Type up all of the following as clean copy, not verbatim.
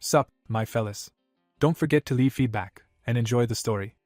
Sup, my fellas. Don't forget to leave feedback, and enjoy the story.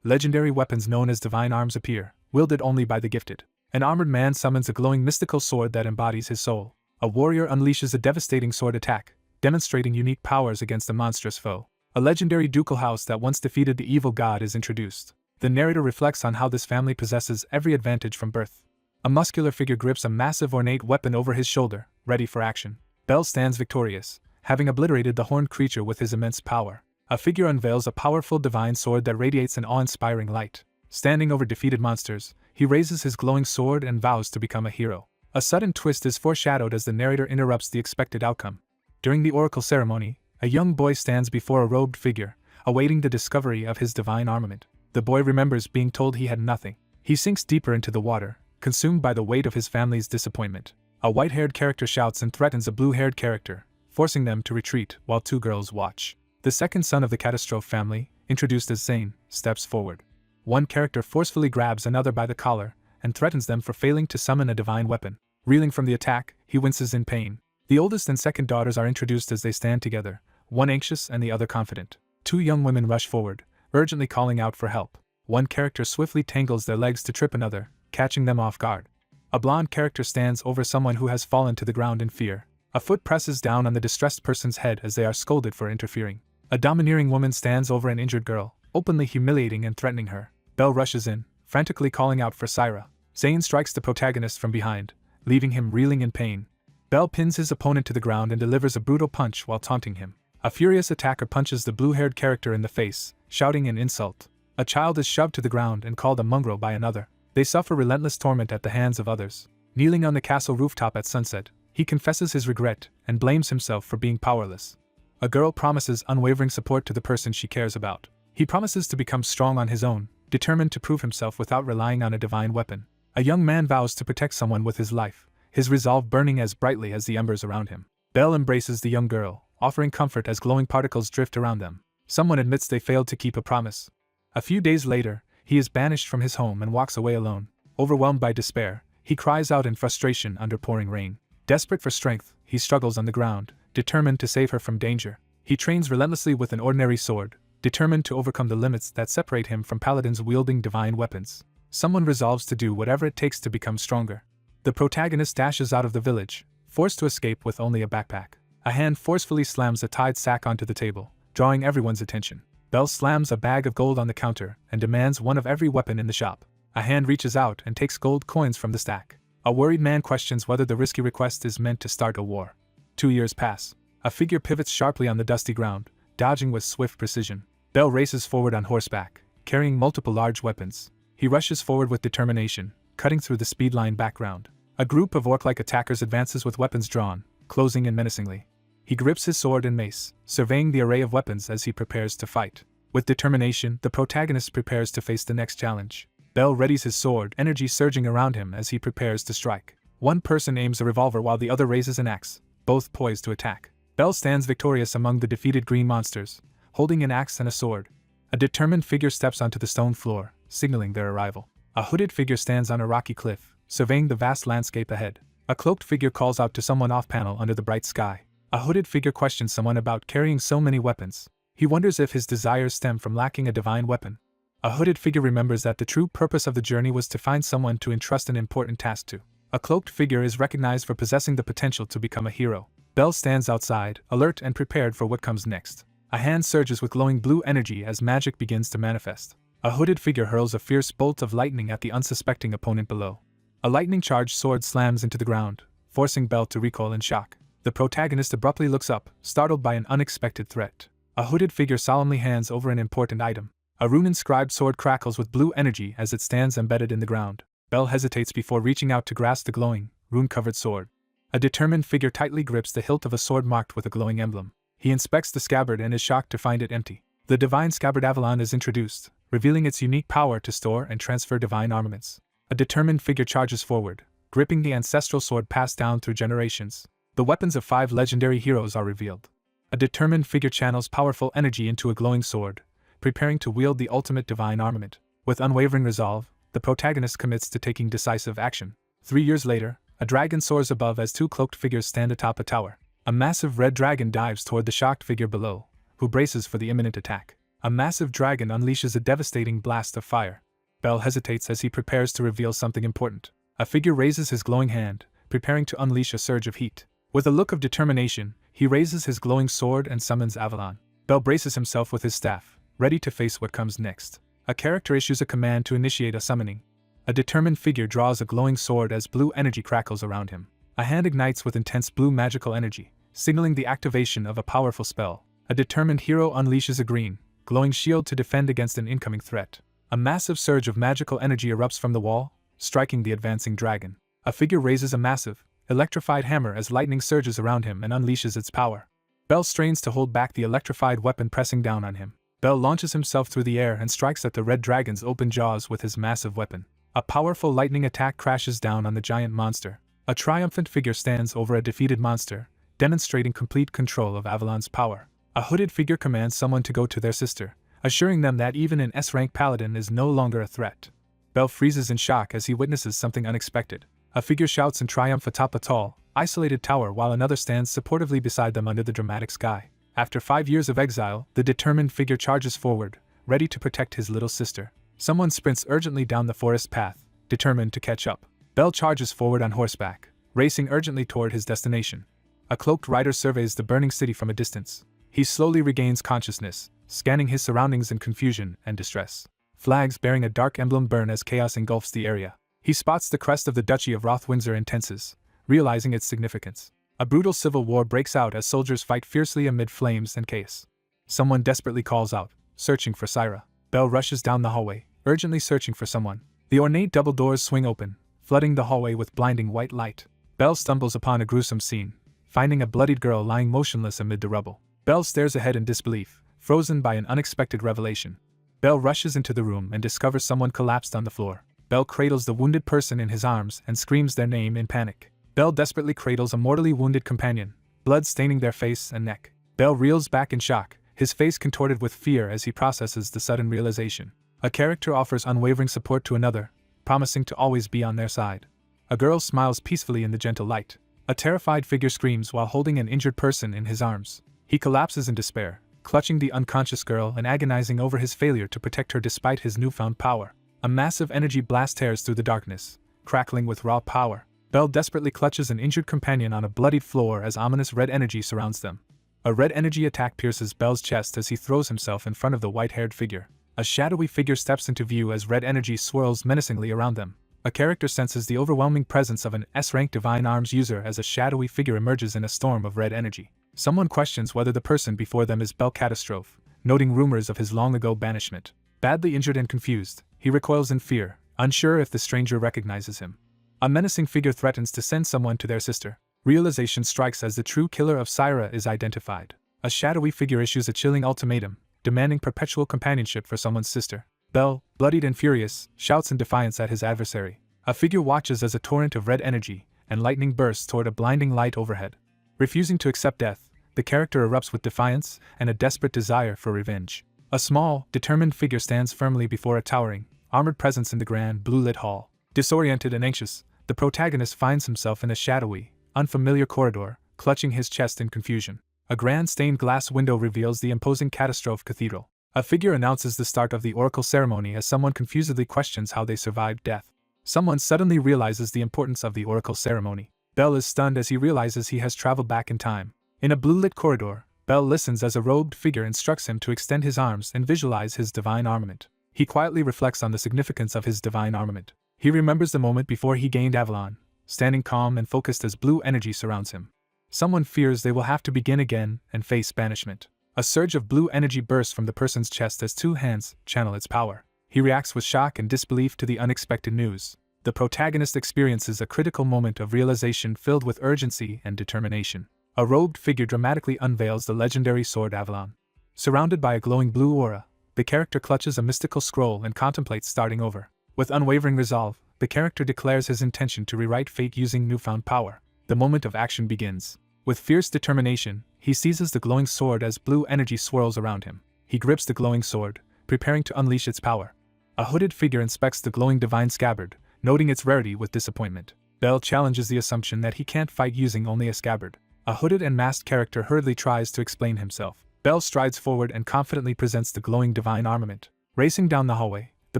Legendary weapons known as divine arms appear, wielded only by the gifted. An armored man summons a glowing mystical sword that embodies his soul. A warrior unleashes a devastating sword attack, demonstrating unique powers against a monstrous foe. A legendary ducal house that once defeated the evil god is introduced. The narrator reflects on how this family possesses every advantage from birth. A muscular figure grips a massive ornate weapon over his shoulder, ready for action. Bel stands victorious, having obliterated the horned creature with his immense power. A figure unveils a powerful divine sword that radiates an awe-inspiring light. Standing over defeated monsters, he raises his glowing sword and vows to become a hero. A sudden twist is foreshadowed as the narrator interrupts the expected outcome. During the oracle ceremony, a young boy stands before a robed figure, awaiting the discovery of his divine armament. The boy remembers being told he had nothing. He sinks deeper into the water, consumed by the weight of his family's disappointment. A white-haired character shouts and threatens a blue-haired character, forcing them to retreat while two girls watch. The second son of the Catastrophe family, introduced as Zane, steps forward. One character forcefully grabs another by the collar and threatens them for failing to summon a divine weapon. Reeling from the attack, he winces in pain. The oldest and second daughters are introduced as they stand together, one anxious and the other confident. Two young women rush forward, urgently calling out for help. One character swiftly tangles their legs to trip another, catching them off guard. A blonde character stands over someone who has fallen to the ground in fear. A foot presses down on the distressed person's head as they are scolded for interfering. A domineering woman stands over an injured girl, openly humiliating and threatening her. Bel rushes in, frantically calling out for Syra. Zane strikes the protagonist from behind, leaving him reeling in pain. Bel pins his opponent to the ground and delivers a brutal punch while taunting him. A furious attacker punches the blue-haired character in the face, shouting an insult. A child is shoved to the ground and called a mongrel by another. They suffer relentless torment at the hands of others. Kneeling on the castle rooftop at sunset, he confesses his regret and blames himself for being powerless. A girl promises unwavering support to the person she cares about. He promises to become strong on his own, determined to prove himself without relying on a divine weapon. A young man vows to protect someone with his life, his resolve burning as brightly as the embers around him. Bel embraces the young girl, offering comfort as glowing particles drift around them. Someone admits they failed to keep a promise. A few days later, he is banished from his home and walks away alone. Overwhelmed by despair, he cries out in frustration under pouring rain. Desperate for strength, he struggles on the ground, determined to save her from danger. He trains relentlessly with an ordinary sword, determined to overcome the limits that separate him from paladins wielding divine weapons. Someone resolves to do whatever it takes to become stronger. The protagonist dashes out of the village, forced to escape with only a backpack. A hand forcefully slams a tied sack onto the table, drawing everyone's attention. Bel slams a bag of gold on the counter and demands one of every weapon in the shop. A hand reaches out and takes gold coins from the stack. A worried man questions whether the risky request is meant to start a war. 2 years pass. A figure pivots sharply on the dusty ground, dodging with swift precision. Bel races forward on horseback, carrying multiple large weapons. He rushes forward with determination, cutting through the speedline background. A group of orc-like attackers advances with weapons drawn, closing in menacingly. He grips his sword and mace, surveying the array of weapons as he prepares to fight. With determination, the protagonist prepares to face the next challenge. Bel readies his sword, energy surging around him as he prepares to strike. One person aims a revolver while the other raises an axe, both poised to attack. Bel stands victorious among the defeated green monsters, holding an axe and a sword. A determined figure steps onto the stone floor, signaling their arrival. A hooded figure stands on a rocky cliff, surveying the vast landscape ahead. A cloaked figure calls out to someone off-panel under the bright sky. A hooded figure questions someone about carrying so many weapons. He wonders if his desires stem from lacking a divine weapon. A hooded figure remembers that the true purpose of the journey was to find someone to entrust an important task to. A cloaked figure is recognized for possessing the potential to become a hero. Bel stands outside, alert and prepared for what comes next. A hand surges with glowing blue energy as magic begins to manifest. A hooded figure hurls a fierce bolt of lightning at the unsuspecting opponent below. A lightning-charged sword slams into the ground, forcing Bel to recoil in shock. The protagonist abruptly looks up, startled by an unexpected threat. A hooded figure solemnly hands over an important item. A rune-inscribed sword crackles with blue energy as it stands embedded in the ground. Bel hesitates before reaching out to grasp the glowing, rune-covered sword. A determined figure tightly grips the hilt of a sword marked with a glowing emblem. He inspects the scabbard and is shocked to find it empty. The divine scabbard Avalon is introduced, revealing its unique power to store and transfer divine armaments. A determined figure charges forward, gripping the ancestral sword passed down through generations. The weapons of 5 legendary heroes are revealed. A determined figure channels powerful energy into a glowing sword, preparing to wield the ultimate divine armament. With unwavering resolve, the protagonist commits to taking decisive action. 3 years later, a dragon soars above as 2 cloaked figures stand atop a tower. A massive red dragon dives toward the shocked figure below, who braces for the imminent attack. A massive dragon unleashes a devastating blast of fire. Bell hesitates as he prepares to reveal something important. A figure raises his glowing hand, preparing to unleash a surge of heat. With a look of determination, he raises his glowing sword and summons Avalon. Bell braces himself with his staff, ready to face what comes next. A character issues a command to initiate a summoning. A determined figure draws a glowing sword as blue energy crackles around him. A hand ignites with intense blue magical energy, signaling the activation of a powerful spell. A determined hero unleashes a green, glowing shield to defend against an incoming threat. A massive surge of magical energy erupts from the wall, striking the advancing dragon. A figure raises a massive, electrified hammer as lightning surges around him and unleashes its power. Bell strains to hold back the electrified weapon pressing down on him. Bell launches himself through the air and strikes at the red dragon's open jaws with his massive weapon. A powerful lightning attack crashes down on the giant monster. A triumphant figure stands over a defeated monster, demonstrating complete control of Avalon's power. A hooded figure commands someone to go to their sister, assuring them that even an S-rank paladin is no longer a threat. Bell freezes in shock as he witnesses something unexpected. A figure shouts in triumph atop a tall, isolated tower while another stands supportively beside them under the dramatic sky. After 5 years of exile, the determined figure charges forward, ready to protect his little sister. Someone sprints urgently down the forest path, determined to catch up. Bell charges forward on horseback, racing urgently toward his destination. A cloaked rider surveys the burning city from a distance. He slowly regains consciousness, scanning his surroundings in confusion and distress. Flags bearing a dark emblem burn as chaos engulfs the area. He spots the crest of the Duchy of Roth-Windsor and tenses, realizing its significance. A brutal civil war breaks out as soldiers fight fiercely amid flames and chaos. Someone desperately calls out, searching for Syra. Bell rushes down the hallway, urgently searching for someone. The ornate double doors swing open, flooding the hallway with blinding white light. Bell stumbles upon a gruesome scene, finding a bloodied girl lying motionless amid the rubble. Bell stares ahead in disbelief, frozen by an unexpected revelation. Bell rushes into the room and discovers someone collapsed on the floor. Bell cradles the wounded person in his arms and screams their name in panic. Bell desperately cradles a mortally wounded companion, blood staining their face and neck. Bell reels back in shock, his face contorted with fear as he processes the sudden realization. A character offers unwavering support to another, promising to always be on their side. A girl smiles peacefully in the gentle light. A terrified figure screams while holding an injured person in his arms. He collapses in despair, clutching the unconscious girl and agonizing over his failure to protect her despite his newfound power. A massive energy blast tears through the darkness, crackling with raw power. Bell desperately clutches an injured companion on a bloodied floor as ominous red energy surrounds them. A red energy attack pierces Bell's chest as he throws himself in front of the white-haired figure. A shadowy figure steps into view as red energy swirls menacingly around them. A character senses the overwhelming presence of an S-rank Divine Arms user as a shadowy figure emerges in a storm of red energy. Someone questions whether the person before them is Bell Catastrophe, noting rumors of his long-ago banishment. Badly injured and confused, he recoils in fear, unsure if the stranger recognizes him. A menacing figure threatens to send someone to their sister. Realization strikes as the true killer of Syra is identified. A shadowy figure issues a chilling ultimatum, demanding perpetual companionship for someone's sister. Bell, bloodied and furious, shouts in defiance at his adversary. A figure watches as a torrent of red energy and lightning bursts toward a blinding light overhead. Refusing to accept death, the character erupts with defiance and a desperate desire for revenge. A small, determined figure stands firmly before a towering, armored presence in the grand, blue-lit hall. Disoriented and anxious, the protagonist finds himself in a shadowy, unfamiliar corridor, clutching his chest in confusion. A grand stained glass window reveals the imposing Catastrophe Cathedral. A figure announces the start of the oracle ceremony as someone confusedly questions how they survived death. Someone suddenly realizes the importance of the oracle ceremony. Bell is stunned as he realizes he has traveled back in time. In a blue-lit corridor, Bell listens as a robed figure instructs him to extend his arms and visualize his divine armament. He quietly reflects on the significance of his divine armament. He remembers the moment before he gained Avalon, standing calm and focused as blue energy surrounds him. Someone fears they will have to begin again and face banishment. A surge of blue energy bursts from the person's chest as two hands channel its power. He reacts with shock and disbelief to the unexpected news. The protagonist experiences a critical moment of realization filled with urgency and determination. A robed figure dramatically unveils the legendary sword Avalon. Surrounded by a glowing blue aura, the character clutches a mystical scroll and contemplates starting over. With unwavering resolve, the character declares his intention to rewrite fate using newfound power. The moment of action begins. With fierce determination, he seizes the glowing sword as blue energy swirls around him. He grips the glowing sword, preparing to unleash its power. A hooded figure inspects the glowing divine scabbard, noting its rarity with disappointment. Bell challenges the assumption that he can't fight using only a scabbard. A hooded and masked character hurriedly tries to explain himself. Belle strides forward and confidently presents the glowing divine armament. Racing down the hallway, the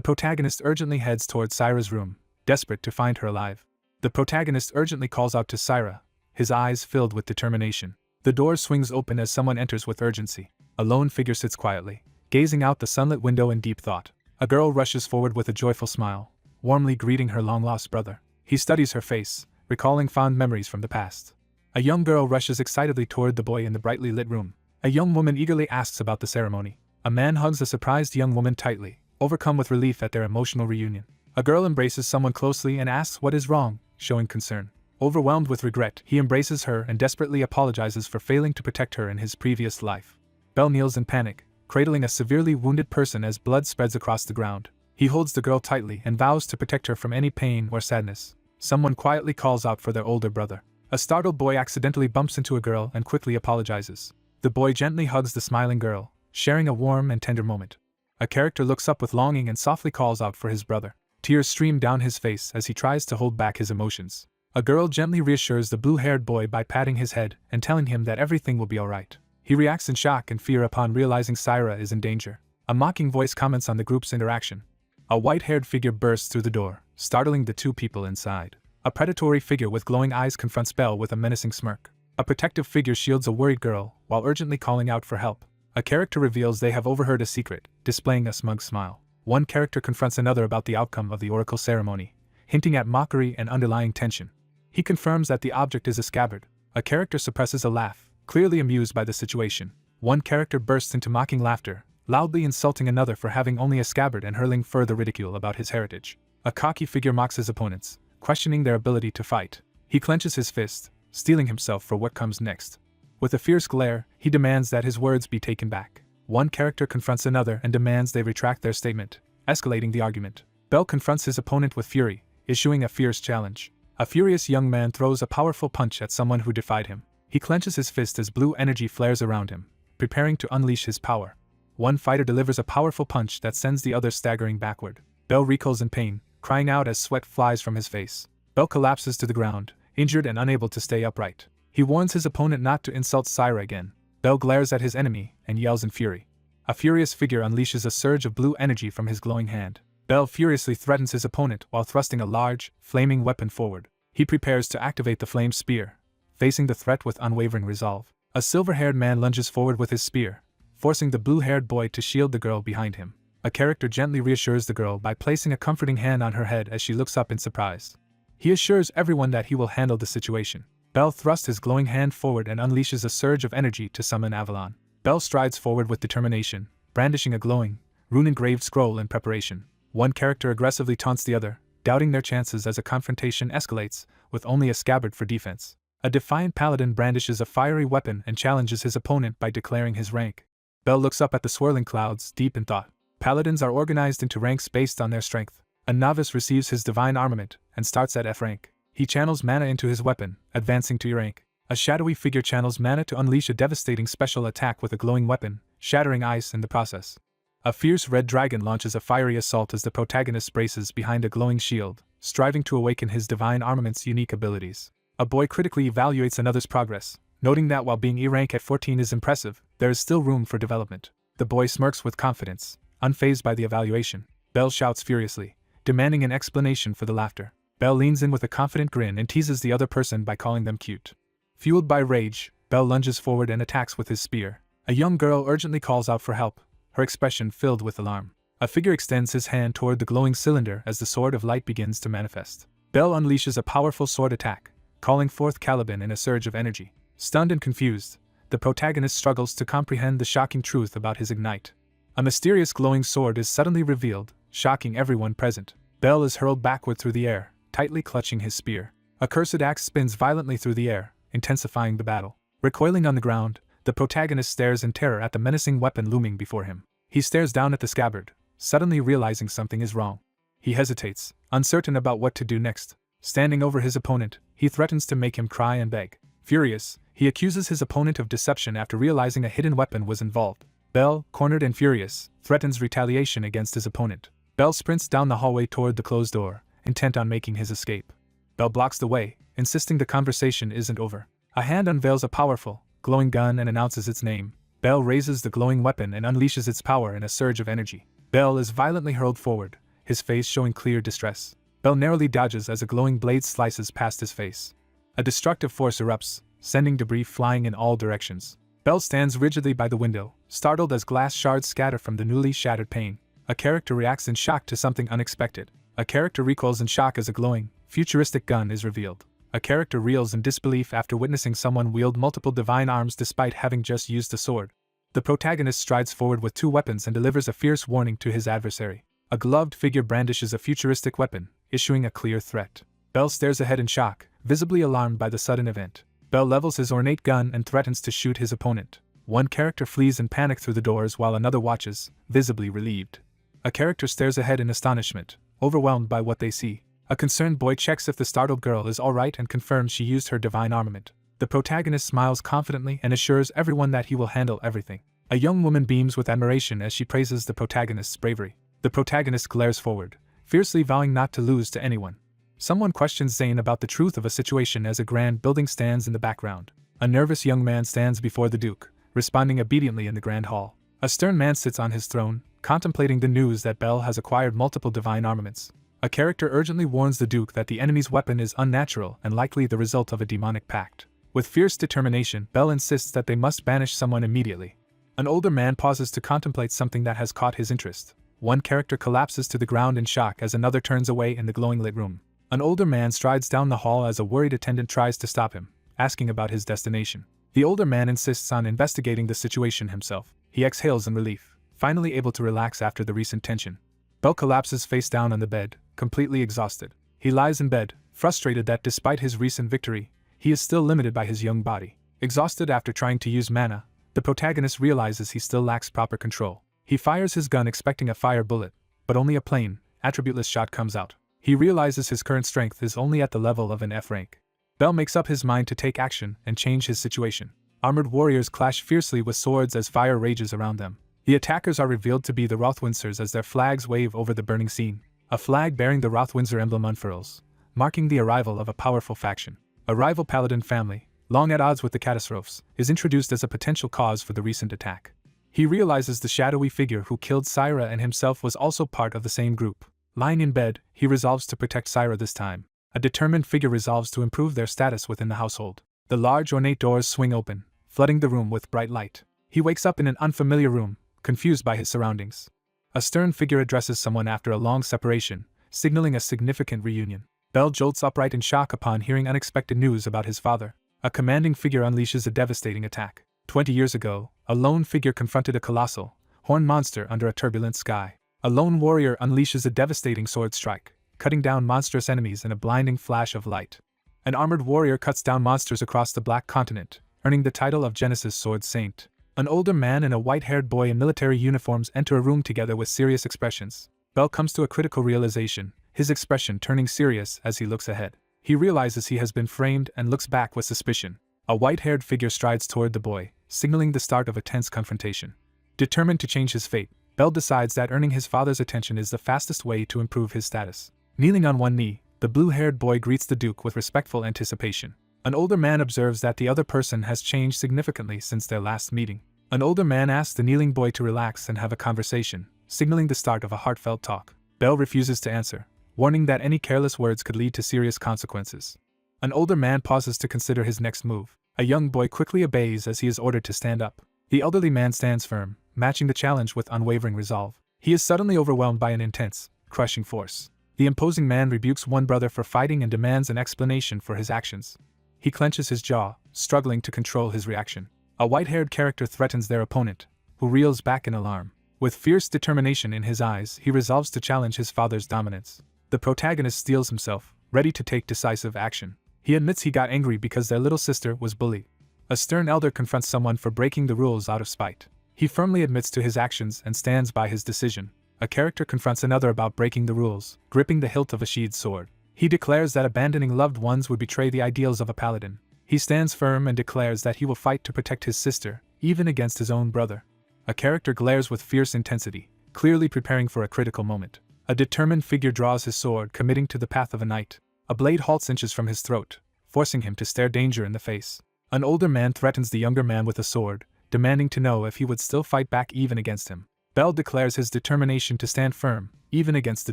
protagonist urgently heads towards Syra's room, desperate to find her alive. The protagonist urgently calls out to Syra, his eyes filled with determination. The door swings open as someone enters with urgency. A lone figure sits quietly, gazing out the sunlit window in deep thought. A girl rushes forward with a joyful smile, warmly greeting her long-lost brother. He studies her face, recalling fond memories from the past. A young girl rushes excitedly toward the boy in the brightly lit room. A young woman eagerly asks about the ceremony. A man hugs a surprised young woman tightly, overcome with relief at their emotional reunion. A girl embraces someone closely and asks what is wrong, showing concern. Overwhelmed with regret, he embraces her and desperately apologizes for failing to protect her in his previous life. Belle kneels in panic, cradling a severely wounded person as blood spreads across the ground. He holds the girl tightly and vows to protect her from any pain or sadness. Someone quietly calls out for their older brother. A startled boy accidentally bumps into a girl and quickly apologizes. The boy gently hugs the smiling girl, sharing a warm and tender moment. A character looks up with longing and softly calls out for his brother. Tears stream down his face as he tries to hold back his emotions. A girl gently reassures the blue-haired boy by patting his head and telling him that everything will be alright. He reacts in shock and fear upon realizing Syra is in danger. A mocking voice comments on the group's interaction. A white-haired figure bursts through the door, startling the two people inside. A predatory figure with glowing eyes confronts Belle with a menacing smirk. A protective figure shields a worried girl, while urgently calling out for help. A character reveals they have overheard a secret, displaying a smug smile. One character confronts another about the outcome of the oracle ceremony, hinting at mockery and underlying tension. He confirms that the object is a scabbard. A character suppresses a laugh, clearly amused by the situation. One character bursts into mocking laughter, loudly insulting another for having only a scabbard and hurling further ridicule about his heritage. A cocky figure mocks his opponents, questioning their ability to fight. He clenches his fist, steeling himself for what comes next. With a fierce glare, he demands that his words be taken back. One character confronts another and demands they retract their statement, escalating the argument. Belle confronts his opponent with fury, issuing a fierce challenge. A furious young man throws a powerful punch at someone who defied him. He clenches his fist as blue energy flares around him, preparing to unleash his power. One fighter delivers a powerful punch that sends the other staggering backward. Belle recoils in pain, crying out as sweat flies from his face. Belle collapses to the ground, injured and unable to stay upright. He warns his opponent not to insult Syra again. Belle glares at his enemy and yells in fury. A furious figure unleashes a surge of blue energy from his glowing hand. Belle furiously threatens his opponent while thrusting a large, flaming weapon forward. He prepares to activate the flame spear, facing the threat with unwavering resolve. A silver-haired man lunges forward with his spear, forcing the blue-haired boy to shield the girl behind him. A character gently reassures the girl by placing a comforting hand on her head as she looks up in surprise. He assures everyone that he will handle the situation. Belle thrusts his glowing hand forward and unleashes a surge of energy to summon Avalon. Belle strides forward with determination, brandishing a glowing, rune-engraved scroll in preparation. One character aggressively taunts the other, doubting their chances as a confrontation escalates, with only a scabbard for defense. A defiant paladin brandishes a fiery weapon and challenges his opponent by declaring his rank. Belle looks up at the swirling clouds, deep in thought. Paladins are organized into ranks based on their strength. A novice receives his divine armament and starts at F rank. He channels mana into his weapon, advancing to E rank. A shadowy figure channels mana to unleash a devastating special attack with a glowing weapon, shattering ice in the process. A fierce red dragon launches a fiery assault as the protagonist braces behind a glowing shield, striving to awaken his divine armament's unique abilities. A boy critically evaluates another's progress, noting that while being E rank at 14 is impressive, there is still room for development. The boy smirks with confidence, unfazed by the evaluation. Belle shouts furiously, demanding an explanation for the laughter. Belle leans in with a confident grin and teases the other person by calling them cute. Fueled by rage, Belle lunges forward and attacks with his spear. A young girl urgently calls out for help, her expression filled with alarm. A figure extends his hand toward the glowing cylinder as the sword of light begins to manifest. Belle unleashes a powerful sword attack, calling forth Caliban in a surge of energy. Stunned and confused, the protagonist struggles to comprehend the shocking truth about his ignite. A mysterious glowing sword is suddenly revealed, shocking everyone present. Belle is hurled backward through the air, tightly clutching his spear. A cursed axe spins violently through the air, intensifying the battle. Recoiling on the ground, the protagonist stares in terror at the menacing weapon looming before him. He stares down at the scabbard, suddenly realizing something is wrong. He hesitates, uncertain about what to do next. Standing over his opponent, he threatens to make him cry and beg. Furious, he accuses his opponent of deception after realizing a hidden weapon was involved. Belle, cornered and furious, threatens retaliation against his opponent. Belle sprints down the hallway toward the closed door, intent on making his escape. Belle blocks the way, insisting the conversation isn't over. A hand unveils a powerful, glowing gun and announces its name. Bell raises the glowing weapon and unleashes its power in a surge of energy. Bell is violently hurled forward, his face showing clear distress. Bell narrowly dodges as a glowing blade slices past his face. A destructive force erupts, sending debris flying in all directions. Bell stands rigidly by the window, startled as glass shards scatter from the newly shattered pane. A character reacts in shock to something unexpected. A character recoils in shock as a glowing, futuristic gun is revealed. A character reels in disbelief after witnessing someone wield multiple divine arms despite having just used a sword. The protagonist strides forward with two weapons and delivers a fierce warning to his adversary. A gloved figure brandishes a futuristic weapon, issuing a clear threat. Bell stares ahead in shock, visibly alarmed by the sudden event. Bell levels his ornate gun and threatens to shoot his opponent. One character flees in panic through the doors while another watches, visibly relieved. A character stares ahead in astonishment, overwhelmed by what they see. A concerned boy checks if the startled girl is alright and confirms she used her divine armament. The protagonist smiles confidently and assures everyone that he will handle everything. A young woman beams with admiration as she praises the protagonist's bravery. The protagonist glares forward, fiercely vowing not to lose to anyone. Someone questions Zane about the truth of a situation as a grand building stands in the background. A nervous young man stands before the Duke, responding obediently in the grand hall. A stern man sits on his throne, contemplating the news that Bell has acquired multiple divine armaments. A character urgently warns the Duke that the enemy's weapon is unnatural and likely the result of a demonic pact. With fierce determination, Bell insists that they must banish someone immediately. An older man pauses to contemplate something that has caught his interest. One character collapses to the ground in shock as another turns away in the glowing lit room. An older man strides down the hall as a worried attendant tries to stop him, asking about his destination. The older man insists on investigating the situation himself. He exhales in relief, finally able to relax after the recent tension. Bell collapses face down on the bed, completely exhausted. He lies in bed, frustrated that despite his recent victory, he is still limited by his young body. Exhausted after trying to use mana, the protagonist realizes he still lacks proper control. He fires his gun expecting a fire bullet, but only a plain, attributeless shot comes out. He realizes his current strength is only at the level of an F rank. Bell makes up his mind to take action and change his situation. Armored warriors clash fiercely with swords as fire rages around them. The attackers are revealed to be the Rothwindsors as their flags wave over the burning scene. A flag bearing the Rothwindsor emblem unfurls, marking the arrival of a powerful faction. A rival paladin family, long at odds with the Catastrophes, is introduced as a potential cause for the recent attack. He realizes the shadowy figure who killed Syra and himself was also part of the same group. Lying in bed, he resolves to protect Syra this time. A determined figure resolves to improve their status within the household. The large ornate doors swing open, flooding the room with bright light. He wakes up in an unfamiliar room, confused by his surroundings. A stern figure addresses someone after a long separation, signaling a significant reunion. Bell jolts upright in shock upon hearing unexpected news about his father. A commanding figure unleashes a devastating attack. 20 years ago, a lone figure confronted a colossal, horned monster under a turbulent sky. A lone warrior unleashes a devastating sword strike, cutting down monstrous enemies in a blinding flash of light. An armored warrior cuts down monsters across the Black Continent, earning the title of Genesis Sword Saint. An older man and a white-haired boy in military uniforms enter a room together with serious expressions. Bell comes to a critical realization, his expression turning serious as he looks ahead. He realizes he has been framed and looks back with suspicion. A white-haired figure strides toward the boy, signaling the start of a tense confrontation. Determined to change his fate, Bell decides that earning his father's attention is the fastest way to improve his status. Kneeling on one knee, the blue-haired boy greets the Duke with respectful anticipation. An older man observes that the other person has changed significantly since their last meeting. An older man asks the kneeling boy to relax and have a conversation, signaling the start of a heartfelt talk. Bell refuses to answer, warning that any careless words could lead to serious consequences. An older man pauses to consider his next move. A young boy quickly obeys as he is ordered to stand up. The elderly man stands firm, matching the challenge with unwavering resolve. He is suddenly overwhelmed by an intense, crushing force. The imposing man rebukes one brother for fighting and demands an explanation for his actions. He clenches his jaw, struggling to control his reaction. A white-haired character threatens their opponent, who reels back in alarm. With fierce determination in his eyes, he resolves to challenge his father's dominance. The protagonist steels himself, ready to take decisive action. He admits he got angry because their little sister was bullied. A stern elder confronts someone for breaking the rules out of spite. He firmly admits to his actions and stands by his decision. A character confronts another about breaking the rules, gripping the hilt of a sheathed sword. He declares that abandoning loved ones would betray the ideals of a paladin. He stands firm and declares that he will fight to protect his sister, even against his own brother. A character glares with fierce intensity, clearly preparing for a critical moment. A determined figure draws his sword, committing to the path of a knight. A blade halts inches from his throat, forcing him to stare danger in the face. An older man threatens the younger man with a sword, demanding to know if he would still fight back even against him. Bell declares his determination to stand firm, even against the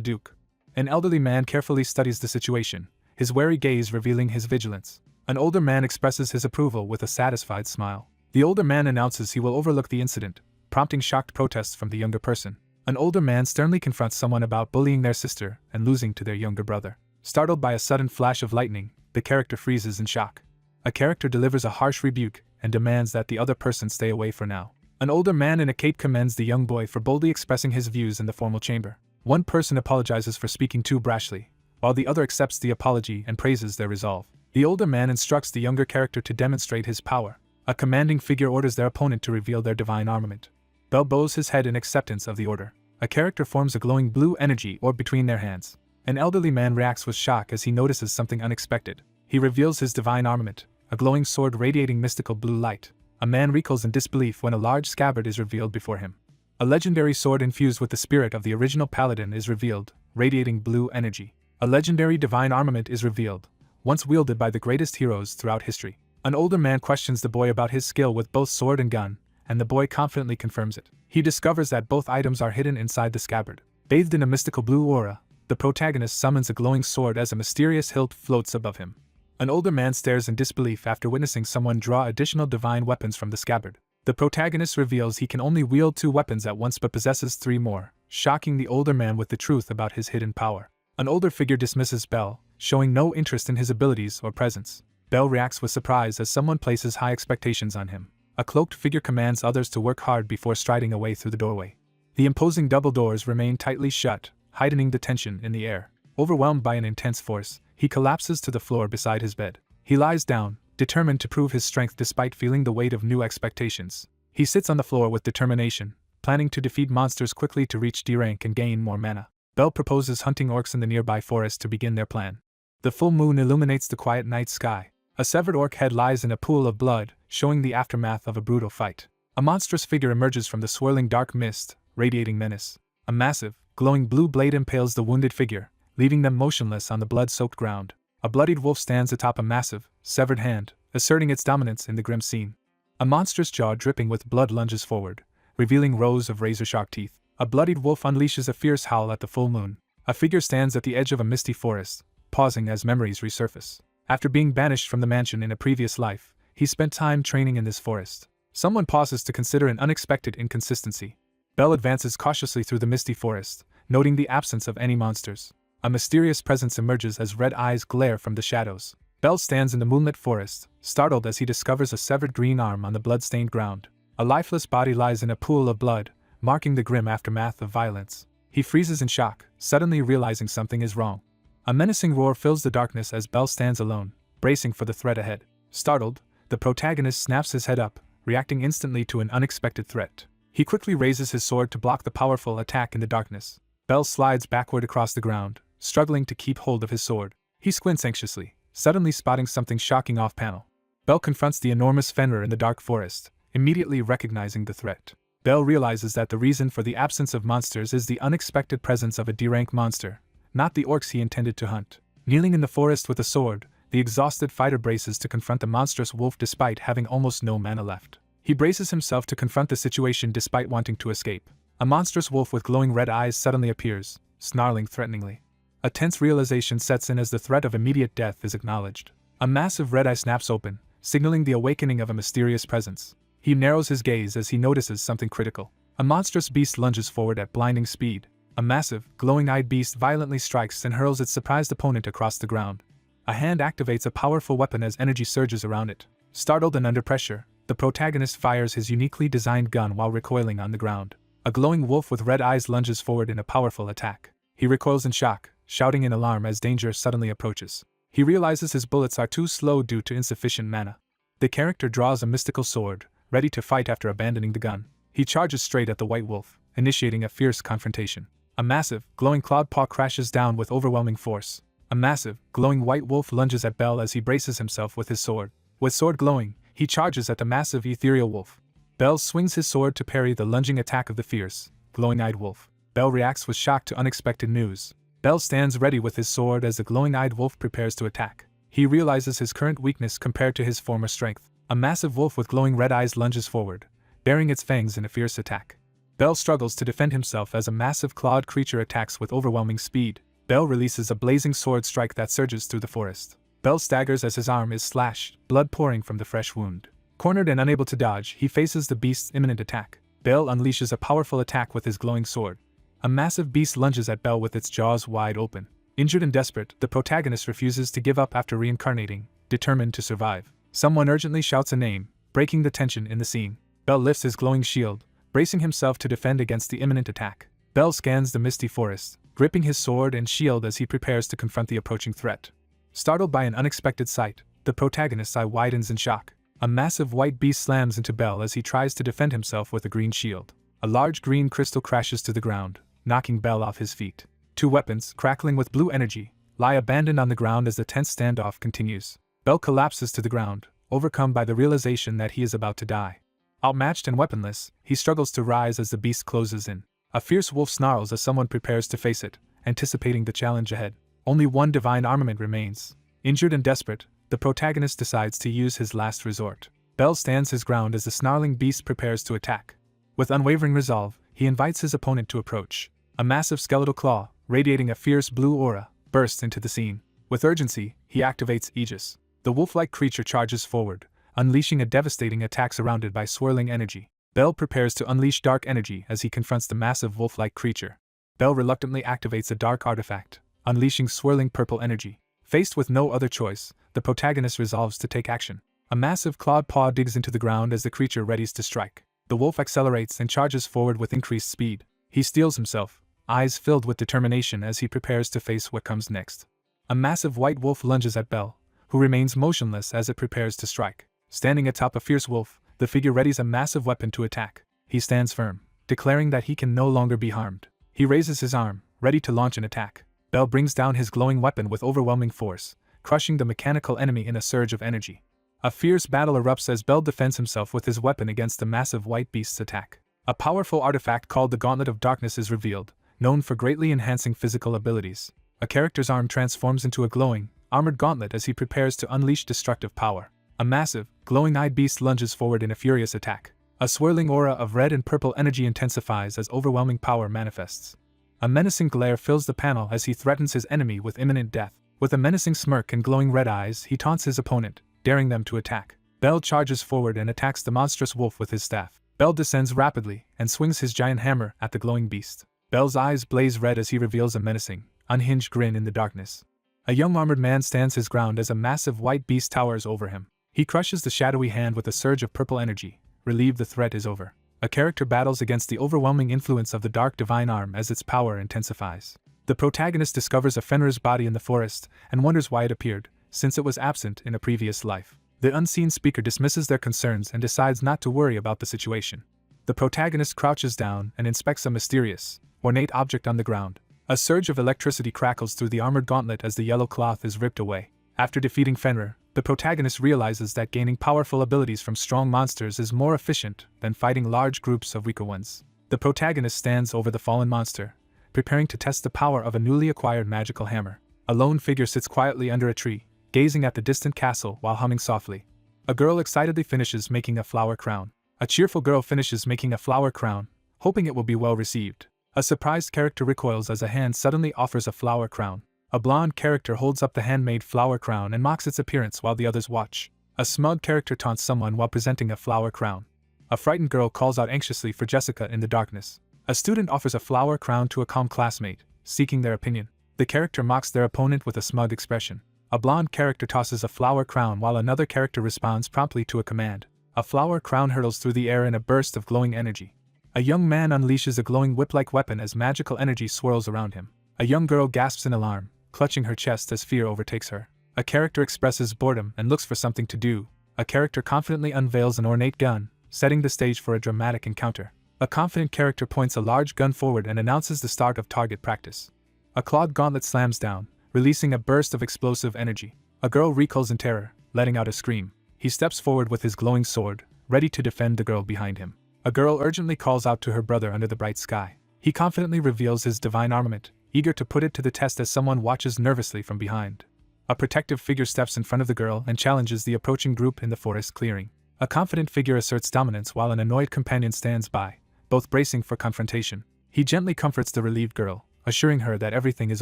Duke. An elderly man carefully studies the situation, his wary gaze revealing his vigilance. An older man expresses his approval with a satisfied smile. The older man announces he will overlook the incident, prompting shocked protests from the younger person. An older man sternly confronts someone about bullying their sister and losing to their younger brother. Startled by a sudden flash of lightning, the character freezes in shock. A character delivers a harsh rebuke and demands that the other person stay away for now. An older man in a cape commends the young boy for boldly expressing his views in the formal chamber. One person apologizes for speaking too brashly, while the other accepts the apology and praises their resolve. The older man instructs the younger character to demonstrate his power. A commanding figure orders their opponent to reveal their divine armament. Bell bows his head in acceptance of the order. A character forms a glowing blue energy orb between their hands. An elderly man reacts with shock as he notices something unexpected. He reveals his divine armament, a glowing sword radiating mystical blue light. A man recoils in disbelief when a large scabbard is revealed before him. A legendary sword infused with the spirit of the original paladin is revealed, radiating blue energy. A legendary divine armament is revealed, once wielded by the greatest heroes throughout history. An older man questions the boy about his skill with both sword and gun, and the boy confidently confirms it. He discovers that both items are hidden inside the scabbard. Bathed in a mystical blue aura, the protagonist summons a glowing sword as a mysterious hilt floats above him. An older man stares in disbelief after witnessing someone draw additional divine weapons from the scabbard. The protagonist reveals he can only wield 2 weapons at once but possesses 3 more, shocking the older man with the truth about his hidden power. An older figure dismisses Bell, showing no interest in his abilities or presence. Bell reacts with surprise as someone places high expectations on him. A cloaked figure commands others to work hard before striding away through the doorway. The imposing double doors remain tightly shut, heightening the tension in the air. Overwhelmed by an intense force, he collapses to the floor beside his bed. He lies down, determined to prove his strength despite feeling the weight of new expectations. He sits on the floor with determination, planning to defeat monsters quickly to reach D rank and gain more mana. Bell proposes hunting orcs in the nearby forest to begin their plan. The full moon illuminates the quiet night sky. A severed orc head lies in a pool of blood, showing the aftermath of a brutal fight. A monstrous figure emerges from the swirling dark mist, radiating menace. A massive, glowing blue blade impales the wounded figure, leaving them motionless on the blood-soaked ground. A bloodied wolf stands atop a massive, severed hand, asserting its dominance in the grim scene. A monstrous jaw dripping with blood lunges forward, revealing rows of razor-sharp teeth. A bloodied wolf unleashes a fierce howl at the full moon. A figure stands at the edge of a misty forest, pausing as memories resurface. After being banished from the mansion in a previous life, he spent time training in this forest. Someone pauses to consider an unexpected inconsistency. Bell advances cautiously through the misty forest, noting the absence of any monsters. A mysterious presence emerges as red eyes glare from the shadows. Bell stands in the moonlit forest, startled as he discovers a severed green arm on the blood-stained ground. A lifeless body lies in a pool of blood, marking the grim aftermath of violence. He freezes in shock, suddenly realizing something is wrong. A menacing roar fills the darkness as Bell stands alone, bracing for the threat ahead. Startled, the protagonist snaps his head up, reacting instantly to an unexpected threat. He quickly raises his sword to block the powerful attack in the darkness. Bell slides backward across the ground, struggling to keep hold of his sword. He squints anxiously, suddenly spotting something shocking off-panel. Bell confronts the enormous fenrir in the dark forest, immediately recognizing the threat. Bell realizes that the reason for the absence of monsters is the unexpected presence of a D-rank monster, not the orcs he intended to hunt. Kneeling in the forest with a sword, the exhausted fighter braces to confront the monstrous wolf despite having almost no mana left. He braces himself to confront the situation despite wanting to escape. A monstrous wolf with glowing red eyes suddenly appears, snarling threateningly. A tense realization sets in as the threat of immediate death is acknowledged. A massive red eye snaps open, signaling the awakening of a mysterious presence. He narrows his gaze as he notices something critical. A monstrous beast lunges forward at blinding speed. A massive, glowing-eyed beast violently strikes and hurls its surprised opponent across the ground. A hand activates a powerful weapon as energy surges around it. Startled and under pressure, the protagonist fires his uniquely designed gun while recoiling on the ground. A glowing wolf with red eyes lunges forward in a powerful attack. He recoils in shock, shouting in alarm as danger suddenly approaches. He realizes his bullets are too slow due to insufficient mana. The character draws a mystical sword, ready to fight after abandoning the gun. He charges straight at the white wolf, initiating a fierce confrontation. A massive, glowing cloud paw crashes down with overwhelming force. A massive, glowing white wolf lunges at Bell as he braces himself with his sword. With sword glowing, he charges at the massive ethereal wolf. Bell swings his sword to parry the lunging attack of the fierce, glowing-eyed wolf. Bell reacts with shock to unexpected news. Bell stands ready with his sword as the glowing-eyed wolf prepares to attack. He realizes his current weakness compared to his former strength. A massive wolf with glowing red eyes lunges forward, baring its fangs in a fierce attack. Bell struggles to defend himself as a massive clawed creature attacks with overwhelming speed. Bell releases a blazing sword strike that surges through the forest. Bell staggers as his arm is slashed, blood pouring from the fresh wound. Cornered and unable to dodge, he faces the beast's imminent attack. Bell unleashes a powerful attack with his glowing sword. A massive beast lunges at Bell with its jaws wide open. Injured and desperate, the protagonist refuses to give up after reincarnating, determined to survive. Someone urgently shouts a name, breaking the tension in the scene. Bell lifts his glowing shield, bracing himself to defend against the imminent attack. Bell scans the misty forest, gripping his sword and shield as he prepares to confront the approaching threat. Startled by an unexpected sight, the protagonist's eye widens in shock. A massive white beast slams into Bell as he tries to defend himself with a green shield. A large green crystal crashes to the ground, knocking Bell off his feet. Two weapons, crackling with blue energy, lie abandoned on the ground as the tense standoff continues. Bell collapses to the ground, overcome by the realization that he is about to die. Outmatched and weaponless, he struggles to rise as the beast closes in. A fierce wolf snarls as someone prepares to face it, anticipating the challenge ahead. Only one divine armament remains. Injured and desperate, the protagonist decides to use his last resort. Bell stands his ground as the snarling beast prepares to attack. With unwavering resolve, he invites his opponent to approach. A massive skeletal claw, radiating a fierce blue aura, bursts into the scene. With urgency, he activates Aegis. The wolf-like creature charges forward, unleashing a devastating attack surrounded by swirling energy. Bell prepares to unleash dark energy as he confronts the massive wolf-like creature. Bell reluctantly activates a dark artifact, unleashing swirling purple energy. Faced with no other choice, the protagonist resolves to take action. A massive clawed paw digs into the ground as the creature readies to strike. The wolf accelerates and charges forward with increased speed. He steels himself, eyes filled with determination as he prepares to face what comes next. A massive white wolf lunges at Bell, who remains motionless as it prepares to strike. Standing atop a fierce wolf, the figure readies a massive weapon to attack. He stands firm, declaring that he can no longer be harmed. He raises his arm, ready to launch an attack. Bell brings down his glowing weapon with overwhelming force, crushing the mechanical enemy in a surge of energy. A fierce battle erupts as Bell defends himself with his weapon against the massive white beast's attack. A powerful artifact called the Gauntlet of Darkness is revealed, known for greatly enhancing physical abilities. A character's arm transforms into a glowing, armored gauntlet as he prepares to unleash destructive power. A massive, glowing-eyed beast lunges forward in a furious attack. A swirling aura of red and purple energy intensifies as overwhelming power manifests. A menacing glare fills the panel as he threatens his enemy with imminent death. With a menacing smirk and glowing red eyes, he taunts his opponent, daring them to attack. Bell charges forward and attacks the monstrous wolf with his staff. Bell descends rapidly and swings his giant hammer at the glowing beast. Bell's eyes blaze red as he reveals a menacing, unhinged grin in the darkness. A young armored man stands his ground as a massive white beast towers over him. He crushes the shadowy hand with a surge of purple energy, relieved the threat is over. A character battles against the overwhelming influence of the dark divine arm as its power intensifies. The protagonist discovers a Fenrir's body in the forest and wonders why it appeared, since it was absent in a previous life. The unseen speaker dismisses their concerns and decides not to worry about the situation. The protagonist crouches down and inspects a mysterious, ornate object on the ground. A surge of electricity crackles through the armored gauntlet as the yellow cloth is ripped away. After defeating Fenrir, the protagonist realizes that gaining powerful abilities from strong monsters is more efficient than fighting large groups of weaker ones. The protagonist stands over the fallen monster, preparing to test the power of a newly acquired magical hammer. A lone figure sits quietly under a tree, gazing at the distant castle while humming softly. A girl excitedly finishes making a flower crown. A cheerful girl finishes making a flower crown, hoping it will be well received. A surprised character recoils as a hand suddenly offers a flower crown. A blonde character holds up the handmade flower crown and mocks its appearance while the others watch. A smug character taunts someone while presenting a flower crown. A frightened girl calls out anxiously for Jessica in the darkness. A student offers a flower crown to a calm classmate, seeking their opinion. The character mocks their opponent with a smug expression. A blonde character tosses a flower crown while another character responds promptly to a command. A flower crown hurtles through the air in a burst of glowing energy. A young man unleashes a glowing whip-like weapon as magical energy swirls around him. A young girl gasps in alarm, clutching her chest as fear overtakes her. A character expresses boredom and looks for something to do. A character confidently unveils an ornate gun, setting the stage for a dramatic encounter. A confident character points a large gun forward and announces the start of target practice. A clawed gauntlet slams down, releasing a burst of explosive energy. A girl recoils in terror, letting out a scream. He steps forward with his glowing sword, ready to defend the girl behind him. A girl urgently calls out to her brother under the bright sky. He confidently reveals his divine armament, eager to put it to the test as someone watches nervously from behind. A protective figure steps in front of the girl and challenges the approaching group in the forest clearing. A confident figure asserts dominance while an annoyed companion stands by, both bracing for confrontation. He gently comforts the relieved girl, assuring her that everything is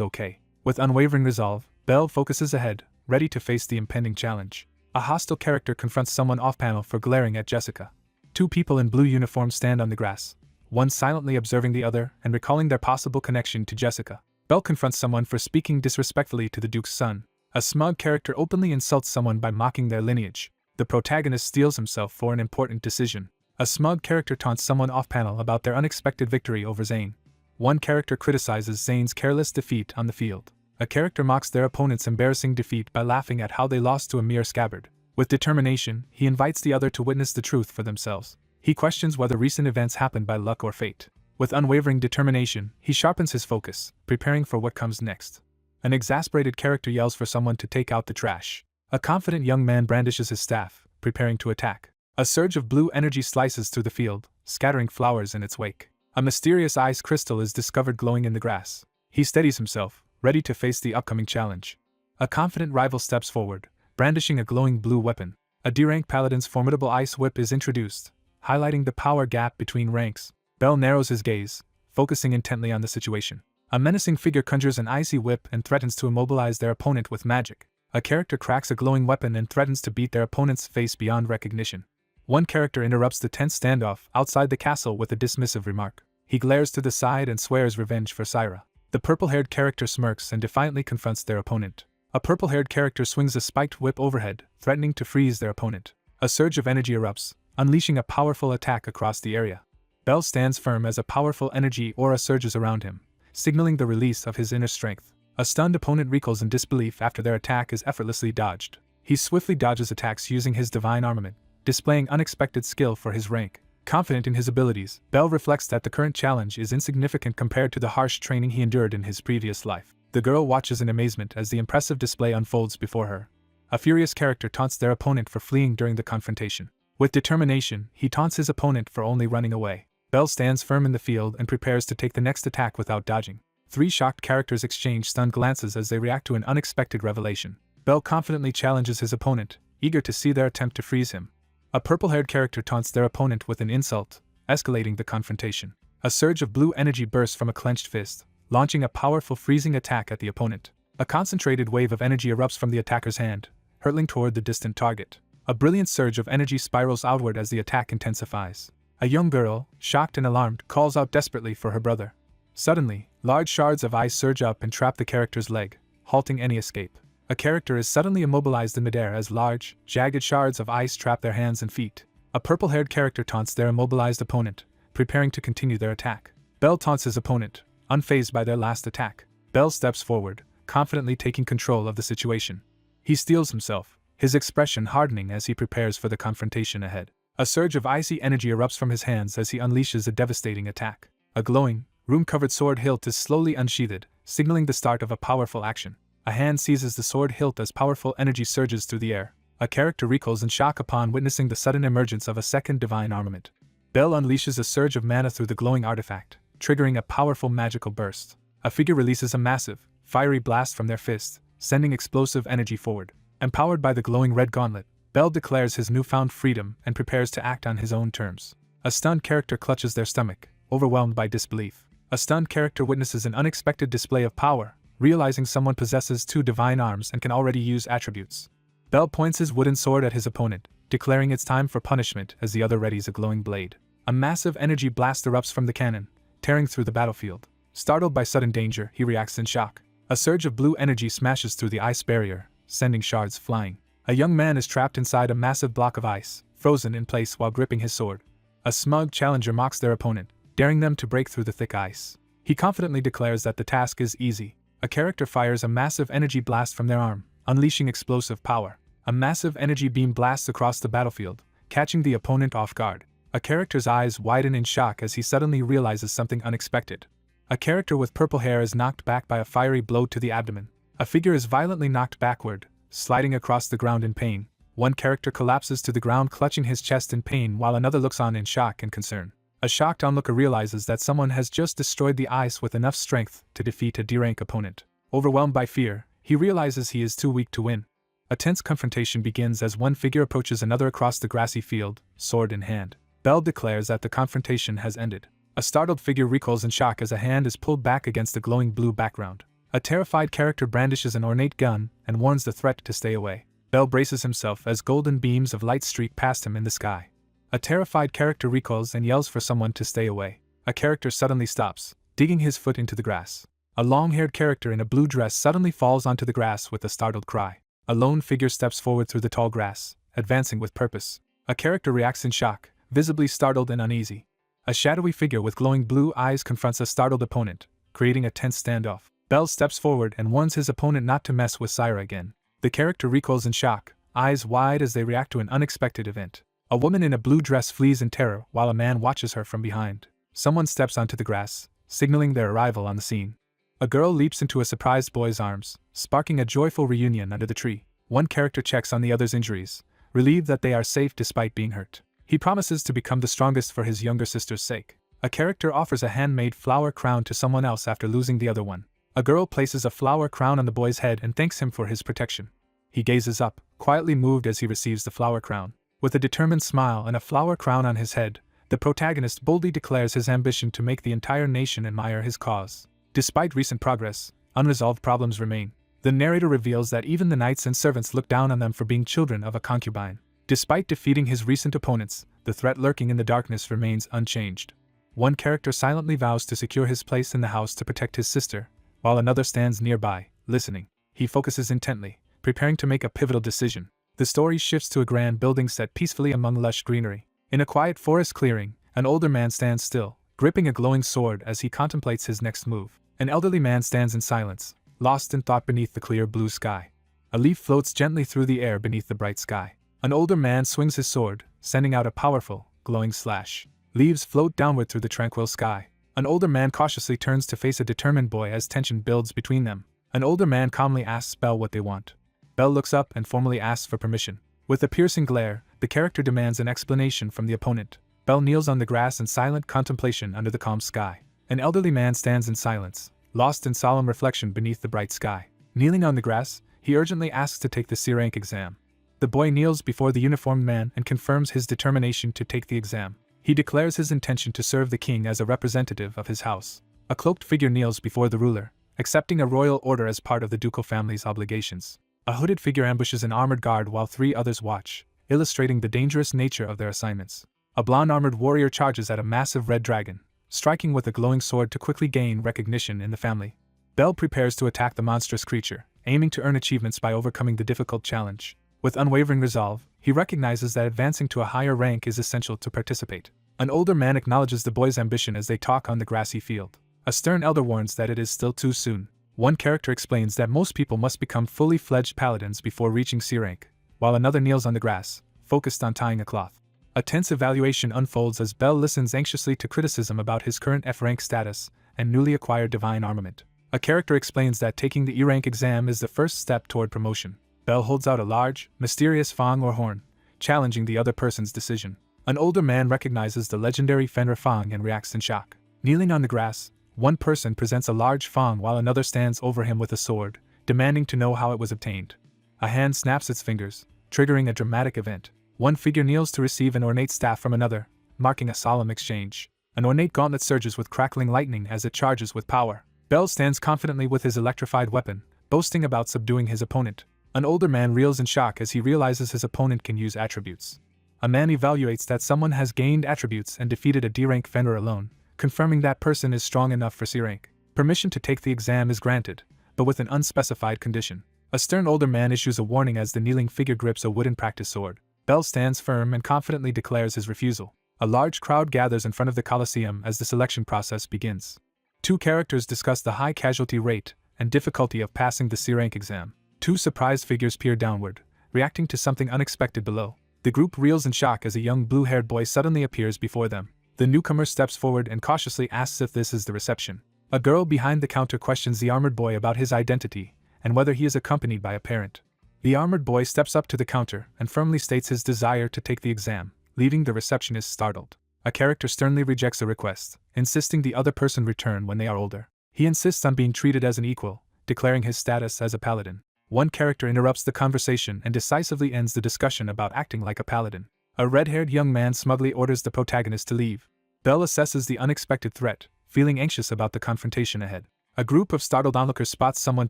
okay. With unwavering resolve, Belle focuses ahead, ready to face the impending challenge. A hostile character confronts someone off-panel for glaring at Jessica. Two people in blue uniforms stand on the grass, one silently observing the other and recalling their possible connection to Jessica. Belle confronts someone for speaking disrespectfully to the Duke's son. A smug character openly insults someone by mocking their lineage. The protagonist steels himself for an important decision. A smug character taunts someone off-panel about their unexpected victory over Zane. One character criticizes Zane's careless defeat on the field. A character mocks their opponent's embarrassing defeat by laughing at how they lost to a mere scabbard. With determination, he invites the other to witness the truth for themselves. He questions whether recent events happened by luck or fate. With unwavering determination, he sharpens his focus, preparing for what comes next. An exasperated character yells for someone to take out the trash. A confident young man brandishes his staff, preparing to attack. A surge of blue energy slices through the field, scattering flowers in its wake. A mysterious ice crystal is discovered glowing in the grass. He steadies himself, ready to face the upcoming challenge. A confident rival steps forward, brandishing a glowing blue weapon. A D-rank paladin's formidable ice whip is introduced, highlighting the power gap between ranks. Belle narrows his gaze, focusing intently on the situation. A menacing figure conjures an icy whip and threatens to immobilize their opponent with magic. A character cracks a glowing weapon and threatens to beat their opponent's face beyond recognition. One character interrupts the tense standoff outside the castle with a dismissive remark. He glares to the side and swears revenge for Syra. The purple-haired character smirks and defiantly confronts their opponent. A purple-haired character swings a spiked whip overhead, threatening to freeze their opponent. A surge of energy erupts, unleashing a powerful attack across the area. Belle stands firm as a powerful energy aura surges around him, signaling the release of his inner strength. A stunned opponent recoils in disbelief after their attack is effortlessly dodged. He swiftly dodges attacks using his divine armament, displaying unexpected skill for his rank. Confident in his abilities, Belle reflects that the current challenge is insignificant compared to the harsh training he endured in his previous life. The girl watches in amazement as the impressive display unfolds before her. A furious character taunts their opponent for fleeing during the confrontation. With determination, he taunts his opponent for only running away. Belle stands firm in the field and prepares to take the next attack without dodging. Three shocked characters exchange stunned glances as they react to an unexpected revelation. Belle confidently challenges his opponent, eager to see their attempt to freeze him. A purple-haired character taunts their opponent with an insult, escalating the confrontation. A surge of blue energy bursts from a clenched fist, launching a powerful freezing attack at the opponent. A concentrated wave of energy erupts from the attacker's hand, hurtling toward the distant target. A brilliant surge of energy spirals outward as the attack intensifies. A young girl, shocked and alarmed, calls out desperately for her brother. Suddenly, large shards of ice surge up and trap the character's leg, halting any escape. A character is suddenly immobilized in midair as large, jagged shards of ice trap their hands and feet. A purple-haired character taunts their immobilized opponent, preparing to continue their attack. Belle taunts his opponent, unfazed by their last attack. Belle steps forward, confidently taking control of the situation. He steels himself, his expression hardening as he prepares for the confrontation ahead. A surge of icy energy erupts from his hands as he unleashes a devastating attack. A glowing, rune-covered sword hilt is slowly unsheathed, signaling the start of a powerful action. A hand seizes the sword hilt as powerful energy surges through the air. A character recoils in shock upon witnessing the sudden emergence of a second divine armament. Belle unleashes a surge of mana through the glowing artifact, triggering a powerful magical burst. A figure releases a massive, fiery blast from their fist, sending explosive energy forward. Empowered by the glowing red gauntlet, Belle declares his newfound freedom and prepares to act on his own terms. A stunned character clutches their stomach, overwhelmed by disbelief. A stunned character witnesses an unexpected display of power, realizing someone possesses two divine arms and can already use attributes. Belle points his wooden sword at his opponent, declaring it's time for punishment as the other readies a glowing blade. A massive energy blast erupts from the cannon, tearing through the battlefield. Startled by sudden danger, he reacts in shock. A surge of blue energy smashes through the ice barrier, sending shards flying. A young man is trapped inside a massive block of ice, frozen in place while gripping his sword. A smug challenger mocks their opponent, daring them to break through the thick ice. He confidently declares that the task is easy. A character fires a massive energy blast from their arm, unleashing explosive power. A massive energy beam blasts across the battlefield, catching the opponent off guard. A character's eyes widen in shock as he suddenly realizes something unexpected. A character with purple hair is knocked back by a fiery blow to the abdomen. A figure is violently knocked backward, sliding across the ground in pain. One character collapses to the ground clutching his chest in pain while another looks on in shock and concern. A shocked onlooker realizes that someone has just destroyed the ice with enough strength to defeat a D-rank opponent. Overwhelmed by fear, he realizes he is too weak to win. A tense confrontation begins as one figure approaches another across the grassy field, sword in hand. Belle declares that the confrontation has ended. A startled figure recoils in shock as a hand is pulled back against the glowing blue background. A terrified character brandishes an ornate gun and warns the threat to stay away. Belle braces himself as golden beams of light streak past him in the sky. A terrified character recoils and yells for someone to stay away. A character suddenly stops, digging his foot into the grass. A long-haired character in a blue dress suddenly falls onto the grass with a startled cry. A lone figure steps forward through the tall grass, advancing with purpose. A character reacts in shock, visibly startled and uneasy. A shadowy figure with glowing blue eyes confronts a startled opponent, creating a tense standoff. Belle steps forward and warns his opponent not to mess with Syra again. The character recoils in shock, eyes wide as they react to an unexpected event. A woman in a blue dress flees in terror while a man watches her from behind. Someone steps onto the grass, signaling their arrival on the scene. A girl leaps into a surprised boy's arms, sparking a joyful reunion under the tree. One character checks on the other's injuries, relieved that they are safe despite being hurt. He promises to become the strongest for his younger sister's sake. A character offers a handmade flower crown to someone else after losing the other one. A girl places a flower crown on the boy's head and thanks him for his protection. He gazes up, quietly moved as he receives the flower crown. With a determined smile and a flower crown on his head, the protagonist boldly declares his ambition to make the entire nation admire his cause. Despite recent progress, unresolved problems remain. The narrator reveals that even the knights and servants look down on them for being children of a concubine. Despite defeating his recent opponents, the threat lurking in the darkness remains unchanged. One character silently vows to secure his place in the house to protect his sister, while another stands nearby, listening. He focuses intently, preparing to make a pivotal decision. The story shifts to a grand building set peacefully among lush greenery. In a quiet forest clearing, an older man stands still, gripping a glowing sword as he contemplates his next move. An elderly man stands in silence, lost in thought beneath the clear blue sky. A leaf floats gently through the air beneath the bright sky. An older man swings his sword, sending out a powerful, glowing slash. Leaves float downward through the tranquil sky. An older man cautiously turns to face a determined boy as tension builds between them. An older man calmly asks Belle what they want. Belle looks up and formally asks for permission. With a piercing glare, the character demands an explanation from the opponent. Belle kneels on the grass in silent contemplation under the calm sky. An elderly man stands in silence, lost in solemn reflection beneath the bright sky. Kneeling on the grass, he urgently asks to take the C rank exam. The boy kneels before the uniformed man and confirms his determination to take the exam. He declares his intention to serve the king as a representative of his house. A cloaked figure kneels before the ruler, accepting a royal order as part of the ducal family's obligations. A hooded figure ambushes an armored guard while three others watch, illustrating the dangerous nature of their assignments. A blonde armored warrior charges at a massive red dragon, striking with a glowing sword to quickly gain recognition in the family. Belle prepares to attack the monstrous creature, aiming to earn achievements by overcoming the difficult challenge. With unwavering resolve, he recognizes that advancing to a higher rank is essential to participate. An older man acknowledges the boy's ambition as they talk on the grassy field. A stern elder warns that it is still too soon. One character explains that most people must become fully fledged paladins before reaching C rank, while another kneels on the grass, focused on tying a cloth. A tense evaluation unfolds as Belle listens anxiously to criticism about his current F rank status and newly acquired divine armament. A character explains that taking the E rank exam is the first step toward promotion. Belle holds out a large, mysterious fang or horn, challenging the other person's decision. An older man recognizes the legendary Fenrir fang and reacts in shock. Kneeling on the grass, one person presents a large fang while another stands over him with a sword, demanding to know how it was obtained. A hand snaps its fingers, triggering a dramatic event. One figure kneels to receive an ornate staff from another, marking a solemn exchange. An ornate gauntlet surges with crackling lightning as it charges with power. Belle stands confidently with his electrified weapon, boasting about subduing his opponent. An older man reels in shock as he realizes his opponent can use attributes. A man evaluates that someone has gained attributes and defeated a D-rank Fenrir alone, confirming that person is strong enough for C rank. Permission to take the exam is granted, but with an unspecified condition. A stern older man issues a warning as the kneeling figure grips a wooden practice sword. Belle stands firm and confidently declares his refusal. A large crowd gathers in front of the Colosseum as the selection process begins. Two characters discuss the high casualty rate and difficulty of passing the C rank exam. Two surprised figures peer downward, reacting to something unexpected below. The group reels in shock as a young blue-haired boy suddenly appears before them. The newcomer steps forward and cautiously asks if this is the reception. A girl behind the counter questions the armored boy about his identity and whether he is accompanied by a parent. The armored boy steps up to the counter and firmly states his desire to take the exam, leaving the receptionist startled. A character sternly rejects the request, insisting the other person return when they are older. He insists on being treated as an equal, declaring his status as a paladin. One character interrupts the conversation and decisively ends the discussion about acting like a paladin. A red-haired young man smugly orders the protagonist to leave. Belle assesses the unexpected threat, feeling anxious about the confrontation ahead. A group of startled onlookers spots someone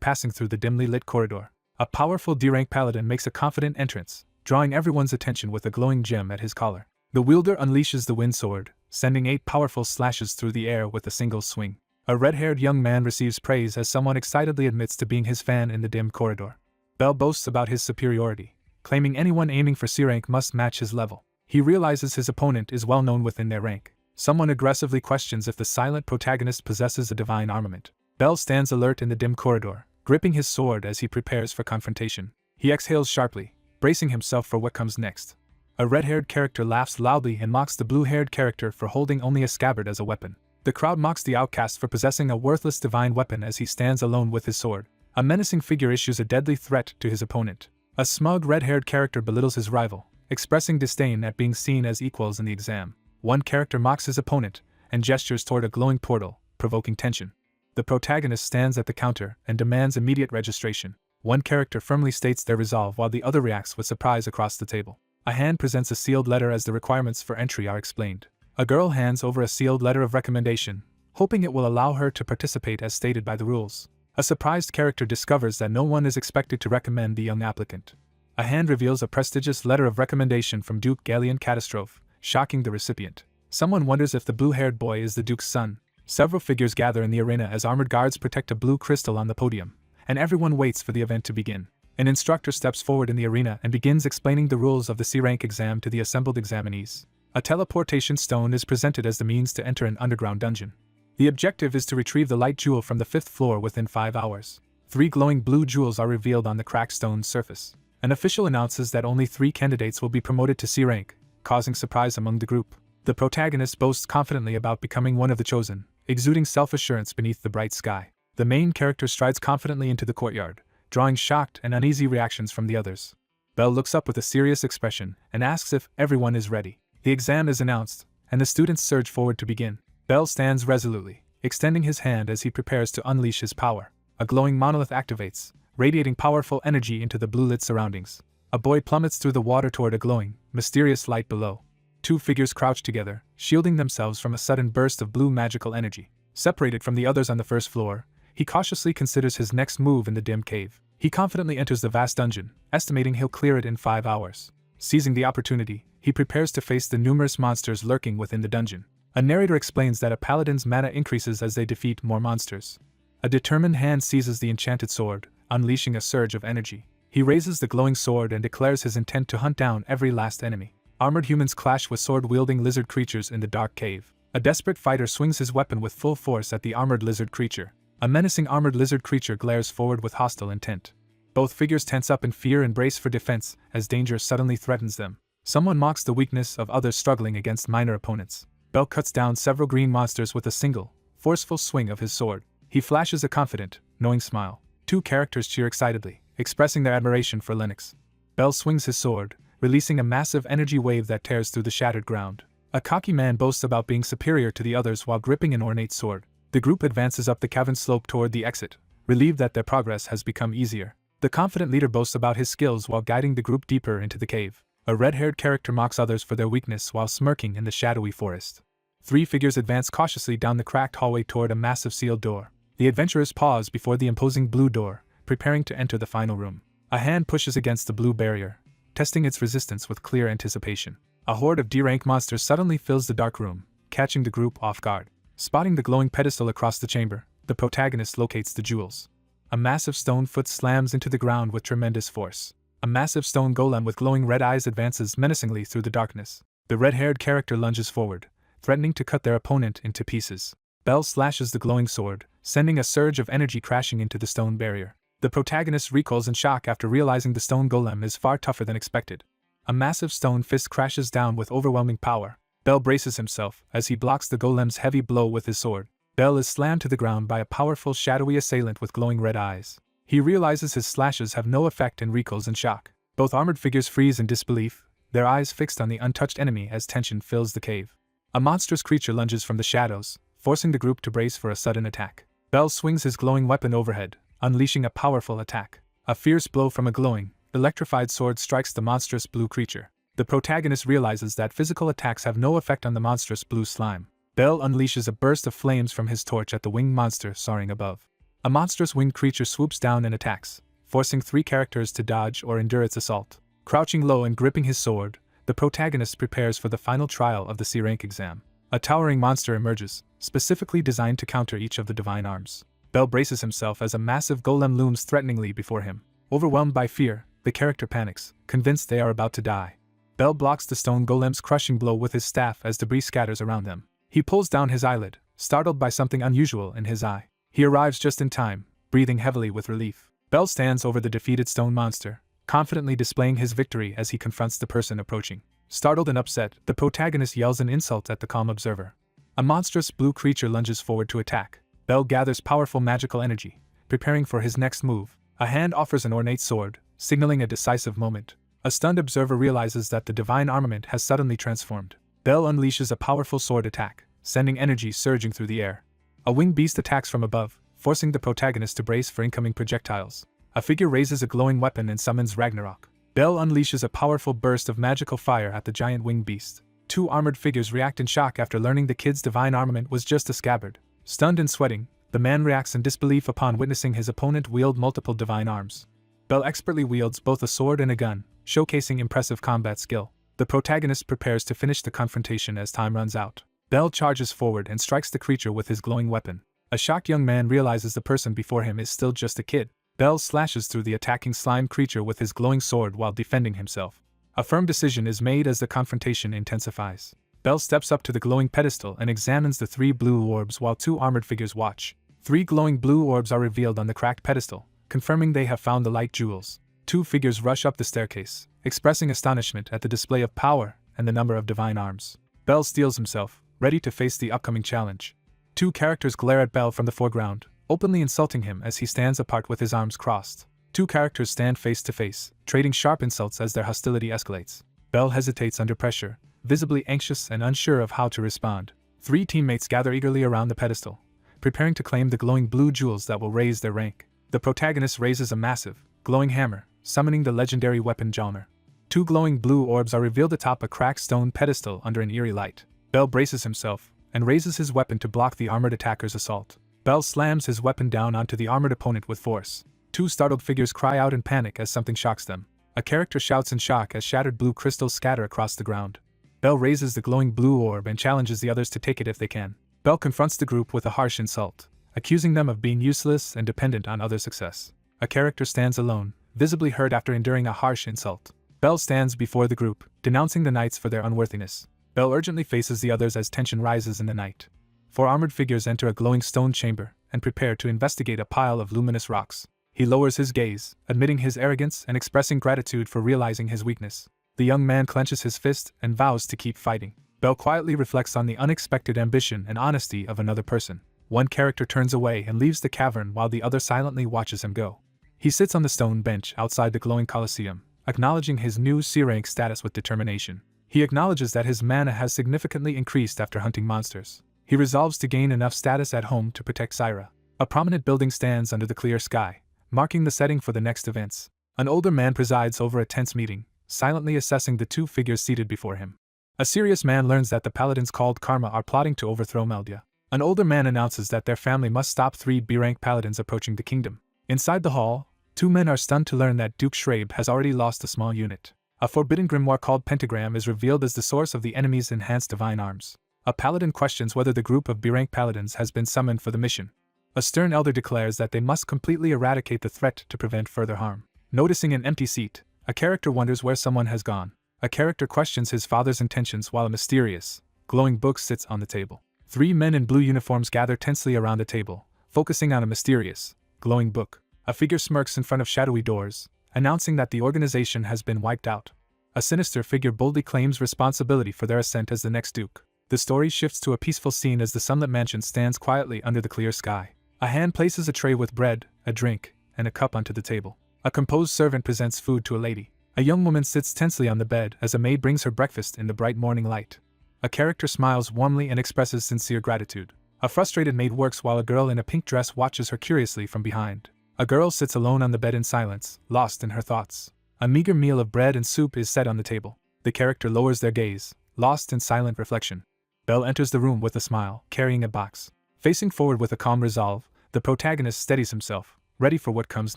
passing through the dimly lit corridor. A powerful D-rank paladin makes a confident entrance, drawing everyone's attention with a glowing gem at his collar. The wielder unleashes the wind sword, sending 8 powerful slashes through the air with a single swing. A red-haired young man receives praise as someone excitedly admits to being his fan in the dim corridor. Belle boasts about his superiority, claiming anyone aiming for C rank must match his level. He realizes his opponent is well known within their rank. Someone aggressively questions if the silent protagonist possesses a divine armament. Belle stands alert in the dim corridor, gripping his sword as he prepares for confrontation. He exhales sharply, bracing himself for what comes next. A red-haired character laughs loudly and mocks the blue-haired character for holding only a scabbard as a weapon. The crowd mocks the outcast for possessing a worthless divine weapon as he stands alone with his sword. A menacing figure issues a deadly threat to his opponent. A smug red-haired character belittles his rival, expressing disdain at being seen as equals in the exam. One character mocks his opponent and gestures toward a glowing portal, provoking tension. The protagonist stands at the counter and demands immediate registration. One character firmly states their resolve while the other reacts with surprise across the table. A hand presents a sealed letter as the requirements for entry are explained. A girl hands over a sealed letter of recommendation, hoping it will allow her to participate as stated by the rules. A surprised character discovers that no one is expected to recommend the young applicant. A hand reveals a prestigious letter of recommendation from Duke Galleon Catastrophe, shocking the recipient. Someone wonders if the blue-haired boy is the Duke's son. Several figures gather in the arena as armored guards protect a blue crystal on the podium, and everyone waits for the event to begin. An instructor steps forward in the arena and begins explaining the rules of the C-rank exam to the assembled examinees. A teleportation stone is presented as the means to enter an underground dungeon. The objective is to retrieve the light jewel from the 5th floor within 5 hours. 3 glowing blue jewels are revealed on the cracked stone's surface. An official announces that only 3 candidates will be promoted to C-rank, causing surprise among the group. The protagonist boasts confidently about becoming one of the chosen, exuding self-assurance beneath the bright sky. The main character strides confidently into the courtyard, drawing shocked and uneasy reactions from the others. Belle looks up with a serious expression and asks if everyone is ready. The exam is announced, and the students surge forward to begin. Belle stands resolutely, extending his hand as he prepares to unleash his power. A glowing monolith activates, radiating powerful energy into the blue-lit surroundings. A boy plummets through the water toward a glowing, mysterious light below. 2 figures crouch together, shielding themselves from a sudden burst of blue magical energy. Separated from the others on the 1st floor, he cautiously considers his next move in the dim cave. He confidently enters the vast dungeon, estimating he'll clear it in 5 hours. Seizing the opportunity, he prepares to face the numerous monsters lurking within the dungeon. A narrator explains that a paladin's mana increases as they defeat more monsters. A determined hand seizes the enchanted sword, unleashing a surge of energy. He raises the glowing sword and declares his intent to hunt down every last enemy. Armored humans clash with sword-wielding lizard creatures in the dark cave. A desperate fighter swings his weapon with full force at the armored lizard creature. A menacing armored lizard creature glares forward with hostile intent. Both figures tense up in fear and brace for defense as danger suddenly threatens them. Someone mocks the weakness of others struggling against minor opponents. Belle cuts down several green monsters with a single, forceful swing of his sword. He flashes a confident, knowing smile. 2 characters cheer excitedly, expressing their admiration for Lennox. Belle swings his sword, releasing a massive energy wave that tears through the shattered ground. A cocky man boasts about being superior to the others while gripping an ornate sword. The group advances up the cavern slope toward the exit, relieved that their progress has become easier. The confident leader boasts about his skills while guiding the group deeper into the cave. A red-haired character mocks others for their weakness while smirking in the shadowy forest. 3 figures advance cautiously down the cracked hallway toward a massive sealed door. The adventurers pause before the imposing blue door, preparing to enter the final room. A hand pushes against the blue barrier, testing its resistance with clear anticipation. A horde of D-rank monsters suddenly fills the dark room, catching the group off guard. Spotting the glowing pedestal across the chamber, the protagonist locates the jewels. A massive stone foot slams into the ground with tremendous force. A massive stone golem with glowing red eyes advances menacingly through the darkness. The red-haired character lunges forward, threatening to cut their opponent into pieces. Belle slashes the glowing sword, sending a surge of energy crashing into the stone barrier. The protagonist recoils in shock after realizing the stone golem is far tougher than expected. A massive stone fist crashes down with overwhelming power. Belle braces himself as he blocks the golem's heavy blow with his sword. Belle is slammed to the ground by a powerful shadowy assailant with glowing red eyes. He realizes his slashes have no effect and recoils in shock. Both armored figures freeze in disbelief, their eyes fixed on the untouched enemy as tension fills the cave. A monstrous creature lunges from the shadows, forcing the group to brace for a sudden attack. Belle swings his glowing weapon overhead, unleashing a powerful attack. A fierce blow from a glowing, electrified sword strikes the monstrous blue creature. The protagonist realizes that physical attacks have no effect on the monstrous blue slime. Bell unleashes a burst of flames from his torch at the winged monster soaring above. A monstrous winged creature swoops down and attacks, forcing 3 characters to dodge or endure its assault. Crouching low and gripping his sword, the protagonist prepares for the final trial of the C rank exam. A towering monster emerges, specifically designed to counter each of the divine arms. Bell braces himself as a massive golem looms threateningly before him. Overwhelmed by fear, the character panics, convinced they are about to die. Bell blocks the stone golem's crushing blow with his staff as debris scatters around them. He pulls down his eyelid, startled by something unusual in his eye. He arrives just in time, breathing heavily with relief. Bell stands over the defeated stone monster, confidently displaying his victory as he confronts the person approaching. Startled and upset, the protagonist yells an insult at the calm observer. A monstrous blue creature lunges forward to attack. Bell gathers powerful magical energy, preparing for his next move. A hand offers an ornate sword, signaling a decisive moment. A stunned observer realizes that the divine armament has suddenly transformed. Bell unleashes a powerful sword attack, sending energy surging through the air. A winged beast attacks from above, forcing the protagonist to brace for incoming projectiles. A figure raises a glowing weapon and summons Ragnarok. Bell unleashes a powerful burst of magical fire at the giant winged beast. 2 armored figures react in shock after learning the kid's divine armament was just a scabbard. Stunned and sweating, the man reacts in disbelief upon witnessing his opponent wield multiple divine arms. Bell expertly wields both a sword and a gun, showcasing impressive combat skill. The protagonist prepares to finish the confrontation as time runs out. Bell charges forward and strikes the creature with his glowing weapon. A shocked young man realizes the person before him is still just a kid. Bell slashes through the attacking slime creature with his glowing sword while defending himself. A firm decision is made as the confrontation intensifies. Bell steps up to the glowing pedestal and examines the 3 blue orbs while 2 armored figures watch. 3 glowing blue orbs are revealed on the cracked pedestal, confirming they have found the light jewels. 2 figures rush up the staircase, expressing astonishment at the display of power and the number of divine arms. Bell steels himself, ready to face the upcoming challenge. 2 characters glare at Bell from the foreground, openly insulting him as he stands apart with his arms crossed. 2 characters stand face to face, trading sharp insults as their hostility escalates. Bell hesitates under pressure, visibly anxious and unsure of how to respond. 3 teammates gather eagerly around the pedestal, preparing to claim the glowing blue jewels that will raise their rank. The protagonist raises a massive, glowing hammer, summoning the legendary weapon Jalmer. 2 glowing blue orbs are revealed atop a cracked stone pedestal under an eerie light. Bell braces himself and raises his weapon to block the armored attacker's assault. Bell slams his weapon down onto the armored opponent with force. 2 startled figures cry out in panic as something shocks them. A character shouts in shock as shattered blue crystals scatter across the ground. Bell raises the glowing blue orb and challenges the others to take it if they can. Bell confronts the group with a harsh insult, accusing them of being useless and dependent on other success. A character stands alone, visibly hurt after enduring a harsh insult. Bell stands before the group, denouncing the knights for their unworthiness. Bell urgently faces the others as tension rises in the night. 4 armored figures enter a glowing stone chamber and prepare to investigate a pile of luminous rocks. He lowers his gaze, admitting his arrogance and expressing gratitude for realizing his weakness. The young man clenches his fist and vows to keep fighting. Bell quietly reflects on the unexpected ambition and honesty of another person. 1 character turns away and leaves the cavern while the other silently watches him go. He sits on the stone bench outside the glowing coliseum, acknowledging his new C-rank status with determination. He acknowledges that his mana has significantly increased after hunting monsters. He resolves to gain enough status at home to protect Syra. A prominent building stands under the clear sky, marking the setting for the next events. An older man presides over a tense meeting, silently assessing the 2 figures seated before him. A serious man learns that the paladins called Karma are plotting to overthrow Meldia. An older man announces that their family must stop 3 B-rank paladins approaching the kingdom. Inside the hall, 2 men are stunned to learn that Duke Schrabe has already lost a small unit. A forbidden grimoire called Pentagram is revealed as the source of the enemy's enhanced divine arms. A paladin questions whether the group of B-rank paladins has been summoned for the mission. A stern elder declares that they must completely eradicate the threat to prevent further harm. Noticing an empty seat, a character wonders where someone has gone. A character questions his father's intentions while a mysterious, glowing book sits on the table. 3 men in blue uniforms gather tensely around the table, focusing on a mysterious, glowing book. A figure smirks in front of shadowy doors, announcing that the organization has been wiped out. A sinister figure boldly claims responsibility for their ascent as the next duke. The story shifts to a peaceful scene as the sunlit mansion stands quietly under the clear sky. A hand places a tray with bread, a drink, and a cup onto the table. A composed servant presents food to a lady. A young woman sits tensely on the bed as a maid brings her breakfast in the bright morning light. A character smiles warmly and expresses sincere gratitude. A frustrated maid works while a girl in a pink dress watches her curiously from behind. A girl sits alone on the bed in silence, lost in her thoughts. A meager meal of bread and soup is set on the table. The character lowers their gaze, lost in silent reflection. Belle enters the room with a smile, carrying a box. Facing forward with a calm resolve, the protagonist steadies himself, ready for what comes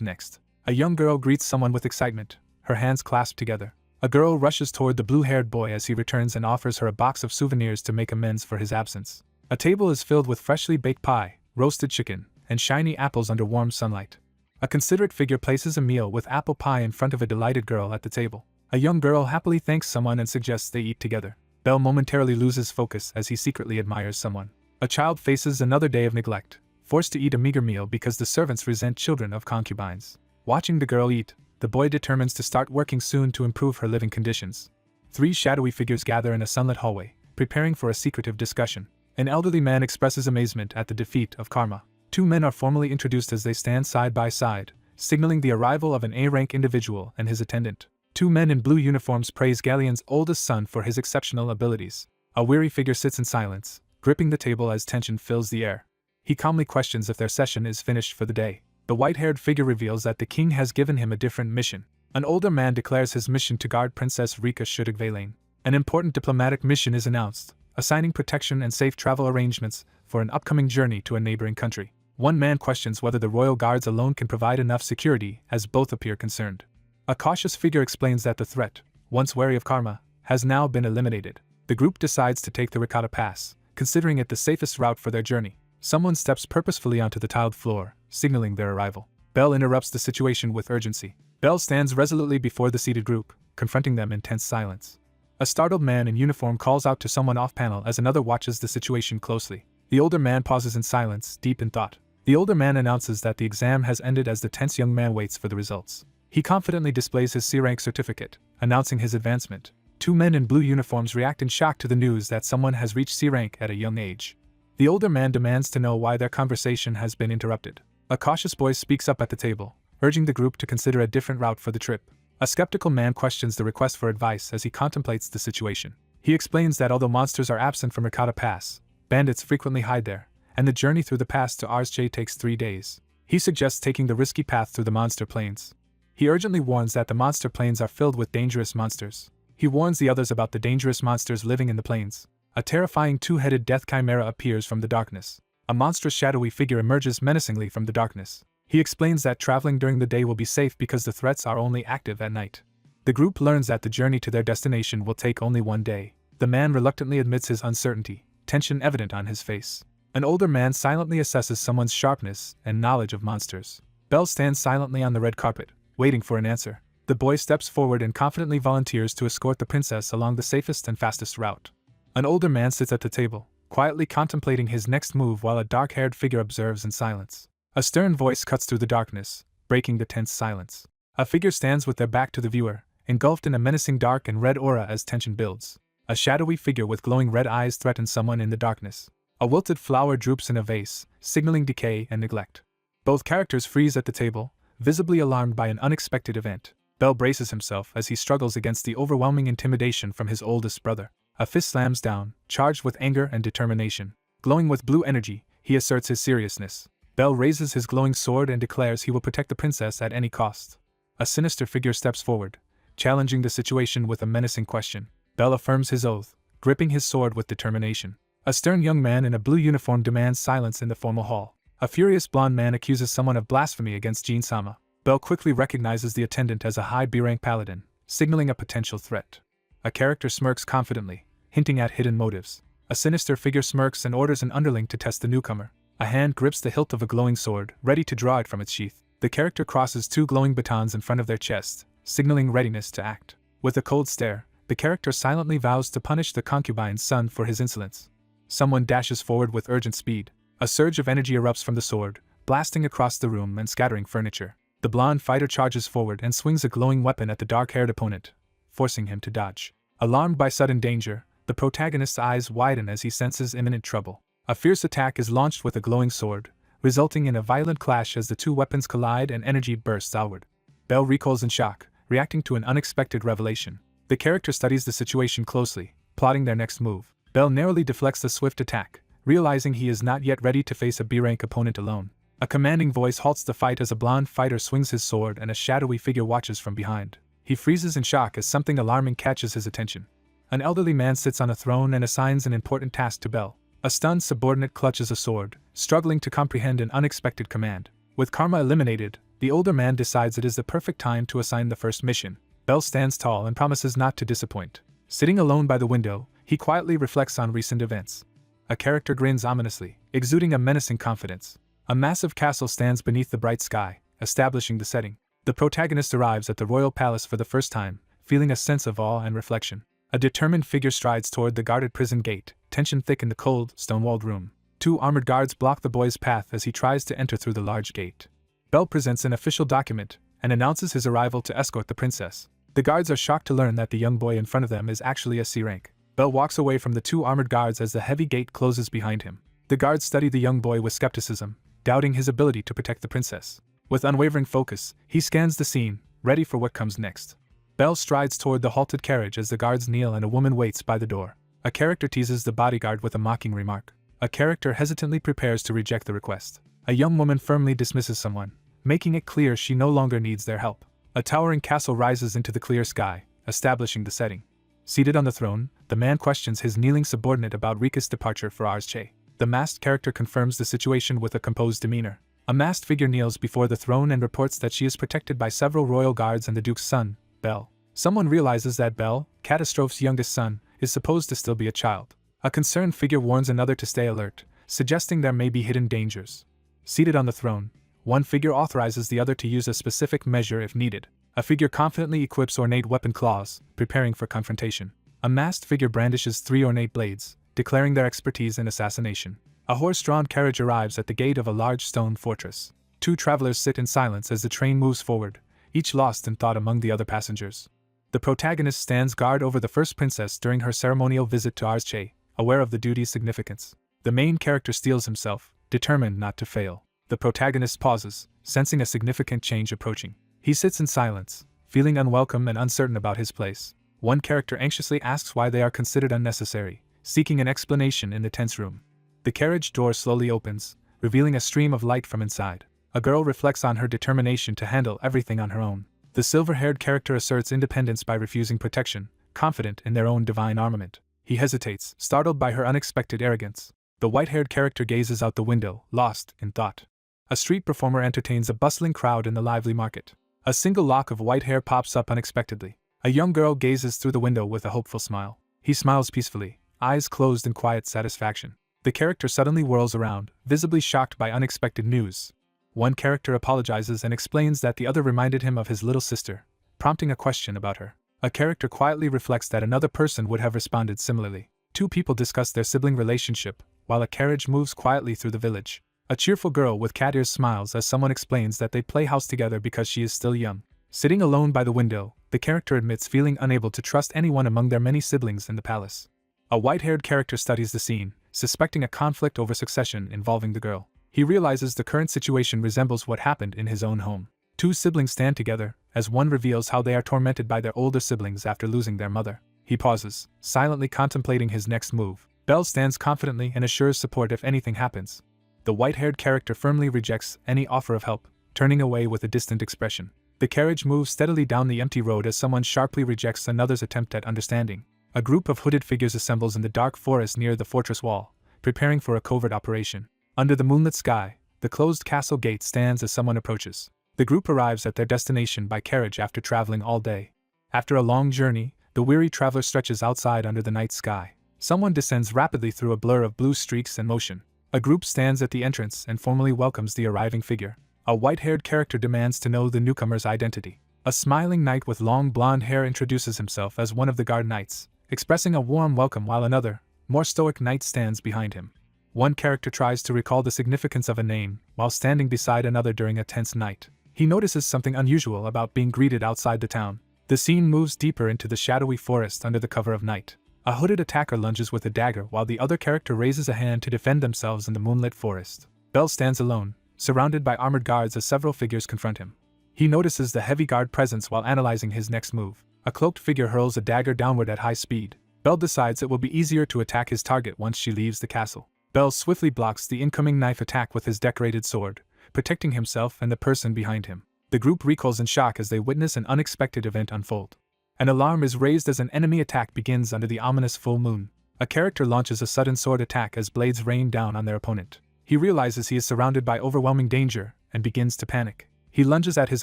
next. A young girl greets someone with excitement, her hands clasped together. A girl rushes toward the blue-haired boy as he returns and offers her a box of souvenirs to make amends for his absence. A table is filled with freshly baked pie, roasted chicken, and shiny apples under warm sunlight. A considerate figure places a meal with apple pie in front of a delighted girl at the table. A young girl happily thanks someone and suggests they eat together. Belle momentarily loses focus as he secretly admires someone. A child faces another day of neglect, forced to eat a meager meal because the servants resent children of concubines. Watching the girl eat, the boy determines to start working soon to improve her living conditions. 3 shadowy figures gather in a sunlit hallway, preparing for a secretive discussion. An elderly man expresses amazement at the defeat of Karma. 2 men are formally introduced as they stand side by side, signaling the arrival of an A-rank individual and his attendant. 2 men in blue uniforms praise Galleon's oldest son for his exceptional abilities. A weary figure sits in silence, gripping the table as tension fills the air. He calmly questions if their session is finished for the day. The white-haired figure reveals that the king has given him a different mission. An older man declares his mission to guard Princess Rika Shudagvelain. An important diplomatic mission is announced, assigning protection and safe travel arrangements for an upcoming journey to a neighboring country. 1 man questions whether the royal guards alone can provide enough security, as both appear concerned. A cautious figure explains that the threat, once wary of Karma, has now been eliminated. The group decides to take the Ricotta Pass, considering it the safest route for their journey. Someone steps purposefully onto the tiled floor, signaling their arrival. Belle interrupts the situation with urgency. Belle stands resolutely before the seated group, confronting them in tense silence. A startled man in uniform calls out to someone off-panel as another watches the situation closely. The older man pauses in silence, deep in thought. The older man announces that the exam has ended as the tense young man waits for the results. He confidently displays his C-rank certificate, announcing his advancement. 2 men in blue uniforms react in shock to the news that someone has reached C-rank at a young age. The older man demands to know why their conversation has been interrupted. A cautious voice speaks up at the table, urging the group to consider a different route for the trip. A skeptical man questions the request for advice as he contemplates the situation. He explains that although monsters are absent from Ricotta Pass, bandits frequently hide there, and the journey through the pass to Arsj takes 3 days. He suggests taking the risky path through the monster plains. He urgently warns that the monster plains are filled with dangerous monsters. He warns the others about the dangerous monsters living in the plains. A terrifying 2-headed death chimera appears from the darkness. A monstrous shadowy figure emerges menacingly from the darkness. He explains that traveling during the day will be safe because the threats are only active at night. The group learns that the journey to their destination will take only 1 day. The man reluctantly admits his uncertainty, tension evident on his face. An older man silently assesses someone's sharpness and knowledge of monsters. Belle stands silently on the red carpet, waiting for an answer. The boy steps forward and confidently volunteers to escort the princess along the safest and fastest route. An older man sits at the table, quietly contemplating his next move while a dark-haired figure observes in silence. A stern voice cuts through the darkness, breaking the tense silence. A figure stands with their back to the viewer, engulfed in a menacing dark and red aura as tension builds. A shadowy figure with glowing red eyes threatens someone in the darkness. A wilted flower droops in a vase, signaling decay and neglect. Both characters freeze at the table, visibly alarmed by an unexpected event. Belle braces himself as he struggles against the overwhelming intimidation from his oldest brother. A fist slams down, charged with anger and determination. Glowing with blue energy, he asserts his seriousness. Belle raises his glowing sword and declares he will protect the princess at any cost. A sinister figure steps forward, challenging the situation with a menacing question. Belle affirms his oath, gripping his sword with determination. A stern young man in a blue uniform demands silence in the formal hall. A furious blonde man accuses someone of blasphemy against Jin-sama. Belle quickly recognizes the attendant as a high B-rank paladin, signaling a potential threat. A character smirks confidently, hinting at hidden motives. A sinister figure smirks and orders an underling to test the newcomer. A hand grips the hilt of a glowing sword, ready to draw it from its sheath. The character crosses 2 glowing batons in front of their chest, signaling readiness to act. With a cold stare, the character silently vows to punish the concubine's son for his insolence. Someone dashes forward with urgent speed. A surge of energy erupts from the sword, blasting across the room and scattering furniture. The blonde fighter charges forward and swings a glowing weapon at the dark-haired opponent, forcing him to dodge. Alarmed by sudden danger, the protagonist's eyes widen as he senses imminent trouble. A fierce attack is launched with a glowing sword, resulting in a violent clash as the 2 weapons collide and energy bursts outward. Belle recoils in shock, reacting to an unexpected revelation. The character studies the situation closely, plotting their next move. Belle narrowly deflects the swift attack, realizing he is not yet ready to face a B-rank opponent alone. A commanding voice halts the fight as a blonde fighter swings his sword and a shadowy figure watches from behind. He freezes in shock as something alarming catches his attention. An elderly man sits on a throne and assigns an important task to Bell. A stunned subordinate clutches a sword, struggling to comprehend an unexpected command. With karma eliminated, the older man decides it is the perfect time to assign the first mission. Bell stands tall and promises not to disappoint. Sitting alone by the window, he quietly reflects on recent events. A character grins ominously, exuding a menacing confidence. A massive castle stands beneath the bright sky, establishing the setting. The protagonist arrives at the royal palace for the first time, feeling a sense of awe and reflection. A determined figure strides toward the guarded prison gate, tension thick in the cold, stone-walled room. 2 armored guards block the boy's path as he tries to enter through the large gate. Bell presents an official document and announces his arrival to escort the princess. The guards are shocked to learn that the young boy in front of them is actually a C rank. Bell walks away from the 2 armored guards as the heavy gate closes behind him. The guards study the young boy with skepticism, doubting his ability to protect the princess. With unwavering focus, he scans the scene, ready for what comes next. Bell strides toward the halted carriage as the guards kneel and a woman waits by the door. A character teases the bodyguard with a mocking remark. A character hesitantly prepares to reject the request. A young woman firmly dismisses someone, making it clear she no longer needs their help. A towering castle rises into the clear sky, establishing the setting. Seated on the throne, the man questions his kneeling subordinate about Rika's departure for Arsche. The masked character confirms the situation with a composed demeanor. A masked figure kneels before the throne and reports that she is protected by several royal guards and the Duke's son, Bell. Someone realizes that Bell, Catastroph's youngest son, is supposed to still be a child. A concerned figure warns another to stay alert, suggesting there may be hidden dangers. Seated on the throne, one figure authorizes the other to use a specific measure if needed. A figure confidently equips ornate weapon claws, preparing for confrontation. A masked figure brandishes 3 ornate blades, declaring their expertise in assassination. A horse-drawn carriage arrives at the gate of a large stone fortress. 2 travelers sit in silence as the train moves forward, each lost in thought among the other passengers. The protagonist stands guard over the first princess during her ceremonial visit to Arsche, aware of the duty's significance. The main character steels himself, determined not to fail. The protagonist pauses, sensing a significant change approaching. He sits in silence, feeling unwelcome and uncertain about his place. One character anxiously asks why they are considered unnecessary, seeking an explanation in the tense room. The carriage door slowly opens, revealing a stream of light from inside. A girl reflects on her determination to handle everything on her own. The silver-haired character asserts independence by refusing protection, confident in their own divine armament. He hesitates, startled by her unexpected arrogance. The white-haired character gazes out the window, lost in thought. A street performer entertains a bustling crowd in the lively market. A single lock of white hair pops up unexpectedly. A young girl gazes through the window with a hopeful smile. He smiles peacefully, eyes closed in quiet satisfaction. The character suddenly whirls around, visibly shocked by unexpected news. One character apologizes and explains that the other reminded him of his little sister, prompting a question about her. A character quietly reflects that another person would have responded similarly. 2 people discuss their sibling relationship, while a carriage moves quietly through the village. A cheerful girl with cat ears smiles as someone explains that they play house together because she is still young. Sitting alone by the window, the character admits feeling unable to trust anyone among their many siblings in the palace. A white-haired character studies the scene, suspecting a conflict over succession involving the girl. He realizes the current situation resembles what happened in his own home. 2 siblings stand together, as one reveals how they are tormented by their older siblings after losing their mother. He pauses, silently contemplating his next move. Bell stands confidently and assures support if anything happens. The white-haired character firmly rejects any offer of help, turning away with a distant expression. The carriage moves steadily down the empty road as someone sharply rejects another's attempt at understanding. A group of hooded figures assembles in the dark forest near the fortress wall, preparing for a covert operation. Under the moonlit sky, the closed castle gate stands as someone approaches. The group arrives at their destination by carriage after traveling all day. After a long journey, the weary traveler stretches outside under the night sky. Someone descends rapidly through a blur of blue streaks and motion. A group stands at the entrance and formally welcomes the arriving figure. A white-haired character demands to know the newcomer's identity. A smiling knight with long blonde hair introduces himself as one of the guard knights, expressing a warm welcome while another, more stoic knight stands behind him. One character tries to recall the significance of a name while standing beside another during a tense night. He notices something unusual about being greeted outside the town. The scene moves deeper into the shadowy forest under the cover of night. A hooded attacker lunges with a dagger while the other character raises a hand to defend themselves in the moonlit forest. Bell stands alone, surrounded by armored guards as several figures confront him. He notices the heavy guard presence while analyzing his next move. A cloaked figure hurls a dagger downward at high speed. Bell decides it will be easier to attack his target once she leaves the castle. Bell swiftly blocks the incoming knife attack with his decorated sword, protecting himself and the person behind him. The group recoils in shock as they witness an unexpected event unfold. An alarm is raised as an enemy attack begins under the ominous full moon. A character launches a sudden sword attack as blades rain down on their opponent. He realizes he is surrounded by overwhelming danger and begins to panic. He lunges at his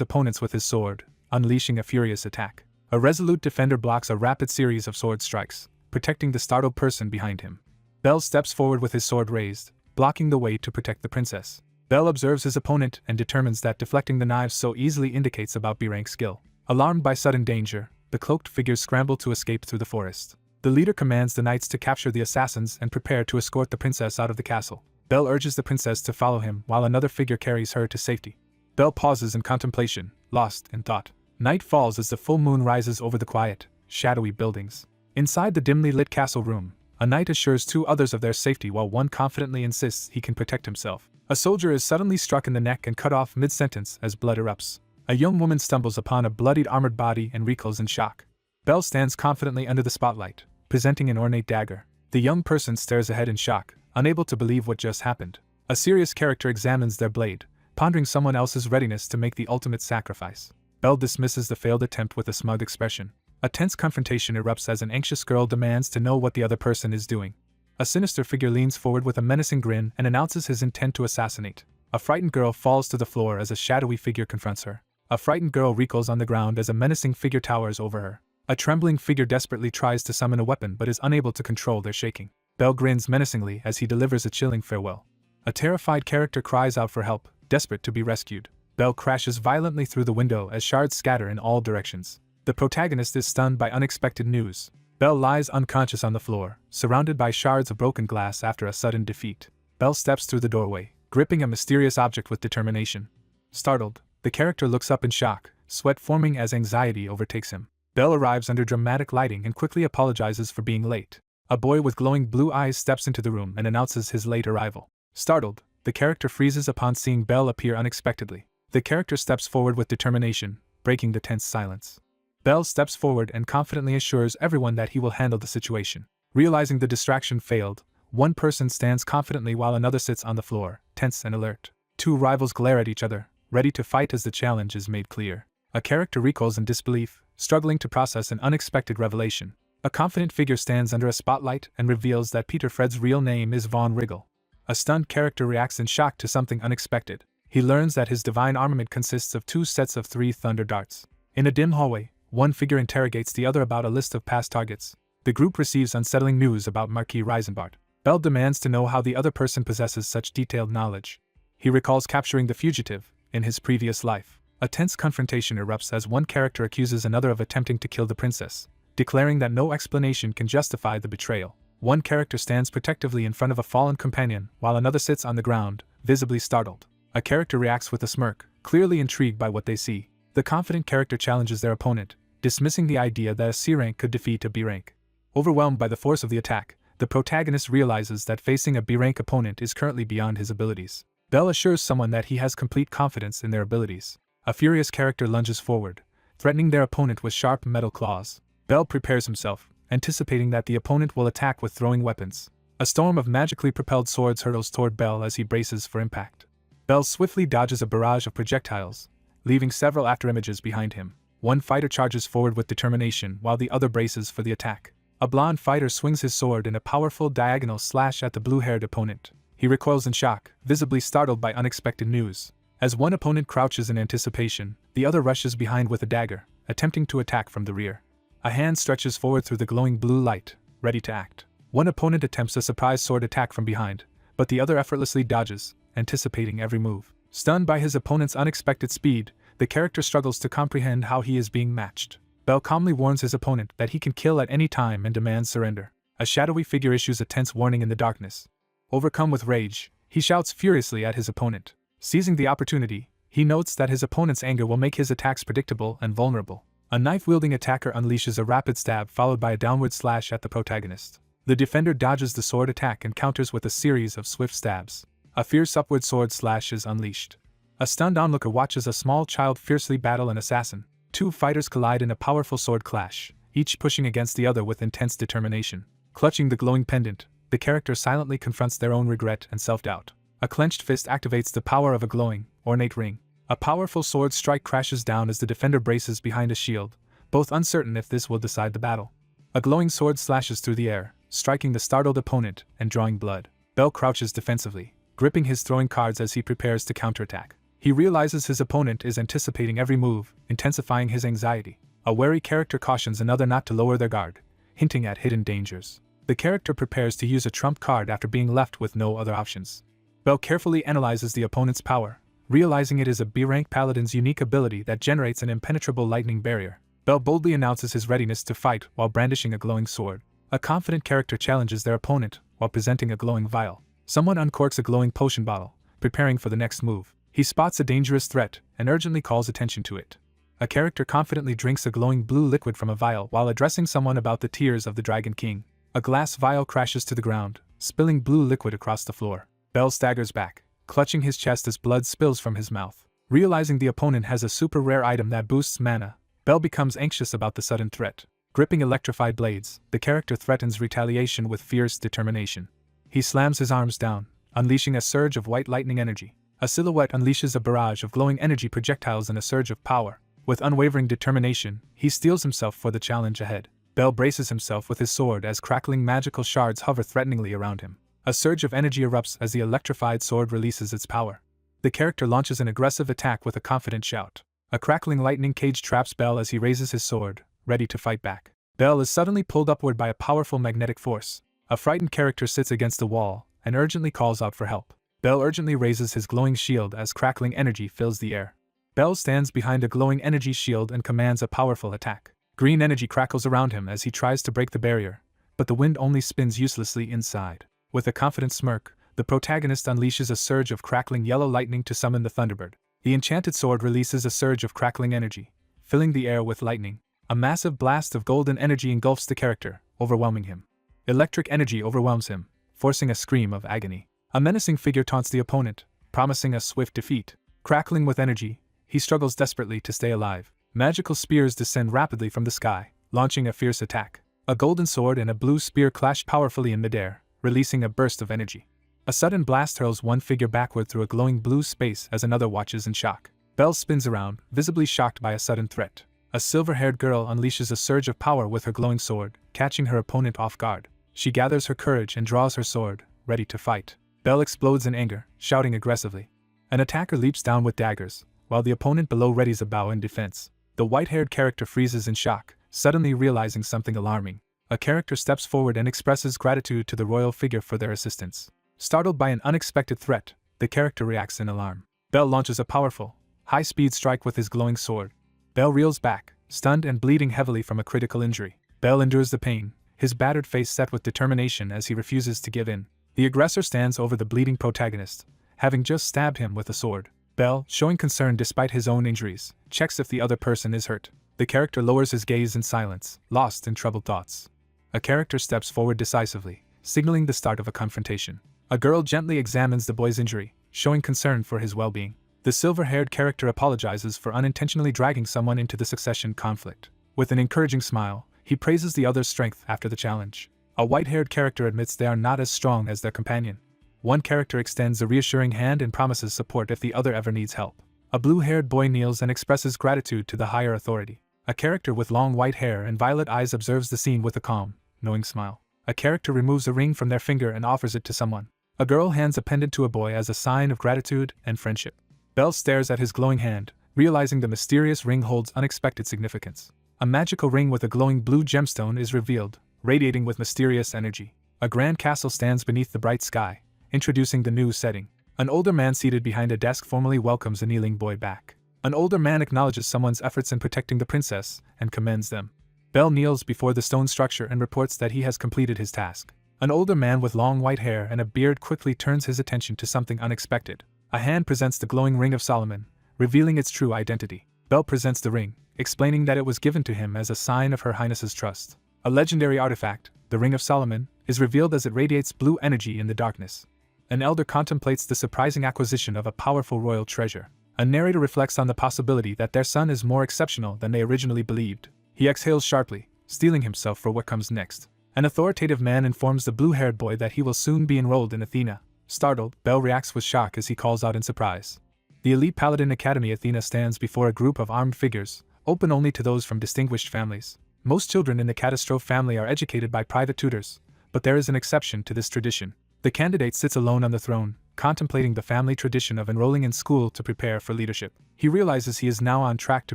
opponents with his sword, unleashing a furious attack. A resolute defender blocks a rapid series of sword strikes, protecting the startled person behind him. Bell steps forward with his sword raised, blocking the way to protect the princess. Bell observes his opponent and determines that deflecting the knives so easily indicates about B-rank skill. Alarmed by sudden danger, the cloaked figures scramble to escape through the forest. The leader commands the knights to capture the assassins and prepare to escort the princess out of the castle. Bell urges the princess to follow him while another figure carries her to safety. Bell pauses in contemplation, lost in thought. Night falls as the full moon rises over the quiet, shadowy buildings. Inside the dimly lit castle room, a knight assures two others of their safety while one confidently insists he can protect himself. A soldier is suddenly struck in the neck and cut off mid-sentence as blood erupts. A young woman stumbles upon a bloodied armored body and recoils in shock. Bell stands confidently under the spotlight, presenting an ornate dagger. The young person stares ahead in shock, unable to believe what just happened. A serious character examines their blade, pondering someone else's readiness to make the ultimate sacrifice. Bell dismisses the failed attempt with a smug expression. A tense confrontation erupts as an anxious girl demands to know what the other person is doing. A sinister figure leans forward with a menacing grin and announces his intent to assassinate. A frightened girl falls to the floor as a shadowy figure confronts her. A frightened girl recoils on the ground as a menacing figure towers over her. A trembling figure desperately tries to summon a weapon but is unable to control their shaking. Bell grins menacingly as he delivers a chilling farewell. A terrified character cries out for help, desperate to be rescued. Bell crashes violently through the window as shards scatter in all directions. The protagonist is stunned by unexpected news. Bell lies unconscious on the floor, surrounded by shards of broken glass after a sudden defeat. Bell steps through the doorway, gripping a mysterious object with determination. Startled, the character looks up in shock, sweat forming as anxiety overtakes him. Bell arrives under dramatic lighting and quickly apologizes for being late. A boy with glowing blue eyes steps into the room and announces his late arrival. Startled, the character freezes upon seeing Bell appear unexpectedly. The character steps forward with determination, breaking the tense silence. Bell steps forward and confidently assures everyone that he will handle the situation. Realizing the distraction failed, one person stands confidently while another sits on the floor, tense and alert. Two rivals glare at each other, ready to fight as the challenge is made clear. A character recoils in disbelief, struggling to process an unexpected revelation. A confident figure stands under a spotlight and reveals that Peter Fred's real name is Von Wriggle. A stunned character reacts in shock to something unexpected. He learns that his divine armament consists of 2 sets of 3 thunder darts. In a dim hallway, one figure interrogates the other about a list of past targets. The group receives unsettling news about Marquis Reisenbart. Bell demands to know how the other person possesses such detailed knowledge. He recalls capturing the fugitive in his previous life. A tense confrontation erupts as one character accuses another of attempting to kill the princess, declaring that no explanation can justify the betrayal. One character stands protectively in front of a fallen companion while another sits on the ground, visibly startled. A character reacts with a smirk, clearly intrigued by what they see. The confident character challenges their opponent, dismissing the idea that a C rank could defeat a B rank. Overwhelmed by the force of the attack, the protagonist realizes that facing a B rank opponent is currently beyond his abilities. Bell assures someone that he has complete confidence in their abilities. A furious character lunges forward, threatening their opponent with sharp metal claws. Bell prepares himself, anticipating that the opponent will attack with throwing weapons. A storm of magically propelled swords hurtles toward Bell as he braces for impact. Bell swiftly dodges a barrage of projectiles, leaving several afterimages behind him. One fighter charges forward with determination while the other braces for the attack. A blonde fighter swings his sword in a powerful diagonal slash at the blue-haired opponent. He recoils in shock, visibly startled by unexpected news. As one opponent crouches in anticipation, the other rushes behind with a dagger, attempting to attack from the rear. A hand stretches forward through the glowing blue light, ready to act. One opponent attempts a surprise sword attack from behind, but the other effortlessly dodges, anticipating every move. Stunned by his opponent's unexpected speed, the character struggles to comprehend how he is being matched. Bell calmly warns his opponent that he can kill at any time and demands surrender. A shadowy figure issues a tense warning in the darkness. Overcome with rage, he shouts furiously at his opponent. Seizing the opportunity, he notes that his opponent's anger will make his attacks predictable and vulnerable. A knife-wielding attacker unleashes a rapid stab followed by a downward slash at the protagonist. The defender dodges the sword attack and counters with a series of swift stabs. A fierce upward sword slash is unleashed. A stunned onlooker watches a small child fiercely battle an assassin. Two fighters collide in a powerful sword clash, each pushing against the other with intense determination. Clutching the glowing pendant, the character silently confronts their own regret and self-doubt. A clenched fist activates the power of a glowing, ornate ring. A powerful sword strike crashes down as the defender braces behind a shield, both uncertain if this will decide the battle. A glowing sword slashes through the air, striking the startled opponent and drawing blood. Bell crouches defensively, gripping his throwing cards as he prepares to counterattack. He realizes his opponent is anticipating every move, intensifying his anxiety. A wary character cautions another not to lower their guard, hinting at hidden dangers. The character prepares to use a trump card after being left with no other options. Bell carefully analyzes the opponent's power, realizing it is a B-rank paladin's unique ability that generates an impenetrable lightning barrier. Bell boldly announces his readiness to fight while brandishing a glowing sword. A confident character challenges their opponent while presenting a glowing vial. Someone uncorks a glowing potion bottle, preparing for the next move. He spots a dangerous threat and urgently calls attention to it. A character confidently drinks a glowing blue liquid from a vial while addressing someone about the tears of the Dragon King. A glass vial crashes to the ground, spilling blue liquid across the floor. Bell staggers back, clutching his chest as blood spills from his mouth. Realizing the opponent has a super rare item that boosts mana, Bell becomes anxious about the sudden threat. Gripping electrified blades, the character threatens retaliation with fierce determination. He slams his arms down, unleashing a surge of white lightning energy. A silhouette unleashes a barrage of glowing energy projectiles and a surge of power. With unwavering determination, he steels himself for the challenge ahead. Bell braces himself with his sword as crackling magical shards hover threateningly around him. A surge of energy erupts as the electrified sword releases its power. The character launches an aggressive attack with a confident shout. A crackling lightning cage traps Bell as he raises his sword, ready to fight back. Bell is suddenly pulled upward by a powerful magnetic force. A frightened character sits against the wall and urgently calls out for help. Bell urgently raises his glowing shield as crackling energy fills the air. Bell stands behind a glowing energy shield and commands a powerful attack. Green energy crackles around him as he tries to break the barrier, but the wind only spins uselessly inside. With a confident smirk, the protagonist unleashes a surge of crackling yellow lightning to summon the Thunderbird. The enchanted sword releases a surge of crackling energy, filling the air with lightning. A massive blast of golden energy engulfs the character, overwhelming him. Electric energy overwhelms him, forcing a scream of agony. A menacing figure taunts the opponent, promising a swift defeat. Crackling with energy, he struggles desperately to stay alive. Magical spears descend rapidly from the sky, launching a fierce attack. A golden sword and a blue spear clash powerfully in midair, releasing a burst of energy. A sudden blast hurls one figure backward through a glowing blue space as another watches in shock. Bell spins around, visibly shocked by a sudden threat. A silver-haired girl unleashes a surge of power with her glowing sword, catching her opponent off guard. She gathers her courage and draws her sword, ready to fight. Bell explodes in anger, shouting aggressively. An attacker leaps down with daggers, while the opponent below readies a bow in defense. The white-haired character freezes in shock, suddenly realizing something alarming. A character steps forward and expresses gratitude to the royal figure for their assistance. Startled by an unexpected threat, the character reacts in alarm. Bell launches a powerful, high-speed strike with his glowing sword. Bell reels back, stunned and bleeding heavily from a critical injury. Bell endures the pain, his battered face set with determination as he refuses to give in. The aggressor stands over the bleeding protagonist, having just stabbed him with a sword. Bell, showing concern despite his own injuries, checks if the other person is hurt. The character lowers his gaze in silence, lost in troubled thoughts. A character steps forward decisively, signaling the start of a confrontation. A girl gently examines the boy's injury, showing concern for his well-being. The silver-haired character apologizes for unintentionally dragging someone into the succession conflict. With an encouraging smile, he praises the other's strength after the challenge. A white-haired character admits they are not as strong as their companion. One character extends a reassuring hand and promises support if the other ever needs help. A blue-haired boy kneels and expresses gratitude to the higher authority. A character with long white hair and violet eyes observes the scene with a calm, knowing smile. A character removes a ring from their finger and offers it to someone. A girl hands a pendant to a boy as a sign of gratitude and friendship. Bell stares at his glowing hand, realizing the mysterious ring holds unexpected significance. A magical ring with a glowing blue gemstone is revealed, radiating with mysterious energy. A grand castle stands beneath the bright sky, introducing the new setting. An older man seated behind a desk formally welcomes a kneeling boy back. An older man acknowledges someone's efforts in protecting the princess and commends them. Bell kneels before the stone structure and reports that he has completed his task. An older man with long white hair and a beard quickly turns his attention to something unexpected. A hand presents the glowing Ring of Solomon, revealing its true identity. Bell presents the ring, explaining that it was given to him as a sign of Her Highness's trust. A legendary artifact, the Ring of Solomon, is revealed as it radiates blue energy in the darkness. An elder contemplates the surprising acquisition of a powerful royal treasure. A narrator reflects on the possibility that their son is more exceptional than they originally believed. He exhales sharply, steeling himself for what comes next. An authoritative man informs the blue-haired boy that he will soon be enrolled in Athena. Startled, Bell reacts with shock as he calls out in surprise. The elite Paladin Academy Athena stands before a group of armed figures, open only to those from distinguished families. Most children in the Catastrophe family are educated by private tutors, but there is an exception to this tradition. The candidate sits alone on the throne, contemplating the family tradition of enrolling in school to prepare for leadership. He realizes he is now on track to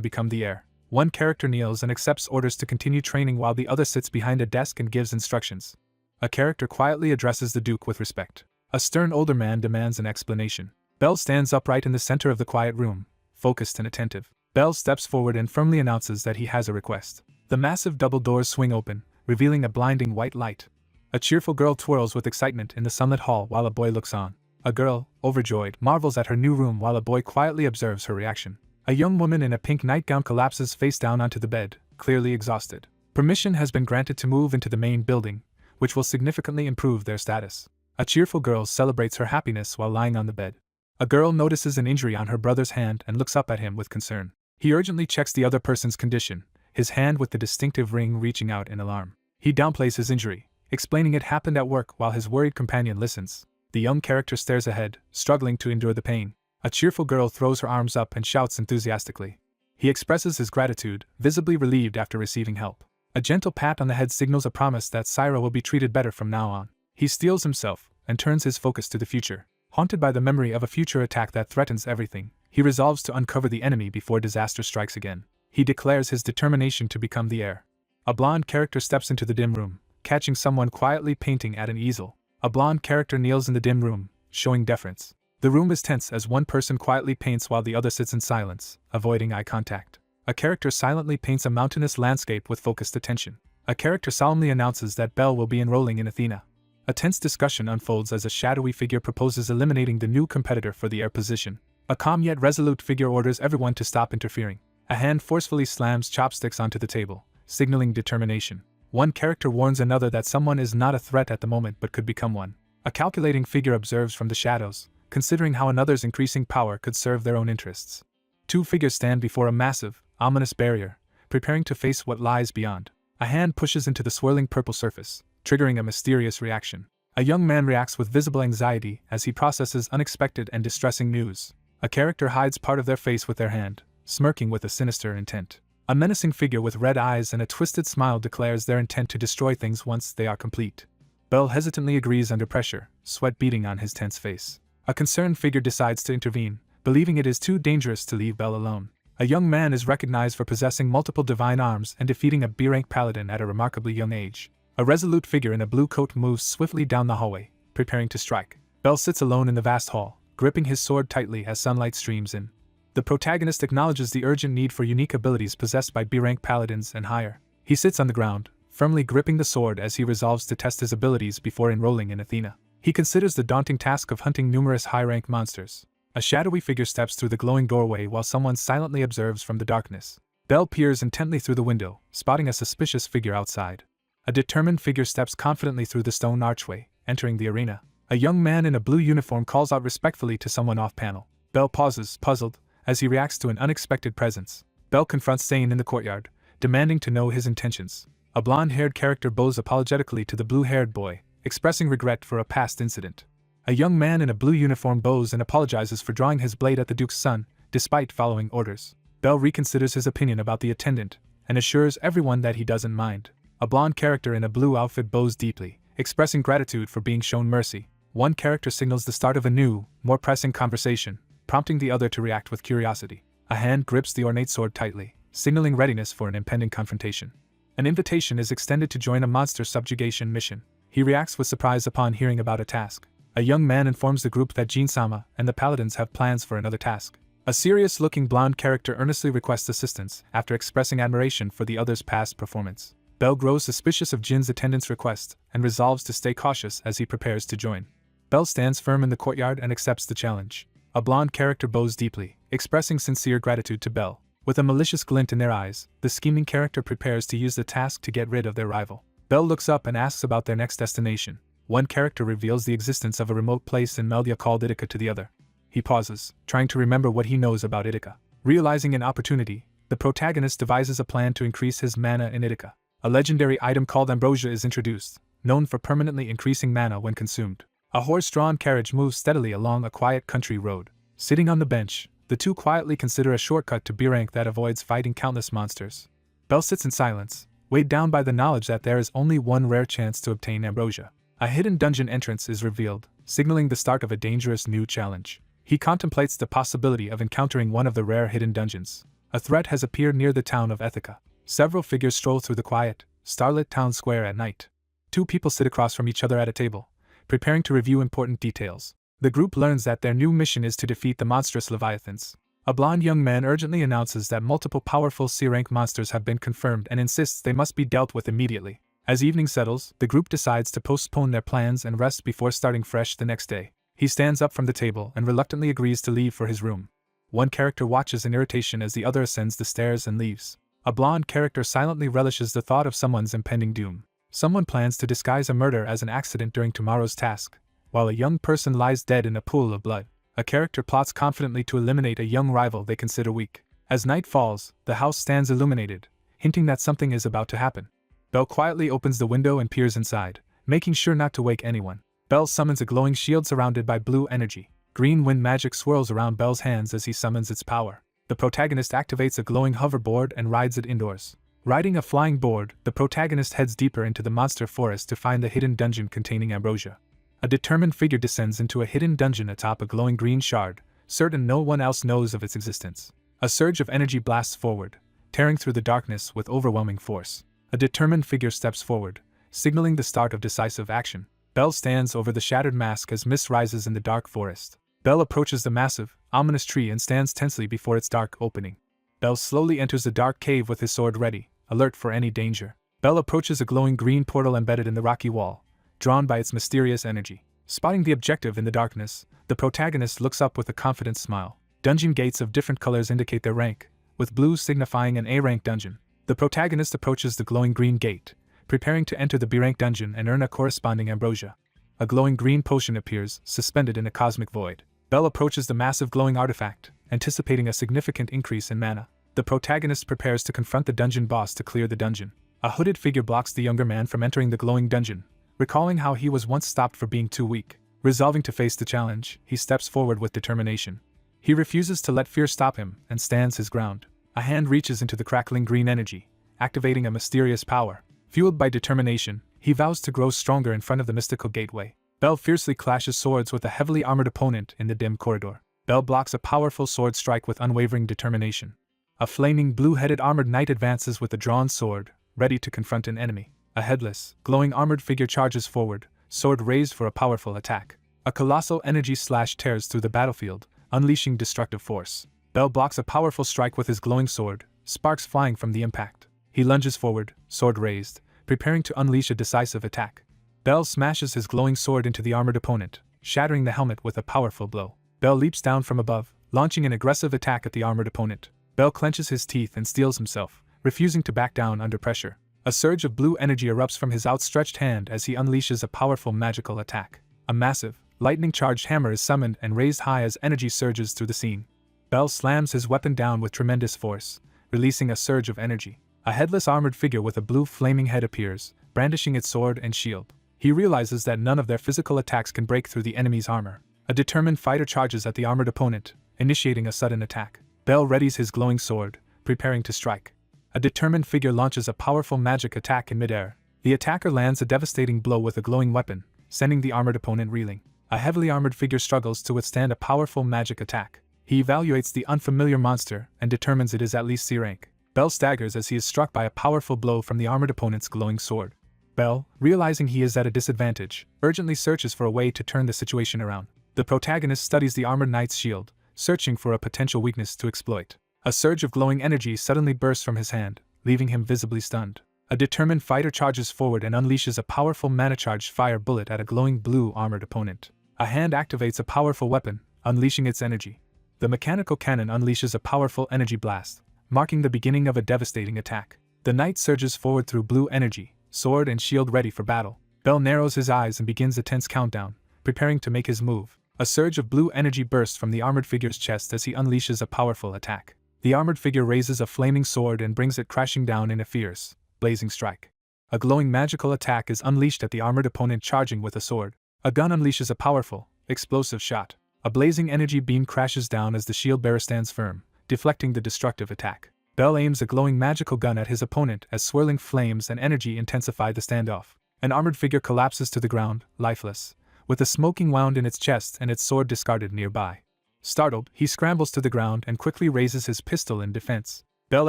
become the heir. One character kneels and accepts orders to continue training while the other sits behind a desk and gives instructions. A character quietly addresses the Duke with respect. A stern older man demands an explanation. Bell stands upright in the center of the quiet room, focused and attentive. Bell steps forward and firmly announces that he has a request. The massive double doors swing open, revealing a blinding white light. A cheerful girl twirls with excitement in the sunlit hall while a boy looks on. A girl, overjoyed, marvels at her new room while a boy quietly observes her reaction. A young woman in a pink nightgown collapses face down onto the bed, clearly exhausted. Permission has been granted to move into the main building, which will significantly improve their status. A cheerful girl celebrates her happiness while lying on the bed. A girl notices an injury on her brother's hand and looks up at him with concern. He urgently checks the other person's condition, his hand with the distinctive ring reaching out in alarm. He downplays his injury, explaining it happened at work while his worried companion listens. The young character stares ahead, struggling to endure the pain. A cheerful girl throws her arms up and shouts enthusiastically. He expresses his gratitude, visibly relieved after receiving help. A gentle pat on the head signals a promise that Syra will be treated better from now on. He steels himself and turns his focus to the future. Haunted by the memory of a future attack that threatens everything, he resolves to uncover the enemy before disaster strikes again. He declares his determination to become the heir. A blonde character steps into the dim room, catching someone quietly painting at an easel. A blonde character kneels in the dim room, showing deference. The room is tense as one person quietly paints while the other sits in silence, avoiding eye contact. A character silently paints a mountainous landscape with focused attention. A character solemnly announces that Belle will be enrolling in Athena. A tense discussion unfolds as a shadowy figure proposes eliminating the new competitor for the heir position. A calm yet resolute figure orders everyone to stop interfering. A hand forcefully slams chopsticks onto the table, signaling determination. One character warns another that someone is not a threat at the moment but could become one. A calculating figure observes from the shadows, considering how another's increasing power could serve their own interests. Two figures stand before a massive, ominous barrier, preparing to face what lies beyond. A hand pushes into the swirling purple surface, triggering a mysterious reaction. A young man reacts with visible anxiety as he processes unexpected and distressing news. A character hides part of their face with their hand, smirking with a sinister intent. A menacing figure with red eyes and a twisted smile declares their intent to destroy things once they are complete. Bell hesitantly agrees under pressure, sweat beading on his tense face. A concerned figure decides to intervene, believing it is too dangerous to leave Bell alone. A young man is recognized for possessing multiple divine arms and defeating a B-rank paladin at a remarkably young age. A resolute figure in a blue coat moves swiftly down the hallway, preparing to strike. Bell sits alone in the vast hall, gripping his sword tightly as sunlight streams in. The protagonist acknowledges the urgent need for unique abilities possessed by B-rank paladins and higher. He sits on the ground, firmly gripping the sword as he resolves to test his abilities before enrolling in Athena. He considers the daunting task of hunting numerous high-rank monsters. A shadowy figure steps through the glowing doorway while someone silently observes from the darkness. Bell peers intently through the window, spotting a suspicious figure outside. A determined figure steps confidently through the stone archway, entering the arena. A young man in a blue uniform calls out respectfully to someone off-panel. Bell pauses, puzzled, as he reacts to an unexpected presence. Bell confronts Sane in the courtyard, demanding to know his intentions. A blonde-haired character bows apologetically to the blue-haired boy, expressing regret for a past incident. A young man in a blue uniform bows and apologizes for drawing his blade at the Duke's son, despite following orders. Bell reconsiders his opinion about the attendant, and assures everyone that he doesn't mind. A blonde character in a blue outfit bows deeply, expressing gratitude for being shown mercy. One character signals the start of a new, more pressing conversation, prompting the other to react with curiosity. A hand grips the ornate sword tightly, signaling readiness for an impending confrontation. An invitation is extended to join a monster subjugation mission. He reacts with surprise upon hearing about a task. A young man informs the group that Jin-sama and the paladins have plans for another task. A serious-looking blonde character earnestly requests assistance after expressing admiration for the other's past performance. Bell grows suspicious of Jin's attendance request and resolves to stay cautious as he prepares to join. Bell stands firm in the courtyard and accepts the challenge. A blonde character bows deeply, expressing sincere gratitude to Bell. With a malicious glint in their eyes, the scheming character prepares to use the task to get rid of their rival. Bell looks up and asks about their next destination. One character reveals the existence of a remote place in Meldia called Ithaca to the other. He pauses, trying to remember what he knows about Ithaca. Realizing an opportunity, the protagonist devises a plan to increase his mana in Ithaca. A legendary item called Ambrosia is introduced, known for permanently increasing mana when consumed. A horse-drawn carriage moves steadily along a quiet country road. Sitting on the bench, The two quietly consider a shortcut to B rank that avoids fighting countless monsters. Belle sits in silence, weighed down by the knowledge that there is only one rare chance to obtain ambrosia. A hidden dungeon entrance is revealed, signaling the start of a dangerous new challenge. He contemplates the possibility of encountering one of the rare hidden dungeons. A threat has appeared near the town of Ithaca. Several figures stroll through the quiet, starlit town square at night. Two people sit across from each other at a table, preparing to review important details. The group learns that their new mission is to defeat the monstrous leviathans. A blond young man urgently announces that multiple powerful C-rank monsters have been confirmed and insists they must be dealt with immediately. As evening settles, the group decides to postpone their plans and rest before starting fresh the next day. He stands up from the table and reluctantly agrees to leave for his room. One character watches in irritation as the other ascends the stairs and leaves. A blonde character silently relishes the thought of someone's impending doom. Someone plans to disguise a murder as an accident during tomorrow's task, while a young person lies dead in a pool of blood. A character plots confidently to eliminate a young rival they consider weak. As night falls, the house stands illuminated, hinting that something is about to happen. Belle quietly opens the window and peers inside, making sure not to wake anyone. Belle summons a glowing shield surrounded by blue energy. Green wind magic swirls around Belle's hands as he summons its power. The protagonist activates a glowing hoverboard and rides it indoors. Riding a flying board, the protagonist heads deeper into the monster forest to find the hidden dungeon containing ambrosia. A determined figure descends into a hidden dungeon atop a glowing green shard, certain no one else knows of its existence. A surge of energy blasts forward, tearing through the darkness with overwhelming force. A determined figure steps forward, signaling the start of decisive action. Belle stands over the shattered mask as mist rises in the dark forest. Belle approaches the massive, ominous tree and stands tensely before its dark opening. Belle slowly enters the dark cave with his sword ready, alert for any danger. Belle approaches a glowing green portal embedded in the rocky wall, drawn by its mysterious energy. Spotting the objective in the darkness, the protagonist looks up with a confident smile. Dungeon gates of different colors indicate their rank, with blue signifying an A-rank dungeon. The protagonist approaches the glowing green gate, preparing to enter the B-rank dungeon and earn a corresponding ambrosia. A glowing green potion appears, suspended in a cosmic void. Belle approaches the massive glowing artifact, anticipating a significant increase in mana. The protagonist prepares to confront the dungeon boss to clear the dungeon. A hooded figure blocks the younger man from entering the glowing dungeon, recalling how he was once stopped for being too weak. Resolving to face the challenge, he steps forward with determination. He refuses to let fear stop him and stands his ground. A hand reaches into the crackling green energy, activating a mysterious power. Fueled by determination, he vows to grow stronger in front of the mystical gateway. Belle fiercely clashes swords with a heavily armored opponent in the dim corridor. Belle blocks a powerful sword strike with unwavering determination. A flaming blue-headed armored knight advances with a drawn sword, ready to confront an enemy. A headless, glowing armored figure charges forward, sword raised for a powerful attack. A colossal energy slash tears through the battlefield, unleashing destructive force. Belle blocks a powerful strike with his glowing sword, sparks flying from the impact. He lunges forward, sword raised, preparing to unleash a decisive attack. Belle smashes his glowing sword into the armored opponent, shattering the helmet with a powerful blow. Belle leaps down from above, launching an aggressive attack at the armored opponent. Belle clenches his teeth and steels himself, refusing to back down under pressure. A surge of blue energy erupts from his outstretched hand as he unleashes a powerful magical attack. A massive, lightning-charged hammer is summoned and raised high as energy surges through the scene. Belle slams his weapon down with tremendous force, releasing a surge of energy. A headless armored figure with a blue flaming head appears, brandishing its sword and shield. He realizes that none of their physical attacks can break through the enemy's armor. A determined fighter charges at the armored opponent, initiating a sudden attack. Belle readies his glowing sword, preparing to strike. A determined figure launches a powerful magic attack in midair. The attacker lands a devastating blow with a glowing weapon, sending the armored opponent reeling. A heavily armored figure struggles to withstand a powerful magic attack. He evaluates the unfamiliar monster and determines it is at least C rank. Belle staggers as he is struck by a powerful blow from the armored opponent's glowing sword. Belle, realizing he is at a disadvantage, urgently searches for a way to turn the situation around. The protagonist studies the armored knight's shield, searching for a potential weakness to exploit. A surge of glowing energy suddenly bursts from his hand, leaving him visibly stunned. A determined fighter charges forward and unleashes a powerful mana-charged fire bullet at a glowing blue armored opponent. A hand activates a powerful weapon, unleashing its energy. The mechanical cannon unleashes a powerful energy blast, marking the beginning of a devastating attack. The knight surges forward through blue energy, sword and shield ready for battle. Belle narrows his eyes and begins a tense countdown, preparing to make his move. A surge of blue energy bursts from the armored figure's chest as he unleashes a powerful attack. The armored figure raises a flaming sword and brings it crashing down in a fierce, blazing strike. A glowing magical attack is unleashed at the armored opponent charging with a sword. A gun unleashes a powerful, explosive shot. A blazing energy beam crashes down as the shield bearer stands firm, deflecting the destructive attack. Bell aims a glowing magical gun at his opponent as swirling flames and energy intensify the standoff. An armored figure collapses to the ground, lifeless, with a smoking wound in its chest and its sword discarded nearby. Startled, he scrambles to the ground and quickly raises his pistol in defense. Bell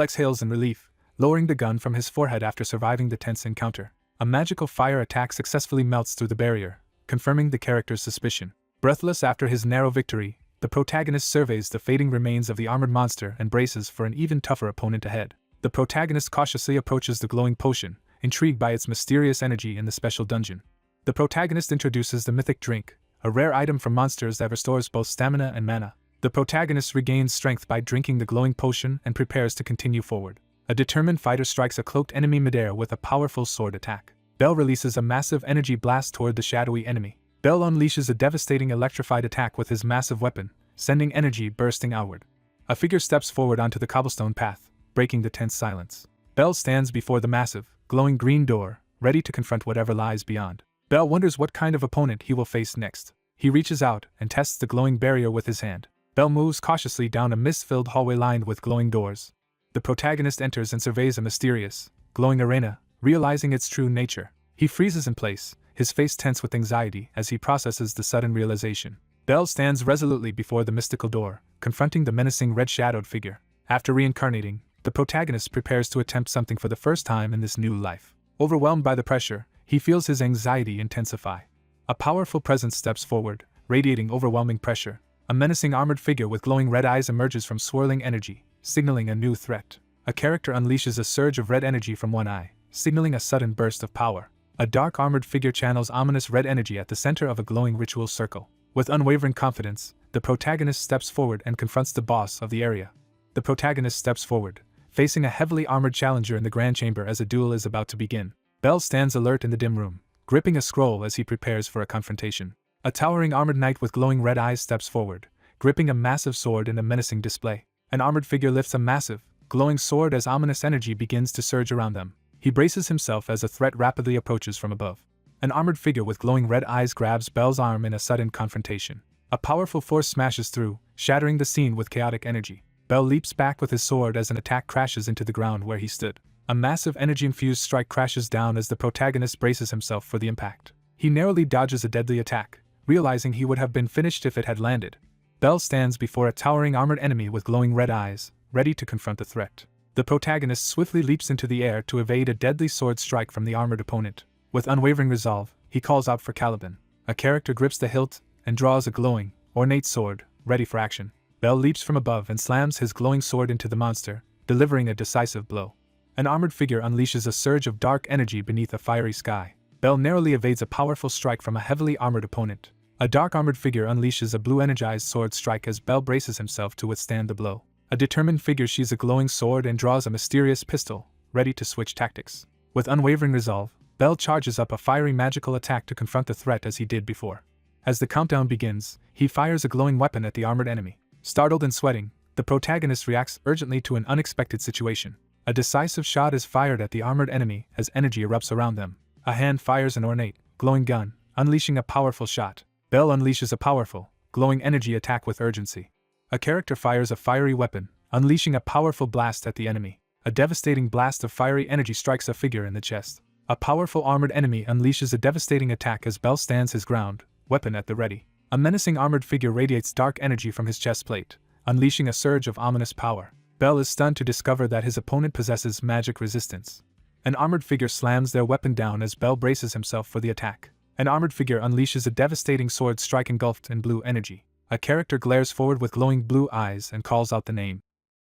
exhales in relief, lowering the gun from his forehead after surviving the tense encounter. A magical fire attack successfully melts through the barrier, confirming the character's suspicion. Breathless after his narrow victory, the protagonist surveys the fading remains of the armored monster and braces for an even tougher opponent ahead. The protagonist cautiously approaches the glowing potion, intrigued by its mysterious energy in the special dungeon. The protagonist introduces the mythic drink, a rare item from monsters that restores both stamina and mana. The protagonist regains strength by drinking the glowing potion and prepares to continue forward. A determined fighter strikes a cloaked enemy midair with a powerful sword attack. Bell releases a massive energy blast toward the shadowy enemy. Bell unleashes a devastating electrified attack with his massive weapon, sending energy bursting outward. A figure steps forward onto the cobblestone path, breaking the tense silence. Bell stands before the massive, glowing green door, ready to confront whatever lies beyond. Bell wonders what kind of opponent he will face next. He reaches out and tests the glowing barrier with his hand. Bell moves cautiously down a mist-filled hallway lined with glowing doors. The protagonist enters and surveys a mysterious, glowing arena, realizing its true nature. He freezes in place, his face tense with anxiety as he processes the sudden realization. Bell stands resolutely before the mystical door, confronting the menacing red-shadowed figure. After reincarnating, the protagonist prepares to attempt something for the first time in this new life. Overwhelmed by the pressure, he feels his anxiety intensify. A powerful presence steps forward, radiating overwhelming pressure. A menacing armored figure with glowing red eyes emerges from swirling energy, signaling a new threat. A character unleashes a surge of red energy from one eye, signaling a sudden burst of power. A dark armored figure channels ominous red energy at the center of a glowing ritual circle. With unwavering confidence, the protagonist steps forward and confronts the boss of the area. The protagonist steps forward, facing a heavily armored challenger in the grand chamber as a duel is about to begin. Bell stands alert in the dim room, gripping a scroll as he prepares for a confrontation. A towering armored knight with glowing red eyes steps forward, gripping a massive sword in a menacing display. An armored figure lifts a massive, glowing sword as ominous energy begins to surge around them. He braces himself as a threat rapidly approaches from above. An armored figure with glowing red eyes grabs Bell's arm in a sudden confrontation. A powerful force smashes through, shattering the scene with chaotic energy. Bell leaps back with his sword as an attack crashes into the ground where he stood. A massive energy-infused strike crashes down as the protagonist braces himself for the impact. He narrowly dodges a deadly attack, realizing he would have been finished if it had landed. Bell stands before a towering armored enemy with glowing red eyes, ready to confront the threat. The protagonist swiftly leaps into the air to evade a deadly sword strike from the armored opponent. With unwavering resolve, he calls out for Caliban. A character grips the hilt and draws a glowing, ornate sword, ready for action. Bell leaps from above and slams his glowing sword into the monster, delivering a decisive blow. An armored figure unleashes a surge of dark energy beneath a fiery sky. Bell narrowly evades a powerful strike from a heavily armored opponent. A dark armored figure unleashes a blue energized sword strike as Bell braces himself to withstand the blow. A determined figure sheathes a glowing sword and draws a mysterious pistol, ready to switch tactics. With unwavering resolve, Bell charges up a fiery magical attack to confront the threat as he did before. As the countdown begins, he fires a glowing weapon at the armored enemy. Startled and sweating, the protagonist reacts urgently to an unexpected situation. A decisive shot is fired at the armored enemy as energy erupts around them. A hand fires an ornate, glowing gun, unleashing a powerful shot. Bell unleashes a powerful, glowing energy attack with urgency. A character fires a fiery weapon, unleashing a powerful blast at the enemy. A devastating blast of fiery energy strikes a figure in the chest. A powerful armored enemy unleashes a devastating attack as Bell stands his ground, weapon at the ready. A menacing armored figure radiates dark energy from his chest plate, unleashing a surge of ominous power. Bell is stunned to discover that his opponent possesses magic resistance. An armored figure slams their weapon down as Bell braces himself for the attack. An armored figure unleashes a devastating sword strike engulfed in blue energy. A character glares forward with glowing blue eyes and calls out the name.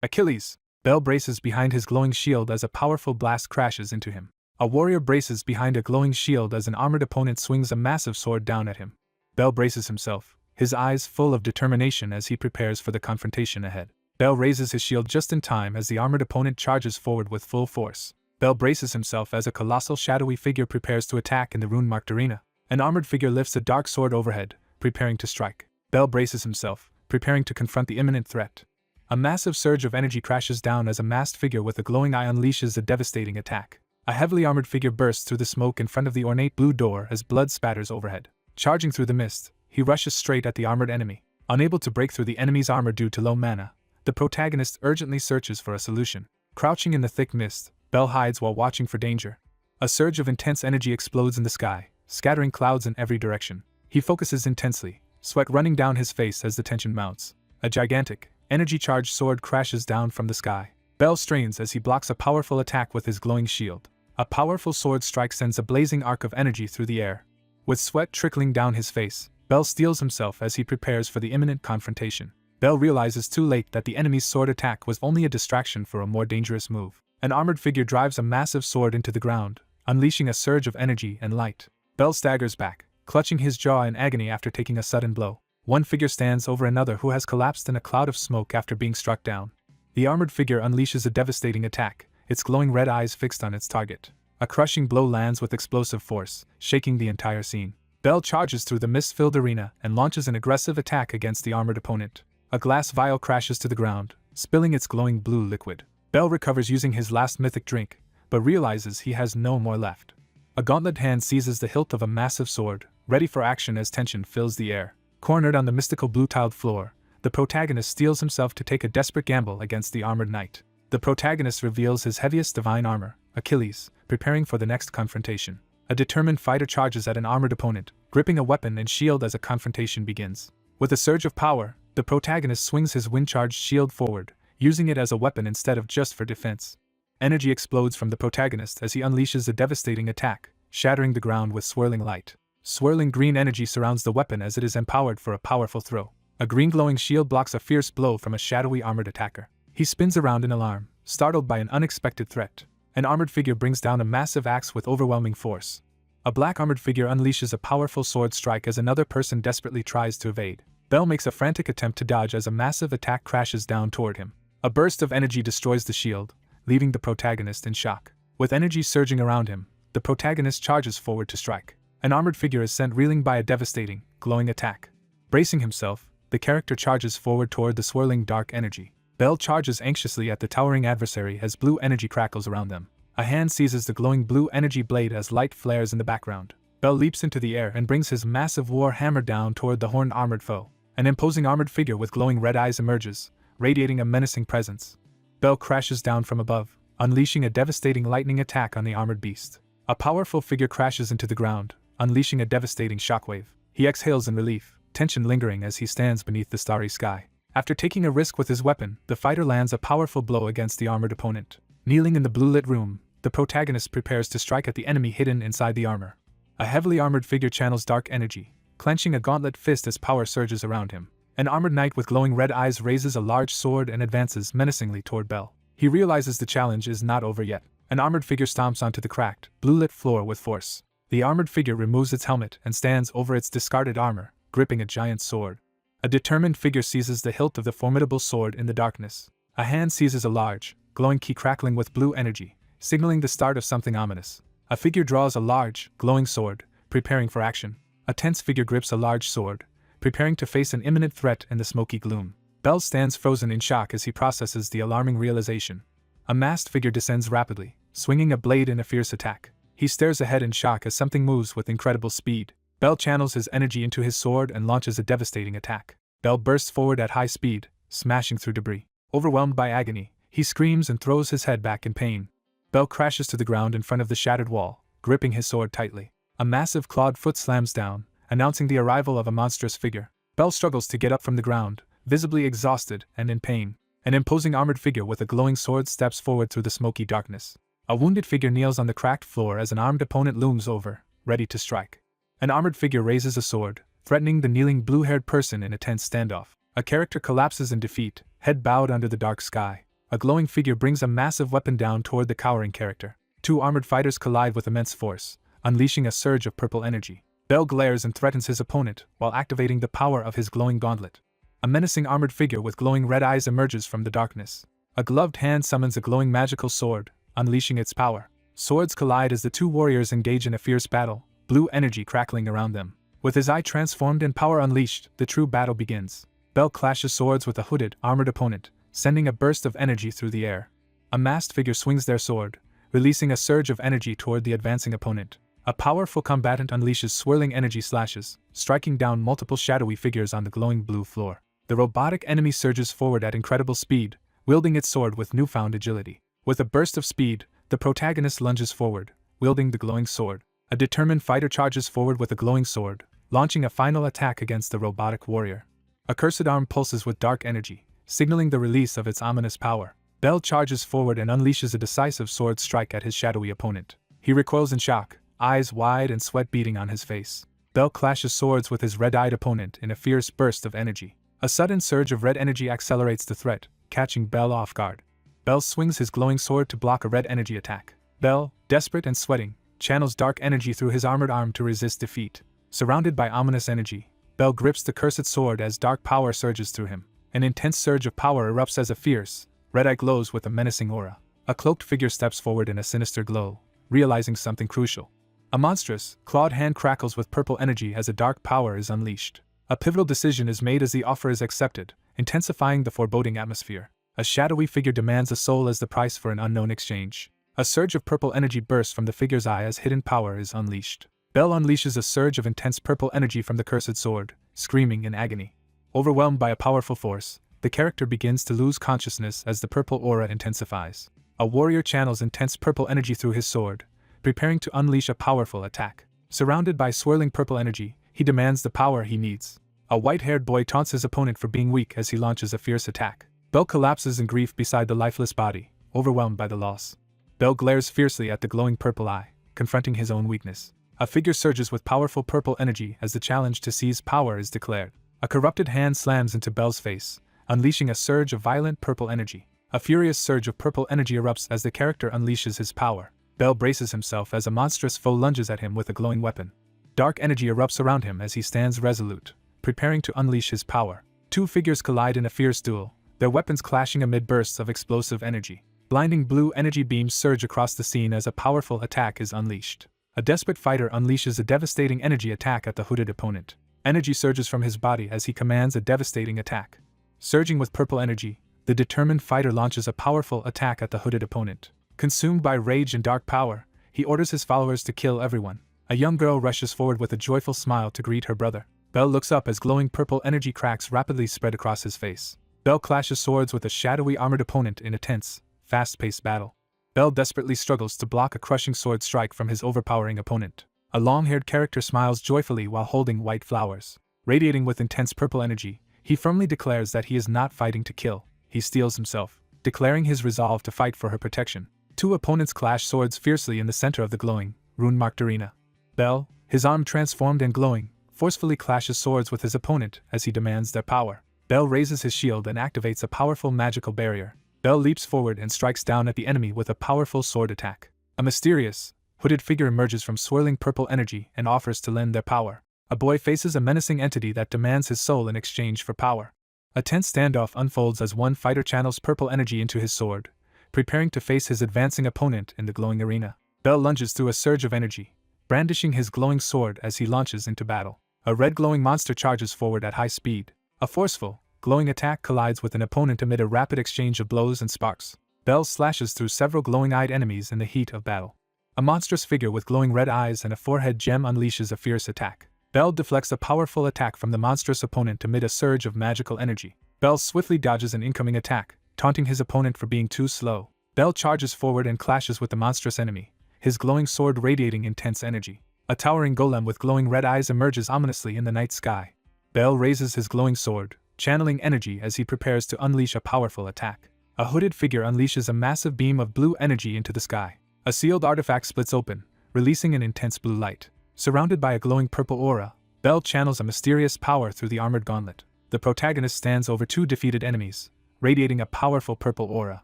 Achilles! Bell braces behind his glowing shield as a powerful blast crashes into him. A warrior braces behind a glowing shield as an armored opponent swings a massive sword down at him. Bell braces himself, his eyes full of determination as he prepares for the confrontation ahead. Bell raises his shield just in time as the armored opponent charges forward with full force. Bell braces himself as a colossal shadowy figure prepares to attack in the rune-marked arena. An armored figure lifts a dark sword overhead, preparing to strike. Bell braces himself, preparing to confront the imminent threat. A massive surge of energy crashes down as a masked figure with a glowing eye unleashes a devastating attack. A heavily armored figure bursts through the smoke in front of the ornate blue door as blood spatters overhead. Charging through the mist, he rushes straight at the armored enemy. Unable to break through the enemy's armor due to low mana, the protagonist urgently searches for a solution. Crouching in the thick mist, Bell hides while watching for danger. A surge of intense energy explodes in the sky, scattering clouds in every direction. He focuses intensely, sweat running down his face as the tension mounts. A gigantic, energy-charged sword crashes down from the sky. Bell strains as he blocks a powerful attack with his glowing shield. A powerful sword strike sends a blazing arc of energy through the air. With sweat trickling down his face, Bell steels himself as he prepares for the imminent confrontation. Bell realizes too late that the enemy's sword attack was only a distraction for a more dangerous move. An armored figure drives a massive sword into the ground, unleashing a surge of energy and light. Bell staggers back, clutching his jaw in agony after taking a sudden blow. One figure stands over another who has collapsed in a cloud of smoke after being struck down. The armored figure unleashes a devastating attack, its glowing red eyes fixed on its target. A crushing blow lands with explosive force, shaking the entire scene. Bell charges through the mist-filled arena and launches an aggressive attack against the armored opponent. A glass vial crashes to the ground, spilling its glowing blue liquid. Bell recovers using his last mythic drink, but realizes he has no more left. A gauntlet hand seizes the hilt of a massive sword, ready for action as tension fills the air. Cornered on the mystical blue-tiled floor, the protagonist steels himself to take a desperate gamble against the armored knight. The protagonist reveals his heaviest divine armor, Achilles, preparing for the next confrontation. A determined fighter charges at an armored opponent, gripping a weapon and shield as a confrontation begins. With a surge of power, the protagonist swings his wind-charged shield forward, using it as a weapon instead of just for defense. Energy explodes from the protagonist as he unleashes a devastating attack, shattering the ground with swirling light. Swirling green energy surrounds the weapon as it is empowered for a powerful throw. A green glowing shield blocks a fierce blow from a shadowy armored attacker. He spins around in alarm, startled by an unexpected threat. An armored figure brings down a massive axe with overwhelming force. A black armored figure unleashes a powerful sword strike as another person desperately tries to evade. Bell makes a frantic attempt to dodge as a massive attack crashes down toward him. A burst of energy destroys the shield, leaving the protagonist in shock. With energy surging around him, the protagonist charges forward to strike. An armored figure is sent reeling by a devastating, glowing attack. Bracing himself, the character charges forward toward the swirling dark energy. Bell charges anxiously at the towering adversary as blue energy crackles around them. A hand seizes the glowing blue energy blade as light flares in the background. Bell leaps into the air and brings his massive war hammer down toward the horned armored foe. An imposing armored figure with glowing red eyes emerges, radiating a menacing presence. Bell crashes down from above, unleashing a devastating lightning attack on the armored beast. A powerful figure crashes into the ground, unleashing a devastating shockwave. He exhales in relief, tension lingering as he stands beneath the starry sky. After taking a risk with his weapon, the fighter lands a powerful blow against the armored opponent. Kneeling in the blue-lit room, the protagonist prepares to strike at the enemy hidden inside the armor. A heavily armored figure channels dark energy, clenching a gauntlet fist as power surges around him. An armored knight with glowing red eyes raises a large sword and advances menacingly toward Bell. He realizes the challenge is not over yet. An armored figure stomps onto the cracked, blue-lit floor with force. The armored figure removes its helmet and stands over its discarded armor, gripping a giant sword. A determined figure seizes the hilt of the formidable sword in the darkness. A hand seizes a large, glowing key crackling with blue energy, signaling the start of something ominous. A figure draws a large, glowing sword, preparing for action. A tense figure grips a large sword, preparing to face an imminent threat in the smoky gloom. Bell stands frozen in shock as he processes the alarming realization. A masked figure descends rapidly, swinging a blade in a fierce attack. He stares ahead in shock as something moves with incredible speed. Bell channels his energy into his sword and launches a devastating attack. Bell bursts forward at high speed, smashing through debris. Overwhelmed by agony, he screams and throws his head back in pain. Bell crashes to the ground in front of the shattered wall, gripping his sword tightly. A massive clawed foot slams down, announcing the arrival of a monstrous figure. Bell struggles to get up from the ground, visibly exhausted and in pain. An imposing armored figure with a glowing sword steps forward through the smoky darkness. A wounded figure kneels on the cracked floor as an armed opponent looms over, ready to strike. An armored figure raises a sword, threatening the kneeling blue-haired person in a tense standoff. A character collapses in defeat, head bowed under the dark sky. A glowing figure brings a massive weapon down toward the cowering character. Two armored fighters collide with immense force, unleashing a surge of purple energy. Bell glares and threatens his opponent while activating the power of his glowing gauntlet. A menacing armored figure with glowing red eyes emerges from the darkness. A gloved hand summons a glowing magical sword, unleashing its power. Swords collide as the two warriors engage in a fierce battle, blue energy crackling around them. With his eye transformed and power unleashed, the true battle begins. Bell clashes swords with a hooded, armored opponent, sending a burst of energy through the air. A masked figure swings their sword, releasing a surge of energy toward the advancing opponent. A powerful combatant unleashes swirling energy slashes, striking down multiple shadowy figures on the glowing blue floor. The robotic enemy surges forward at incredible speed, wielding its sword with newfound agility. With a burst of speed, the protagonist lunges forward, wielding the glowing sword. A determined fighter charges forward with a glowing sword, launching a final attack against the robotic warrior. A cursed arm pulses with dark energy, signaling the release of its ominous power. Bell charges forward and unleashes a decisive sword strike at his shadowy opponent. He recoils in shock, eyes wide and sweat beading on his face. Bell clashes swords with his red-eyed opponent in a fierce burst of energy. A sudden surge of red energy accelerates the threat, catching Bell off guard. Bell swings his glowing sword to block a red energy attack. Bell, desperate and sweating, channels dark energy through his armored arm to resist defeat. Surrounded by ominous energy, Bell grips the cursed sword as dark power surges through him. An intense surge of power erupts as a fierce, red eye glows with a menacing aura. A cloaked figure steps forward in a sinister glow, realizing something crucial. A monstrous, clawed hand crackles with purple energy as a dark power is unleashed. A pivotal decision is made as the offer is accepted, intensifying the foreboding atmosphere. A shadowy figure demands a soul as the price for an unknown exchange. A surge of purple energy bursts from the figure's eye as hidden power is unleashed. Bell unleashes a surge of intense purple energy from the cursed sword, screaming in agony. Overwhelmed by a powerful force, the character begins to lose consciousness as the purple aura intensifies. A warrior channels intense purple energy through his sword, preparing to unleash a powerful attack. Surrounded by swirling purple energy, he demands the power he needs. A white-haired boy taunts his opponent for being weak as he launches a fierce attack. Bell collapses in grief beside the lifeless body, overwhelmed by the loss. Bell glares fiercely at the glowing purple eye, confronting his own weakness. A figure surges with powerful purple energy as the challenge to seize power is declared. A corrupted hand slams into Bell's face, unleashing a surge of violent purple energy. A furious surge of purple energy erupts as the character unleashes his power. Bell braces himself as a monstrous foe lunges at him with a glowing weapon. Dark energy erupts around him as he stands resolute, preparing to unleash his power. Two figures collide in a fierce duel, their weapons clashing amid bursts of explosive energy. Blinding blue energy beams surge across the scene as a powerful attack is unleashed. A desperate fighter unleashes a devastating energy attack at the hooded opponent. Energy surges from his body as he commands a devastating attack. Surging with purple energy, the determined fighter launches a powerful attack at the hooded opponent. Consumed by rage and dark power, he orders his followers to kill everyone. A young girl rushes forward with a joyful smile to greet her brother. Bell looks up as glowing purple energy cracks rapidly spread across his face. Bell clashes swords with a shadowy armored opponent in a tense, fast-paced battle. Bell desperately struggles to block a crushing sword strike from his overpowering opponent. A long-haired character smiles joyfully while holding white flowers. Radiating with intense purple energy, he firmly declares that he is not fighting to kill. He steels himself, declaring his resolve to fight for her protection. Two opponents clash swords fiercely in the center of the glowing, rune-marked arena. Bell, his arm transformed and glowing, forcefully clashes swords with his opponent as he demands their power. Bell raises his shield and activates a powerful magical barrier. Bell leaps forward and strikes down at the enemy with a powerful sword attack. A mysterious, hooded figure emerges from swirling purple energy and offers to lend their power. A boy faces a menacing entity that demands his soul in exchange for power. A tense standoff unfolds as one fighter channels purple energy into his sword, preparing to face his advancing opponent in the glowing arena. Bell lunges through a surge of energy, brandishing his glowing sword as he launches into battle. A red glowing monster charges forward at high speed. A forceful, glowing attack collides with an opponent amid a rapid exchange of blows and sparks. Bell slashes through several glowing-eyed enemies in the heat of battle. A monstrous figure with glowing red eyes and a forehead gem unleashes a fierce attack. Bell deflects a powerful attack from the monstrous opponent amid a surge of magical energy. Bell swiftly dodges an incoming attack, taunting his opponent for being too slow. Bell charges forward and clashes with the monstrous enemy, his glowing sword radiating intense energy. A towering golem with glowing red eyes emerges ominously in the night sky. Bell raises his glowing sword, channeling energy as he prepares to unleash a powerful attack. A hooded figure unleashes a massive beam of blue energy into the sky. A sealed artifact splits open, releasing an intense blue light. Surrounded by a glowing purple aura, Bell channels a mysterious power through the armored gauntlet. The protagonist stands over two defeated enemies, radiating a powerful purple aura.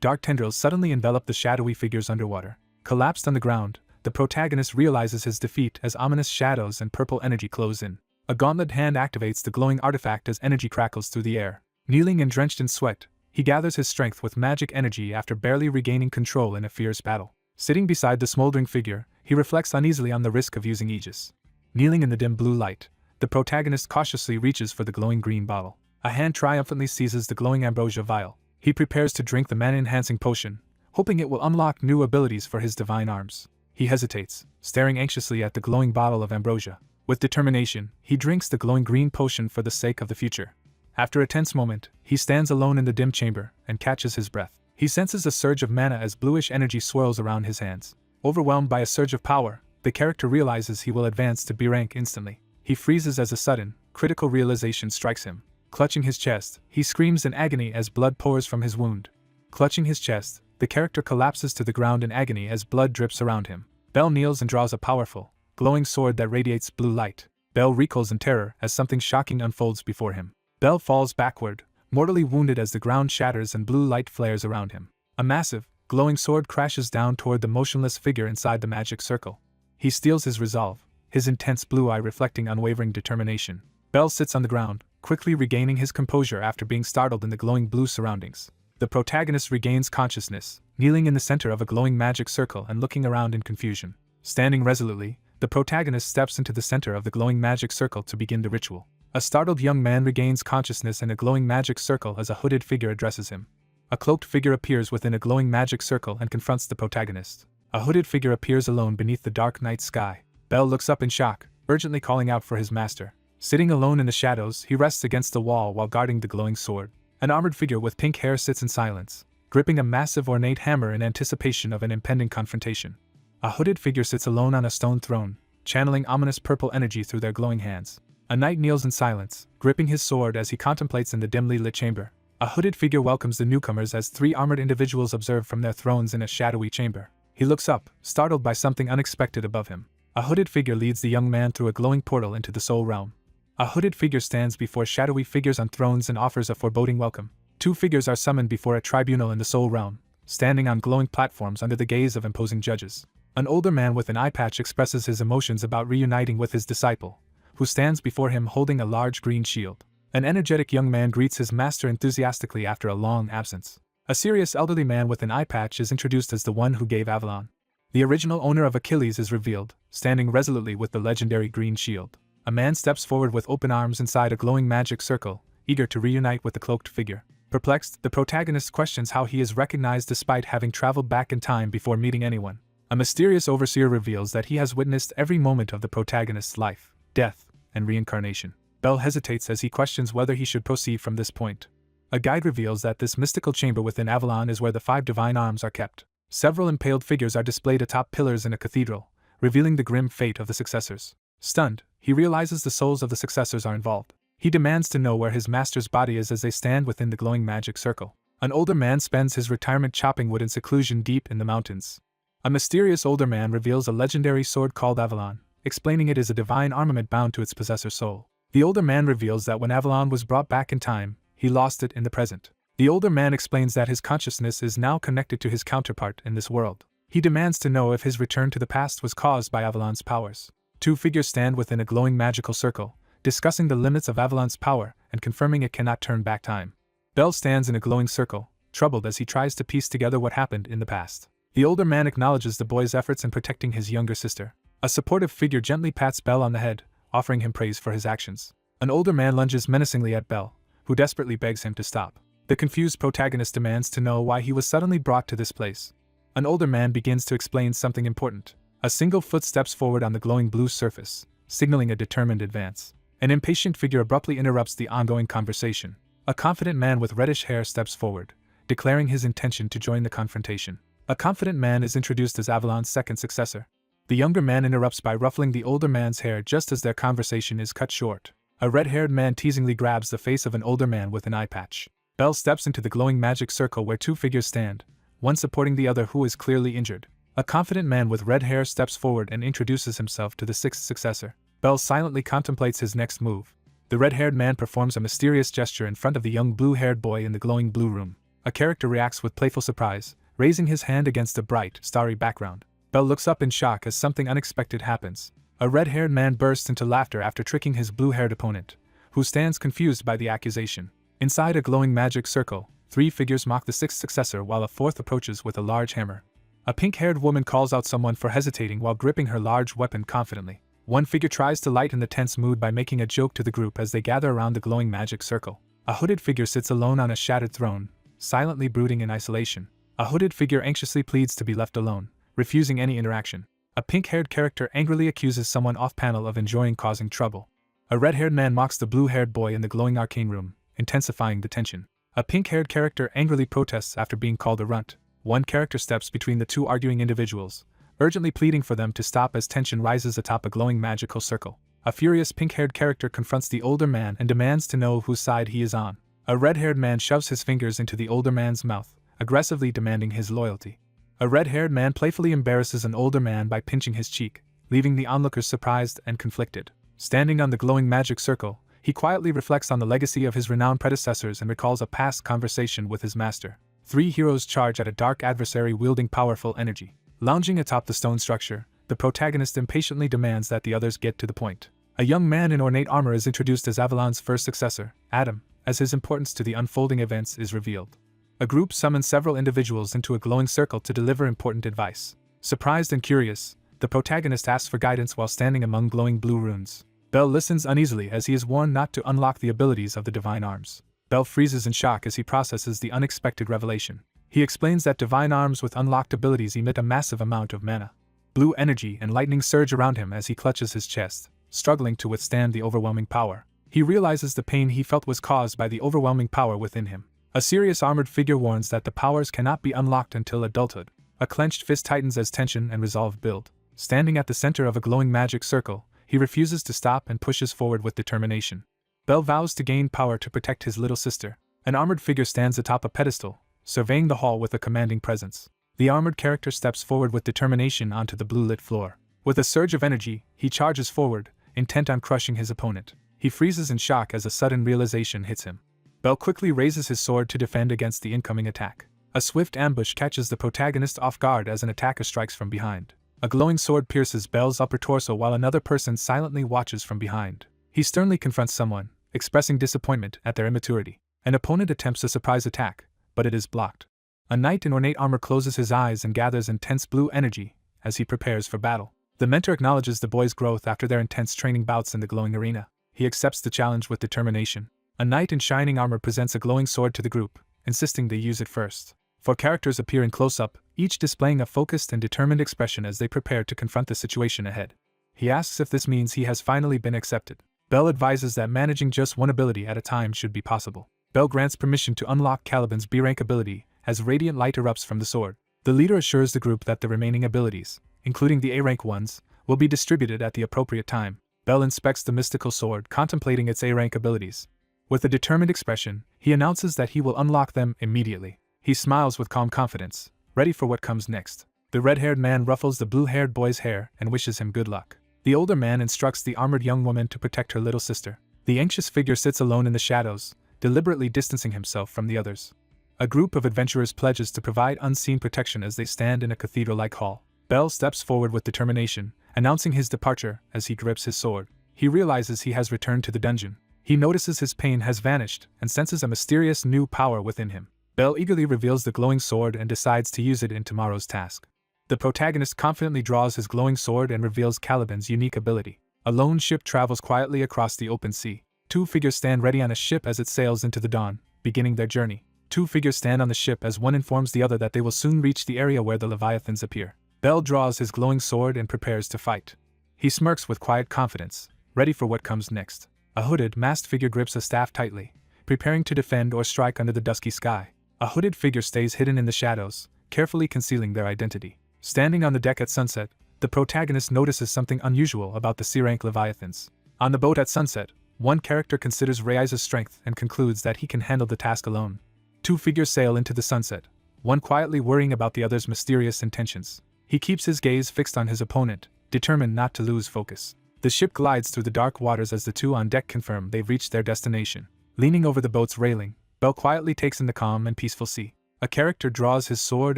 Dark tendrils suddenly envelop the shadowy figures underwater. Collapsed on the ground, the protagonist realizes his defeat as ominous shadows and purple energy close in. A gauntlet hand activates the glowing artifact as energy crackles through the air. Kneeling and drenched in sweat, he gathers his strength with magic energy after barely regaining control in a fierce battle. Sitting beside the smoldering figure, he reflects uneasily on the risk of using Aegis. Kneeling in the dim blue light, the protagonist cautiously reaches for the glowing green bottle. A hand triumphantly seizes the glowing ambrosia vial. He prepares to drink the mana-enhancing potion, hoping it will unlock new abilities for his divine arms. He hesitates, staring anxiously at the glowing bottle of ambrosia. With determination, he drinks the glowing green potion for the sake of the future. After a tense moment, he stands alone in the dim chamber and catches his breath. He senses a surge of mana as bluish energy swirls around his hands. Overwhelmed by a surge of power, the character realizes he will advance to B rank instantly. He freezes as a sudden, critical realization strikes him. Clutching his chest, he screams in agony as blood pours from his wound. Clutching his chest, the character collapses to the ground in agony as blood drips around him. Bell kneels and draws a powerful, glowing sword that radiates blue light. Bell recoils in terror as something shocking unfolds before him. Bell falls backward, mortally wounded as the ground shatters and blue light flares around him. A massive, glowing sword crashes down toward the motionless figure inside the magic circle. He steels his resolve, his intense blue eye reflecting unwavering determination. Bell sits on the ground, quickly regaining his composure after being startled in the glowing blue surroundings. The protagonist regains consciousness, kneeling in the center of a glowing magic circle and looking around in confusion. Standing resolutely, the protagonist steps into the center of the glowing magic circle to begin the ritual. A startled young man regains consciousness in a glowing magic circle as a hooded figure addresses him. A cloaked figure appears within a glowing magic circle and confronts the protagonist. A hooded figure appears alone beneath the dark night sky. Bell looks up in shock, urgently calling out for his master. Sitting alone in the shadows, he rests against the wall while guarding the glowing sword. An armored figure with pink hair sits in silence, gripping a massive ornate hammer in anticipation of an impending confrontation. A hooded figure sits alone on a stone throne, channeling ominous purple energy through their glowing hands. A knight kneels in silence, gripping his sword as he contemplates in the dimly lit chamber. A hooded figure welcomes the newcomers as three armored individuals observe from their thrones in a shadowy chamber. He looks up, startled by something unexpected above him. A hooded figure leads the young man through a glowing portal into the soul realm. A hooded figure stands before shadowy figures on thrones and offers a foreboding welcome. Two figures are summoned before a tribunal in the soul realm, standing on glowing platforms under the gaze of imposing judges. An older man with an eye patch expresses his emotions about reuniting with his disciple, who stands before him holding a large green shield. An energetic young man greets his master enthusiastically after a long absence. A serious elderly man with an eye patch is introduced as the one who gave Avalon. The original owner of Achilles is revealed, standing resolutely with the legendary green shield. A man steps forward with open arms inside a glowing magic circle, eager to reunite with the cloaked figure. Perplexed, the protagonist questions how he is recognized despite having traveled back in time before meeting anyone. A mysterious overseer reveals that he has witnessed every moment of the protagonist's life, death, and reincarnation. Bell hesitates as he questions whether he should proceed from this point. A guide reveals that this mystical chamber within Avalon is where the 5 divine arms are kept. Several impaled figures are displayed atop pillars in a cathedral, revealing the grim fate of the successors. Stunned, he realizes the souls of the successors are involved. He demands to know where his master's body is as they stand within the glowing magic circle. An older man spends his retirement chopping wood in seclusion deep in the mountains. A mysterious older man reveals a legendary sword called Avalon, explaining it is a divine armament bound to its possessor's soul. The older man reveals that when Avalon was brought back in time, he lost it in the present. The older man explains that his consciousness is now connected to his counterpart in this world. He demands to know if his return to the past was caused by Avalon's powers. Two figures stand within a glowing magical circle, discussing the limits of Avalon's power and confirming it cannot turn back time. Bell stands in a glowing circle, troubled as he tries to piece together what happened in the past. The older man acknowledges the boy's efforts in protecting his younger sister. A supportive figure gently pats Bell on the head, offering him praise for his actions. An older man lunges menacingly at Bell, who desperately begs him to stop. The confused protagonist demands to know why he was suddenly brought to this place. An older man begins to explain something important. A single foot steps forward on the glowing blue surface, signaling a determined advance. An impatient figure abruptly interrupts the ongoing conversation. A confident man with reddish hair steps forward, declaring his intention to join the confrontation. A confident man is introduced as Avalon's second successor. The younger man interrupts by ruffling the older man's hair just as their conversation is cut short. A red-haired man teasingly grabs the face of an older man with an eye patch. Bell steps into the glowing magic circle where two figures stand, one supporting the other who is clearly injured. A confident man with red hair steps forward and introduces himself to the sixth successor. Bell silently contemplates his next move. The red-haired man performs a mysterious gesture in front of the young blue-haired boy in the glowing blue room. A character reacts with playful surprise, raising his hand against a bright, starry background. Bell looks up in shock as something unexpected happens. A red-haired man bursts into laughter after tricking his blue-haired opponent, who stands confused by the accusation. Inside a glowing magic circle, three figures mock the sixth successor while a fourth approaches with a large hammer. A pink-haired woman calls out someone for hesitating while gripping her large weapon confidently. One figure tries to lighten the tense mood by making a joke to the group as they gather around the glowing magic circle. A hooded figure sits alone on a shattered throne, silently brooding in isolation. A hooded figure anxiously pleads to be left alone, refusing any interaction. A pink-haired character angrily accuses someone off-panel of enjoying causing trouble. A red-haired man mocks the blue-haired boy in the glowing arcane room, intensifying the tension. A pink-haired character angrily protests after being called a runt. One character steps between the two arguing individuals, urgently pleading for them to stop as tension rises atop a glowing magical circle. A furious pink-haired character confronts the older man and demands to know whose side he is on. A red-haired man shoves his fingers into the older man's mouth, aggressively demanding his loyalty. A red-haired man playfully embarrasses an older man by pinching his cheek, leaving the onlookers surprised and conflicted. Standing on the glowing magic circle, he quietly reflects on the legacy of his renowned predecessors and recalls a past conversation with his master. Three heroes charge at a dark adversary wielding powerful energy. Lounging atop the stone structure, the protagonist impatiently demands that the others get to the point. A young man in ornate armor is introduced as Avalon's first successor, Adam, as his importance to the unfolding events is revealed. A group summons several individuals into a glowing circle to deliver important advice. Surprised and curious, the protagonist asks for guidance while standing among glowing blue runes. Bell listens uneasily as he is warned not to unlock the abilities of the divine arms. Bell freezes in shock as he processes the unexpected revelation. He explains that divine arms with unlocked abilities emit a massive amount of mana. Blue energy and lightning surge around him as he clutches his chest, struggling to withstand the overwhelming power. He realizes the pain he felt was caused by the overwhelming power within him. A serious armored figure warns that the powers cannot be unlocked until adulthood. A clenched fist tightens as tension and resolve build. Standing at the center of a glowing magic circle, he refuses to stop and pushes forward with determination. Bell vows to gain power to protect his little sister. An armored figure stands atop a pedestal, surveying the hall with a commanding presence. The armored character steps forward with determination onto the blue-lit floor. With a surge of energy, he charges forward, intent on crushing his opponent. He freezes in shock as a sudden realization hits him. Bell quickly raises his sword to defend against the incoming attack. A swift ambush catches the protagonist off guard as an attacker strikes from behind. A glowing sword pierces Bell's upper torso while another person silently watches from behind. He sternly confronts someone, expressing disappointment at their immaturity. An opponent attempts a surprise attack, but it is blocked. A knight in ornate armor closes his eyes and gathers intense blue energy as he prepares for battle. The mentor acknowledges the boy's growth after their intense training bouts in the glowing arena. He accepts the challenge with determination. A knight in shining armor presents a glowing sword to the group, insisting they use it first. Four characters appear in close-up, each displaying a focused and determined expression as they prepare to confront the situation ahead. He asks if this means he has finally been accepted. Bell advises that managing just one ability at a time should be possible. Bell grants permission to unlock Caliban's B-rank ability as radiant light erupts from the sword. The leader assures the group that the remaining abilities, including the A-rank ones, will be distributed at the appropriate time. Bell inspects the mystical sword, contemplating its A-rank abilities. With a determined expression, he announces that he will unlock them immediately. He smiles with calm confidence, ready for what comes next. The red-haired man ruffles the blue-haired boy's hair and wishes him good luck. The older man instructs the armored young woman to protect her little sister. The anxious figure sits alone in the shadows, deliberately distancing himself from the others. A group of adventurers pledges to provide unseen protection as they stand in a cathedral-like hall. Bell steps forward with determination, announcing his departure as he grips his sword. He realizes he has returned to the dungeon. He notices his pain has vanished and senses a mysterious new power within him. Bell eagerly reveals the glowing sword and decides to use it in tomorrow's task. The protagonist confidently draws his glowing sword and reveals Caliban's unique ability. A lone ship travels quietly across the open sea. Two figures stand ready on a ship as it sails into the dawn, beginning their journey. Two figures stand on the ship as one informs the other that they will soon reach the area where the Leviathans appear. Bell draws his glowing sword and prepares to fight. He smirks with quiet confidence, ready for what comes next. A hooded, masked figure grips a staff tightly, preparing to defend or strike under the dusky sky. A hooded figure stays hidden in the shadows, carefully concealing their identity. Standing on the deck at sunset, the protagonist notices something unusual about the C-rank Leviathans. On the boat at sunset, one character considers Raiza's strength and concludes that he can handle the task alone. Two figures sail into the sunset, one quietly worrying about the other's mysterious intentions. He keeps his gaze fixed on his opponent, determined not to lose focus. The ship glides through the dark waters as the two on deck confirm they've reached their destination. Leaning over the boat's railing, Bell quietly takes in the calm and peaceful sea. A character draws his sword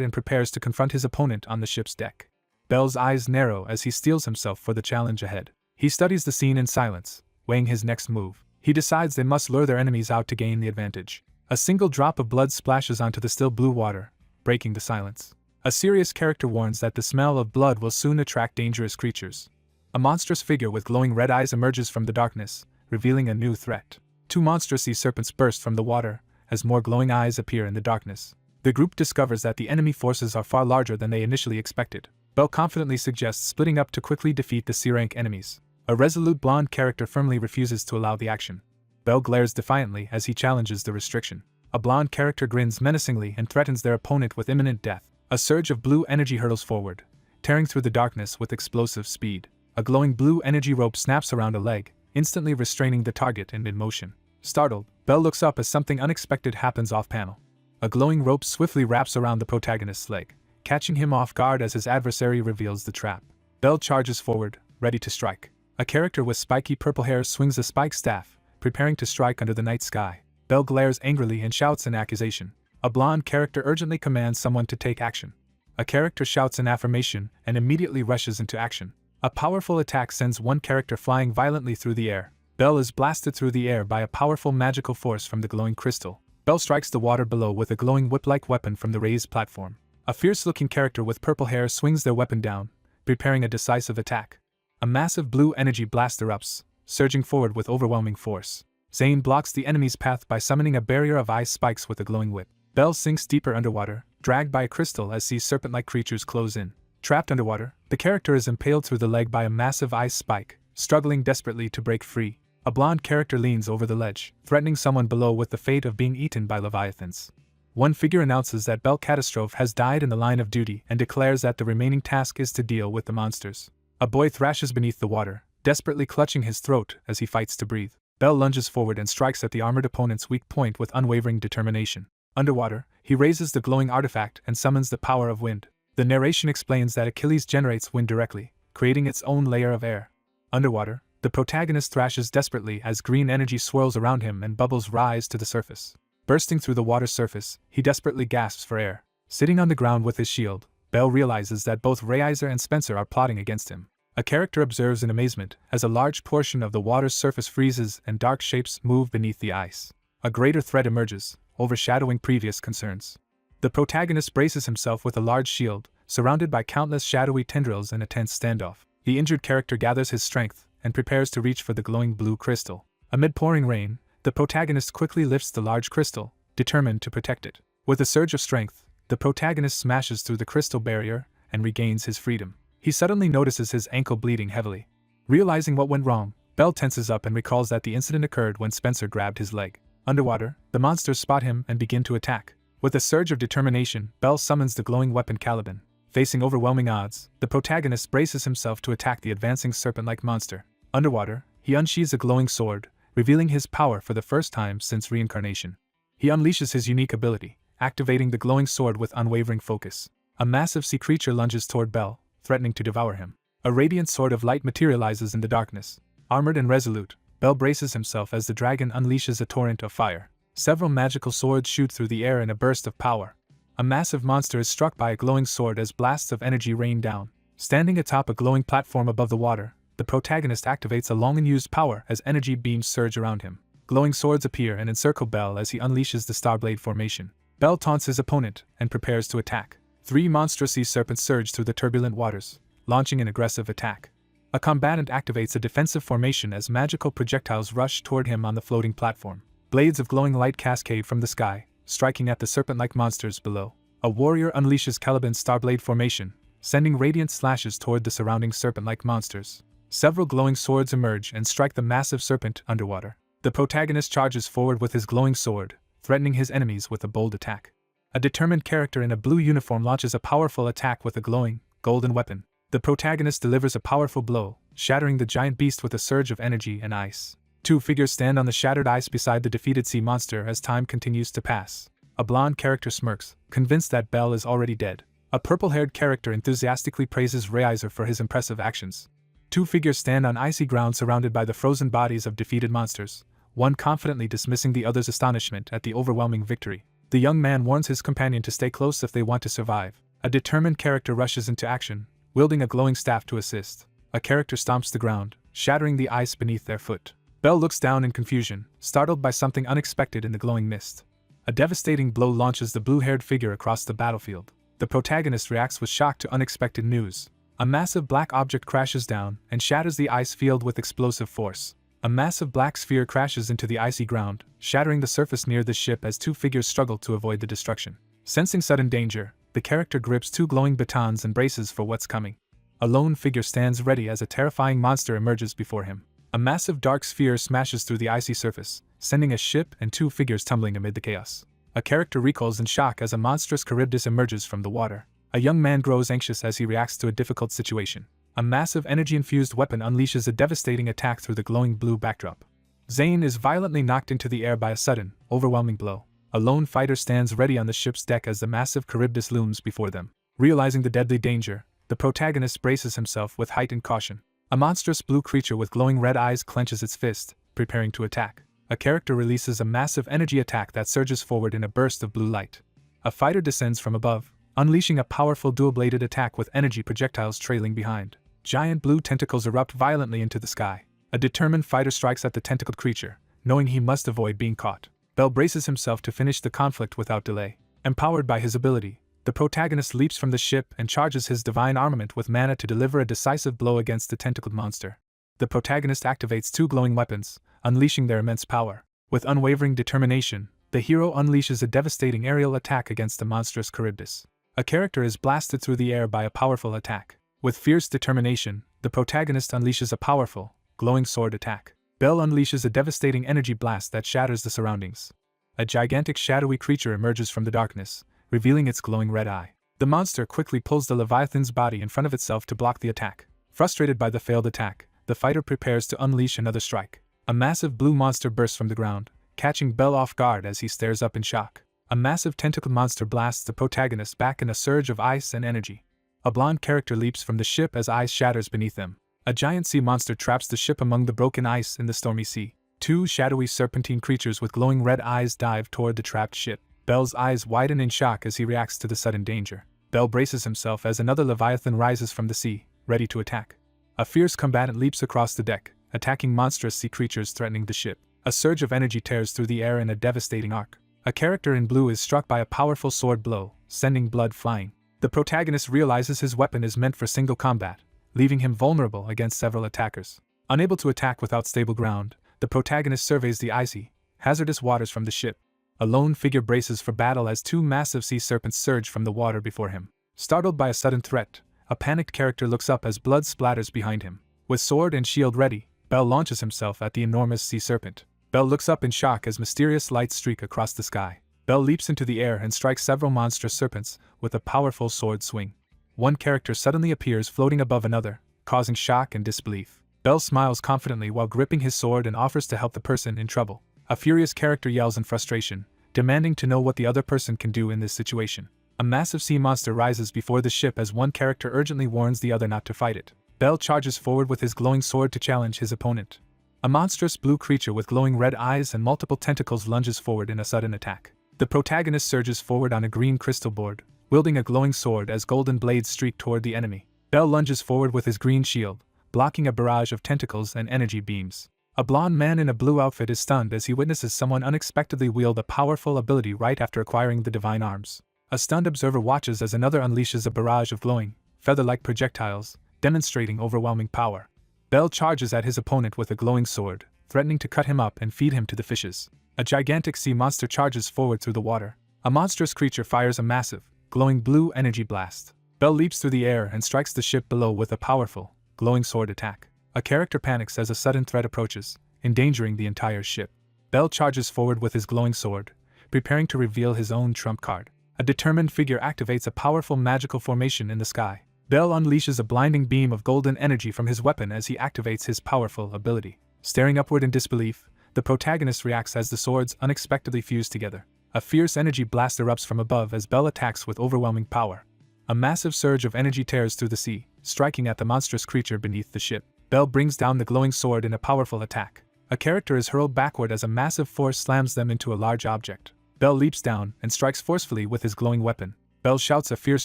and prepares to confront his opponent on the ship's deck. Bell's eyes narrow as he steels himself for the challenge ahead. He studies the scene in silence, weighing his next move. He decides they must lure their enemies out to gain the advantage. A single drop of blood splashes onto the still blue water, breaking the silence. A serious character warns that the smell of blood will soon attract dangerous creatures. A monstrous figure with glowing red eyes emerges from the darkness, revealing a new threat. Two monstrous sea serpents burst from the water, as more glowing eyes appear in the darkness. The group discovers that the enemy forces are far larger than they initially expected. Belle confidently suggests splitting up to quickly defeat the C-rank enemies. A resolute blonde character firmly refuses to allow the action. Belle glares defiantly as he challenges the restriction. A blonde character grins menacingly and threatens their opponent with imminent death. A surge of blue energy hurtles forward, tearing through the darkness with explosive speed. A glowing blue energy rope snaps around a leg, instantly restraining the target in mid-motion. Startled, Belle looks up as something unexpected happens off-panel. A glowing rope swiftly wraps around the protagonist's leg, catching him off guard as his adversary reveals the trap. Belle charges forward, ready to strike. A character with spiky purple hair swings a spike staff, preparing to strike under the night sky. Belle glares angrily and shouts an accusation. A blonde character urgently commands someone to take action. A character shouts an affirmation and immediately rushes into action. A powerful attack sends one character flying violently through the air. Belle is blasted through the air by a powerful magical force from the glowing crystal. Belle strikes the water below with a glowing whip-like weapon from the raised platform. A fierce-looking character with purple hair swings their weapon down, preparing a decisive attack. A massive blue energy blast erupts, surging forward with overwhelming force. Zane blocks the enemy's path by summoning a barrier of ice spikes with a glowing whip. Belle sinks deeper underwater, dragged by a crystal as sea serpent-like creatures close in. Trapped underwater, the character is impaled through the leg by a massive ice spike, struggling desperately to break free. A blonde character leans over the ledge, threatening someone below with the fate of being eaten by leviathans. One figure announces that Belle Catastrophe has died in the line of duty and declares that the remaining task is to deal with the monsters. A boy thrashes beneath the water, desperately clutching his throat as he fights to breathe. Belle lunges forward and strikes at the armored opponent's weak point with unwavering determination. Underwater, he raises the glowing artifact and summons the power of wind. The narration explains that Achilles generates wind directly, creating its own layer of air. Underwater, the protagonist thrashes desperately as green energy swirls around him and bubbles rise to the surface. Bursting through the water's surface, he desperately gasps for air. Sitting on the ground with his shield, Belle realizes that both Reiser and Spencer are plotting against him. A character observes in amazement as a large portion of the water's surface freezes and dark shapes move beneath the ice. A greater threat emerges, overshadowing previous concerns. The protagonist braces himself with a large shield, surrounded by countless shadowy tendrils in a tense standoff. The injured character gathers his strength and prepares to reach for the glowing blue crystal. Amid pouring rain, the protagonist quickly lifts the large crystal, determined to protect it. With a surge of strength, the protagonist smashes through the crystal barrier and regains his freedom. He suddenly notices his ankle bleeding heavily. Realizing what went wrong, Belle tenses up and recalls that the incident occurred when Spencer grabbed his leg. Underwater, the monsters spot him and begin to attack. With a surge of determination, Belle summons the glowing weapon Caliban. Facing overwhelming odds, the protagonist braces himself to attack the advancing serpent-like monster. Underwater, he unsheathes a glowing sword, revealing his power for the first time since reincarnation. He unleashes his unique ability, activating the glowing sword with unwavering focus. A massive sea creature lunges toward Belle, threatening to devour him. A radiant sword of light materializes in the darkness. Armored and resolute, Belle braces himself as the dragon unleashes a torrent of fire. Several magical swords shoot through the air in a burst of power. A massive monster is struck by a glowing sword as blasts of energy rain down. Standing atop a glowing platform above the water, the protagonist activates a long-unused power as energy beams surge around him. Glowing swords appear and encircle Belle as he unleashes the Starblade formation. Belle taunts his opponent and prepares to attack. 3 monstrous sea serpents surge through the turbulent waters, launching an aggressive attack. A combatant activates a defensive formation as magical projectiles rush toward him on the floating platform. Blades of glowing light cascade from the sky, striking at the serpent-like monsters below. A warrior unleashes Caliban's Starblade formation, sending radiant slashes toward the surrounding serpent-like monsters. Several glowing swords emerge and strike the massive serpent underwater. The protagonist charges forward with his glowing sword, threatening his enemies with a bold attack. A determined character in a blue uniform launches a powerful attack with a glowing, golden weapon. The protagonist delivers a powerful blow, shattering the giant beast with a surge of energy and ice. 2 figures stand on the shattered ice beside the defeated sea monster as time continues to pass. A blonde character smirks, convinced that Belle is already dead. A purple-haired character enthusiastically praises Reiser for his impressive actions. 2 figures stand on icy ground surrounded by the frozen bodies of defeated monsters, one confidently dismissing the other's astonishment at the overwhelming victory. The young man warns his companion to stay close if they want to survive. A determined character rushes into action, wielding a glowing staff to assist. A character stomps the ground, shattering the ice beneath their foot. Belle looks down in confusion, startled by something unexpected in the glowing mist. A devastating blow launches the blue-haired figure across the battlefield. The protagonist reacts with shock to unexpected news. A massive black object crashes down and shatters the ice field with explosive force. A massive black sphere crashes into the icy ground, shattering the surface near the ship as 2 figures struggle to avoid the destruction. Sensing sudden danger, the character grips two glowing batons and braces for what's coming. A lone figure stands ready as a terrifying monster emerges before him. A massive dark sphere smashes through the icy surface, sending a ship and two figures tumbling amid the chaos. A character recoils in shock as a monstrous Charybdis emerges from the water. A young man grows anxious as he reacts to a difficult situation. A massive energy-infused weapon unleashes a devastating attack through the glowing blue backdrop. Zane is violently knocked into the air by a sudden, overwhelming blow. A lone fighter stands ready on the ship's deck as the massive Charybdis looms before them. Realizing the deadly danger, the protagonist braces himself with heightened caution. A monstrous blue creature with glowing red eyes clenches its fist, preparing to attack. A character releases a massive energy attack that surges forward in a burst of blue light. A fighter descends from above, unleashing a powerful dual-bladed attack with energy projectiles trailing behind. Giant blue tentacles erupt violently into the sky. A determined fighter strikes at the tentacled creature, knowing he must avoid being caught. Bell braces himself to finish the conflict without delay. Empowered by his ability, the protagonist leaps from the ship and charges his divine armament with mana to deliver a decisive blow against the tentacled monster. The protagonist activates two glowing weapons, unleashing their immense power. With unwavering determination, the hero unleashes a devastating aerial attack against the monstrous Charybdis. A character is blasted through the air by a powerful attack. With fierce determination, the protagonist unleashes a powerful, glowing sword attack. Bell unleashes a devastating energy blast that shatters the surroundings. A gigantic shadowy creature emerges from the darkness, revealing its glowing red eye. The monster quickly pulls the Leviathan's body in front of itself to block the attack. Frustrated by the failed attack, the fighter prepares to unleash another strike. A massive blue monster bursts from the ground, catching Bell off guard as he stares up in shock. A massive tentacled monster blasts the protagonist back in a surge of ice and energy. A blonde character leaps from the ship as ice shatters beneath them. A giant sea monster traps the ship among the broken ice in the stormy sea. Two shadowy serpentine creatures with glowing red eyes dive toward the trapped ship. Bell's eyes widen in shock as he reacts to the sudden danger. Bell braces himself as another Leviathan rises from the sea, ready to attack. A fierce combatant leaps across the deck, attacking monstrous sea creatures threatening the ship. A surge of energy tears through the air in a devastating arc. A character in blue is struck by a powerful sword blow, sending blood flying. The protagonist realizes his weapon is meant for single combat, leaving him vulnerable against several attackers. Unable to attack without stable ground, the protagonist surveys the icy, hazardous waters from the ship. A lone figure braces for battle as two massive sea serpents surge from the water before him. Startled by a sudden threat, a panicked character looks up as blood splatters behind him. With sword and shield ready, Bell launches himself at the enormous sea serpent. Bell looks up in shock as mysterious lights streak across the sky. Bell leaps into the air and strikes several monstrous serpents with a powerful sword swing. One character suddenly appears floating above another, causing shock and disbelief. Bell smiles confidently while gripping his sword and offers to help the person in trouble. A furious character yells in frustration, demanding to know what the other person can do in this situation. A massive sea monster rises before the ship as one character urgently warns the other not to fight it. Bell charges forward with his glowing sword to challenge his opponent. A monstrous blue creature with glowing red eyes and multiple tentacles lunges forward in a sudden attack. The protagonist surges forward on a green crystal board, wielding a glowing sword as golden blades streak toward the enemy. Bell lunges forward with his green shield, blocking a barrage of tentacles and energy beams. A blonde man in a blue outfit is stunned as he witnesses someone unexpectedly wield a powerful ability right after acquiring the divine arms. A stunned observer watches as another unleashes a barrage of glowing, feather-like projectiles, demonstrating overwhelming power. Bell charges at his opponent with a glowing sword, threatening to cut him up and feed him to the fishes. A gigantic sea monster charges forward through the water. A monstrous creature fires a massive, glowing blue energy blast. Bell leaps through the air and strikes the ship below with a powerful, glowing sword attack. A character panics as a sudden threat approaches, endangering the entire ship. Bell charges forward with his glowing sword, preparing to reveal his own trump card. A determined figure activates a powerful magical formation in the sky. Bell unleashes a blinding beam of golden energy from his weapon as he activates his powerful ability. Staring upward in disbelief, the protagonist reacts as the swords unexpectedly fuse together. A fierce energy blast erupts from above as Bell attacks with overwhelming power. A massive surge of energy tears through the sea, striking at the monstrous creature beneath the ship. Bell brings down the glowing sword in a powerful attack. A character is hurled backward as a massive force slams them into a large object. Bell leaps down and strikes forcefully with his glowing weapon. Bell shouts a fierce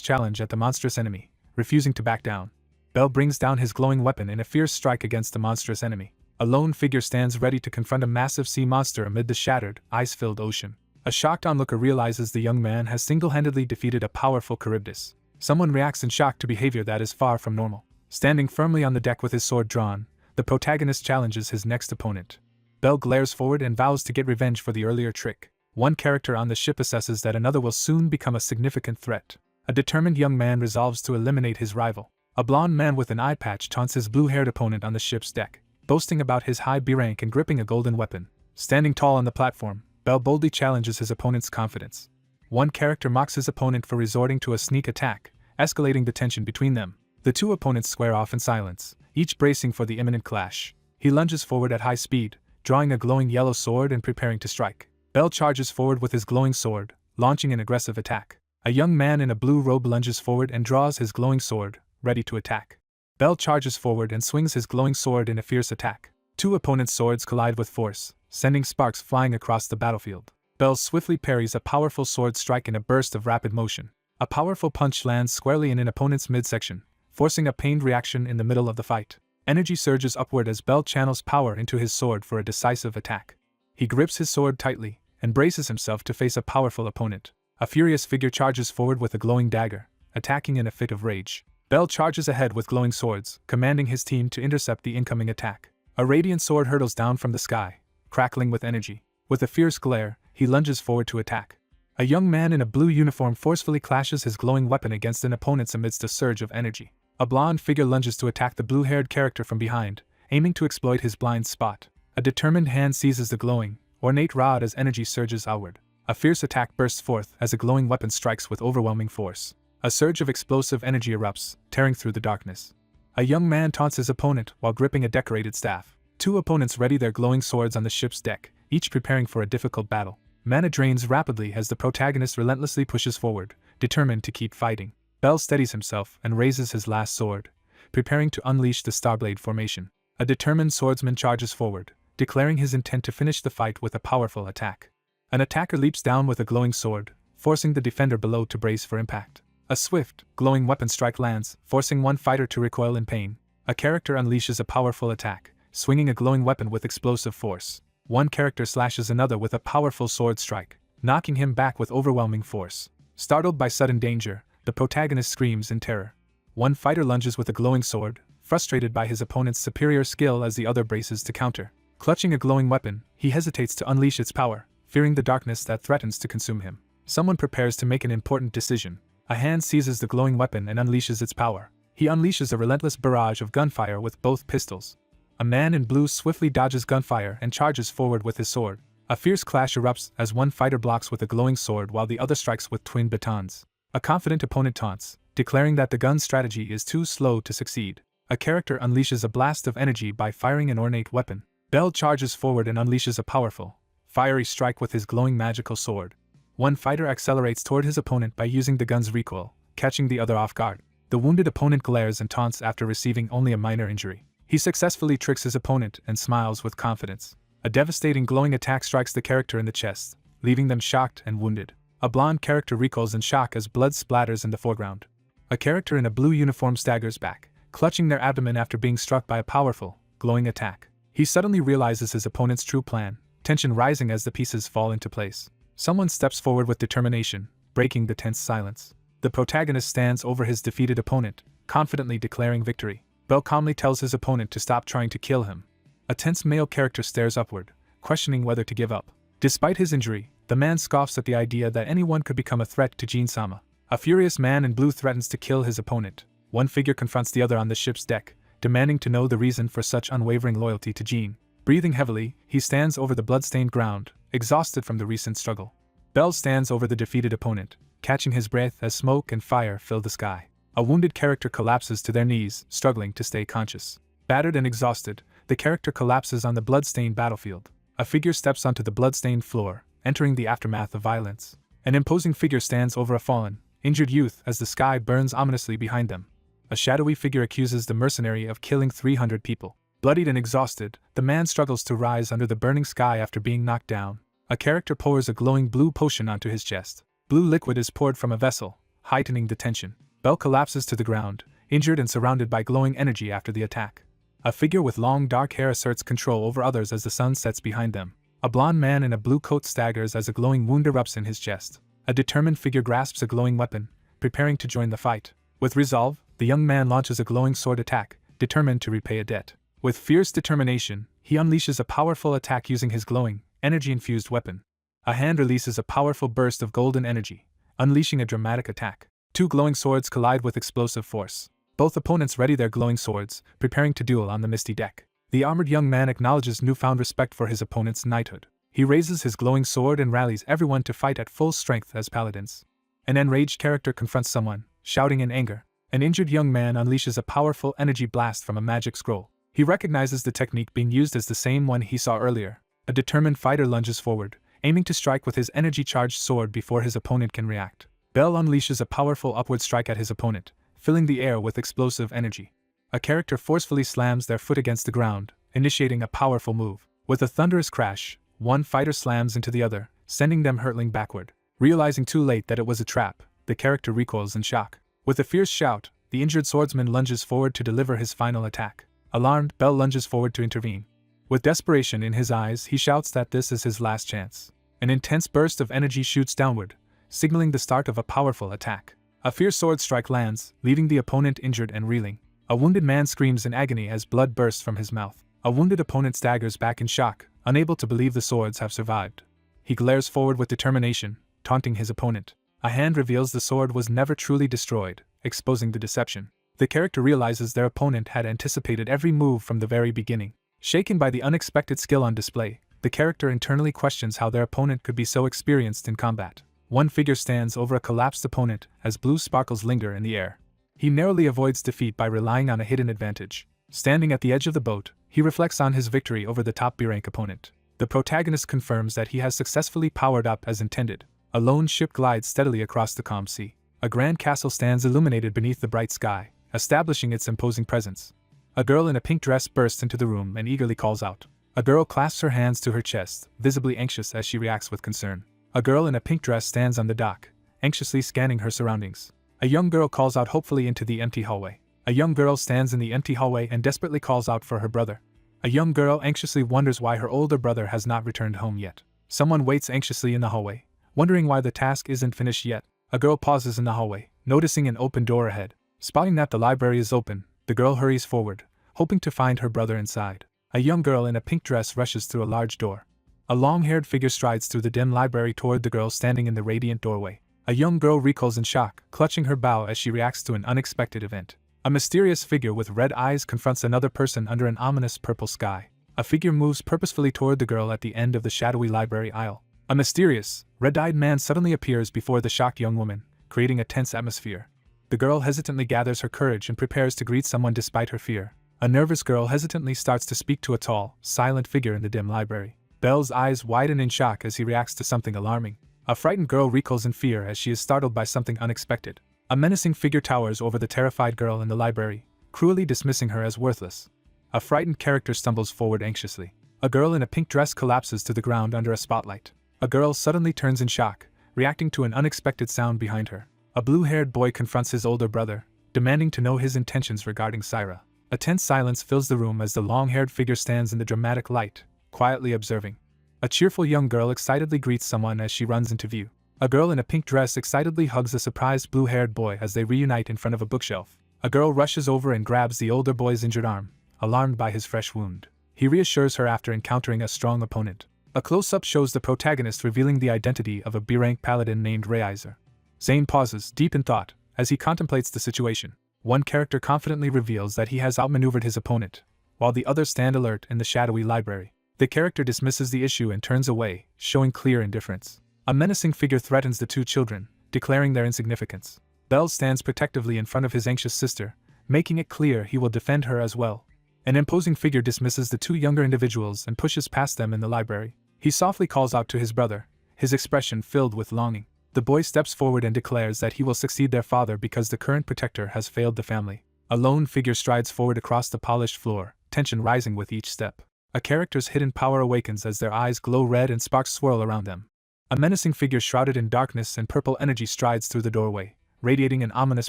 challenge at the monstrous enemy, refusing to back down. Bell brings down his glowing weapon in a fierce strike against the monstrous enemy. A lone figure stands ready to confront a massive sea monster amid the shattered, ice-filled ocean. A shocked onlooker realizes the young man has single-handedly defeated a powerful Charybdis. Someone reacts in shock to behavior that is far from normal. Standing firmly on the deck with his sword drawn, the protagonist challenges his next opponent. Bell glares forward and vows to get revenge for the earlier trick. One character on the ship assesses that another will soon become a significant threat. A determined young man resolves to eliminate his rival. A blonde man with an eye patch taunts his blue-haired opponent on the ship's deck, boasting about his high B rank and gripping a golden weapon. Standing tall on the platform, Bell boldly challenges his opponent's confidence. One character mocks his opponent for resorting to a sneak attack, escalating the tension between them. The two opponents square off in silence, each bracing for the imminent clash. He lunges forward at high speed, drawing a glowing yellow sword and preparing to strike. Bell charges forward with his glowing sword, launching an aggressive attack. A young man in a blue robe lunges forward and draws his glowing sword, ready to attack. Bell charges forward and swings his glowing sword in a fierce attack. Two opponents' swords collide with force, sending sparks flying across the battlefield. Bell swiftly parries a powerful sword strike in a burst of rapid motion. A powerful punch lands squarely in an opponent's midsection, forcing a pained reaction in the middle of the fight. Energy surges upward as Bell channels power into his sword for a decisive attack. He grips his sword tightly and braces himself to face a powerful opponent. A furious figure charges forward with a glowing dagger, attacking in a fit of rage. Bell charges ahead with glowing swords, commanding his team to intercept the incoming attack. A radiant sword hurtles down from the sky, crackling with energy. With a fierce glare, he lunges forward to attack. A young man in a blue uniform forcefully clashes his glowing weapon against an opponent's amidst a surge of energy. A blonde figure lunges to attack the blue-haired character from behind, aiming to exploit his blind spot. A determined hand seizes the glowing, ornate rod as energy surges outward. A fierce attack bursts forth as a glowing weapon strikes with overwhelming force. A surge of explosive energy erupts, tearing through the darkness. A young man taunts his opponent while gripping a decorated staff. Two opponents ready their glowing swords on the ship's deck, each preparing for a difficult battle. Mana drains rapidly as the protagonist relentlessly pushes forward, determined to keep fighting. Bell steadies himself and raises his last sword, preparing to unleash the Starblade formation. A determined swordsman charges forward, declaring his intent to finish the fight with a powerful attack. An attacker leaps down with a glowing sword, forcing the defender below to brace for impact. A swift, glowing weapon strike lands, forcing one fighter to recoil in pain. A character unleashes a powerful attack, swinging a glowing weapon with explosive force. One character slashes another with a powerful sword strike, knocking him back with overwhelming force. Startled by sudden danger, the protagonist screams in terror. One fighter lunges with a glowing sword, frustrated by his opponent's superior skill as the other braces to counter. Clutching a glowing weapon, he hesitates to unleash its power, fearing the darkness that threatens to consume him. Someone prepares to make an important decision. A hand seizes the glowing weapon and unleashes its power. He unleashes a relentless barrage of gunfire with both pistols. A man in blue swiftly dodges gunfire and charges forward with his sword. A fierce clash erupts as one fighter blocks with a glowing sword while the other strikes with twin batons. A confident opponent taunts, declaring that the gun's strategy is too slow to succeed. A character unleashes a blast of energy by firing an ornate weapon. Bell charges forward and unleashes a powerful, fiery strike with his glowing magical sword. One fighter accelerates toward his opponent by using the gun's recoil, catching the other off guard. The wounded opponent glares and taunts after receiving only a minor injury. He successfully tricks his opponent and smiles with confidence. A devastating glowing attack strikes the character in the chest, leaving them shocked and wounded. A blonde character recoils in shock as blood splatters in the foreground. A character in a blue uniform staggers back, clutching their abdomen after being struck by a powerful, glowing attack. He suddenly realizes his opponent's true plan, tension rising as the pieces fall into place. Someone steps forward with determination, breaking the tense silence. The protagonist stands over his defeated opponent, confidently declaring victory. Bell calmly tells his opponent to stop trying to kill him. A tense male character stares upward, questioning whether to give up. Despite his injury, the man scoffs at the idea that anyone could become a threat to Jin-sama. A furious man in blue threatens to kill his opponent. One figure confronts the other on the ship's deck, demanding to know the reason for such unwavering loyalty to Jin. Breathing heavily, he stands over the blood-stained ground, exhausted from the recent struggle. Bell stands over the defeated opponent, catching his breath as smoke and fire fill the sky. A wounded character collapses to their knees, struggling to stay conscious. Battered and exhausted, the character collapses on the blood-stained battlefield. A figure steps onto the blood-stained floor, entering the aftermath of violence. An imposing figure stands over a fallen, injured youth as the sky burns ominously behind them. A shadowy figure accuses the mercenary of killing 300 people. Bloodied and exhausted, the man struggles to rise under the burning sky after being knocked down. A character pours a glowing blue potion onto his chest. Blue liquid is poured from a vessel, heightening the tension. Bell collapses to the ground, injured and surrounded by glowing energy after the attack. A figure with long dark hair asserts control over others as the sun sets behind them. A blond man in a blue coat staggers as a glowing wound erupts in his chest. A determined figure grasps a glowing weapon, preparing to join the fight. With resolve, the young man launches a glowing sword attack, determined to repay a debt. With fierce determination, he unleashes a powerful attack using his glowing, energy-infused weapon. A hand releases a powerful burst of golden energy, unleashing a dramatic attack. Two glowing swords collide with explosive force. Both opponents ready their glowing swords, preparing to duel on the misty deck. The armored young man acknowledges newfound respect for his opponent's knighthood. He raises his glowing sword and rallies everyone to fight at full strength as paladins. An enraged character confronts someone, shouting in anger. An injured young man unleashes a powerful energy blast from a magic scroll. He recognizes the technique being used as the same one he saw earlier. A determined fighter lunges forward, aiming to strike with his energy-charged sword before his opponent can react. Bell unleashes a powerful upward strike at his opponent, filling the air with explosive energy. A character forcefully slams their foot against the ground, initiating a powerful move. With a thunderous crash, one fighter slams into the other, sending them hurtling backward. Realizing too late that it was a trap, the character recoils in shock. With a fierce shout, the injured swordsman lunges forward to deliver his final attack. Alarmed, Bell lunges forward to intervene. With desperation in his eyes, he shouts that this is his last chance. An intense burst of energy shoots downward, signaling the start of a powerful attack. A fierce sword strike lands, leaving the opponent injured and reeling. A wounded man screams in agony as blood bursts from his mouth. A wounded opponent staggers back in shock, unable to believe the swords have survived. He glares forward with determination, taunting his opponent. A hand reveals the sword was never truly destroyed, exposing the deception. The character realizes their opponent had anticipated every move from the very beginning. Shaken by the unexpected skill on display, the character internally questions how their opponent could be so experienced in combat. One figure stands over a collapsed opponent as blue sparkles linger in the air. He narrowly avoids defeat by relying on a hidden advantage. Standing at the edge of the boat, he reflects on his victory over the top B-rank opponent. The protagonist confirms that he has successfully powered up as intended. A lone ship glides steadily across the calm sea. A grand castle stands illuminated beneath the bright sky, establishing its imposing presence. A girl in a pink dress bursts into the room and eagerly calls out. A girl clasps her hands to her chest, visibly anxious as she reacts with concern. A girl in a pink dress stands on the dock, anxiously scanning her surroundings. A young girl calls out hopefully into the empty hallway. A young girl stands in the empty hallway and desperately calls out for her brother. A young girl anxiously wonders why her older brother has not returned home yet. Someone waits anxiously in the hallway, wondering why the task isn't finished yet. A girl pauses in the hallway, noticing an open door ahead. Spotting that the library is open, the girl hurries forward, hoping to find her brother inside. A young girl in a pink dress rushes through a large door. A long-haired figure strides through the dim library toward the girl standing in the radiant doorway. A young girl recoils in shock, clutching her bow as she reacts to an unexpected event. A mysterious figure with red eyes confronts another person under an ominous purple sky. A figure moves purposefully toward the girl at the end of the shadowy library aisle. A mysterious, red-eyed man suddenly appears before the shocked young woman, creating a tense atmosphere. The girl hesitantly gathers her courage and prepares to greet someone despite her fear. A nervous girl hesitantly starts to speak to a tall, silent figure in the dim library. Bell's eyes widen in shock as he reacts to something alarming. A frightened girl recoils in fear as she is startled by something unexpected. A menacing figure towers over the terrified girl in the library, cruelly dismissing her as worthless. A frightened character stumbles forward anxiously. A girl in a pink dress collapses to the ground under a spotlight. A girl suddenly turns in shock, reacting to an unexpected sound behind her. A blue-haired boy confronts his older brother, demanding to know his intentions regarding Syra. A tense silence fills the room as the long-haired figure stands in the dramatic light, quietly observing. A cheerful young girl excitedly greets someone as she runs into view. A girl in a pink dress excitedly hugs a surprised blue-haired boy as they reunite in front of a bookshelf. A girl rushes over and grabs the older boy's injured arm, alarmed by his fresh wound. He reassures her after encountering a strong opponent. A close-up shows the protagonist revealing the identity of a B-rank paladin named Rayizer. Zane pauses, deep in thought, as he contemplates the situation. One character confidently reveals that he has outmaneuvered his opponent, while the others stand alert in the shadowy library. The character dismisses the issue and turns away, showing clear indifference. A menacing figure threatens the two children, declaring their insignificance. Bell stands protectively in front of his anxious sister, making it clear he will defend her as well. An imposing figure dismisses the two younger individuals and pushes past them in the library. He softly calls out to his brother, his expression filled with longing. The boy steps forward and declares that he will succeed their father because the current protector has failed the family. A lone figure strides forward across the polished floor, tension rising with each step. A character's hidden power awakens as their eyes glow red and sparks swirl around them. A menacing figure shrouded in darkness and purple energy strides through the doorway, radiating an ominous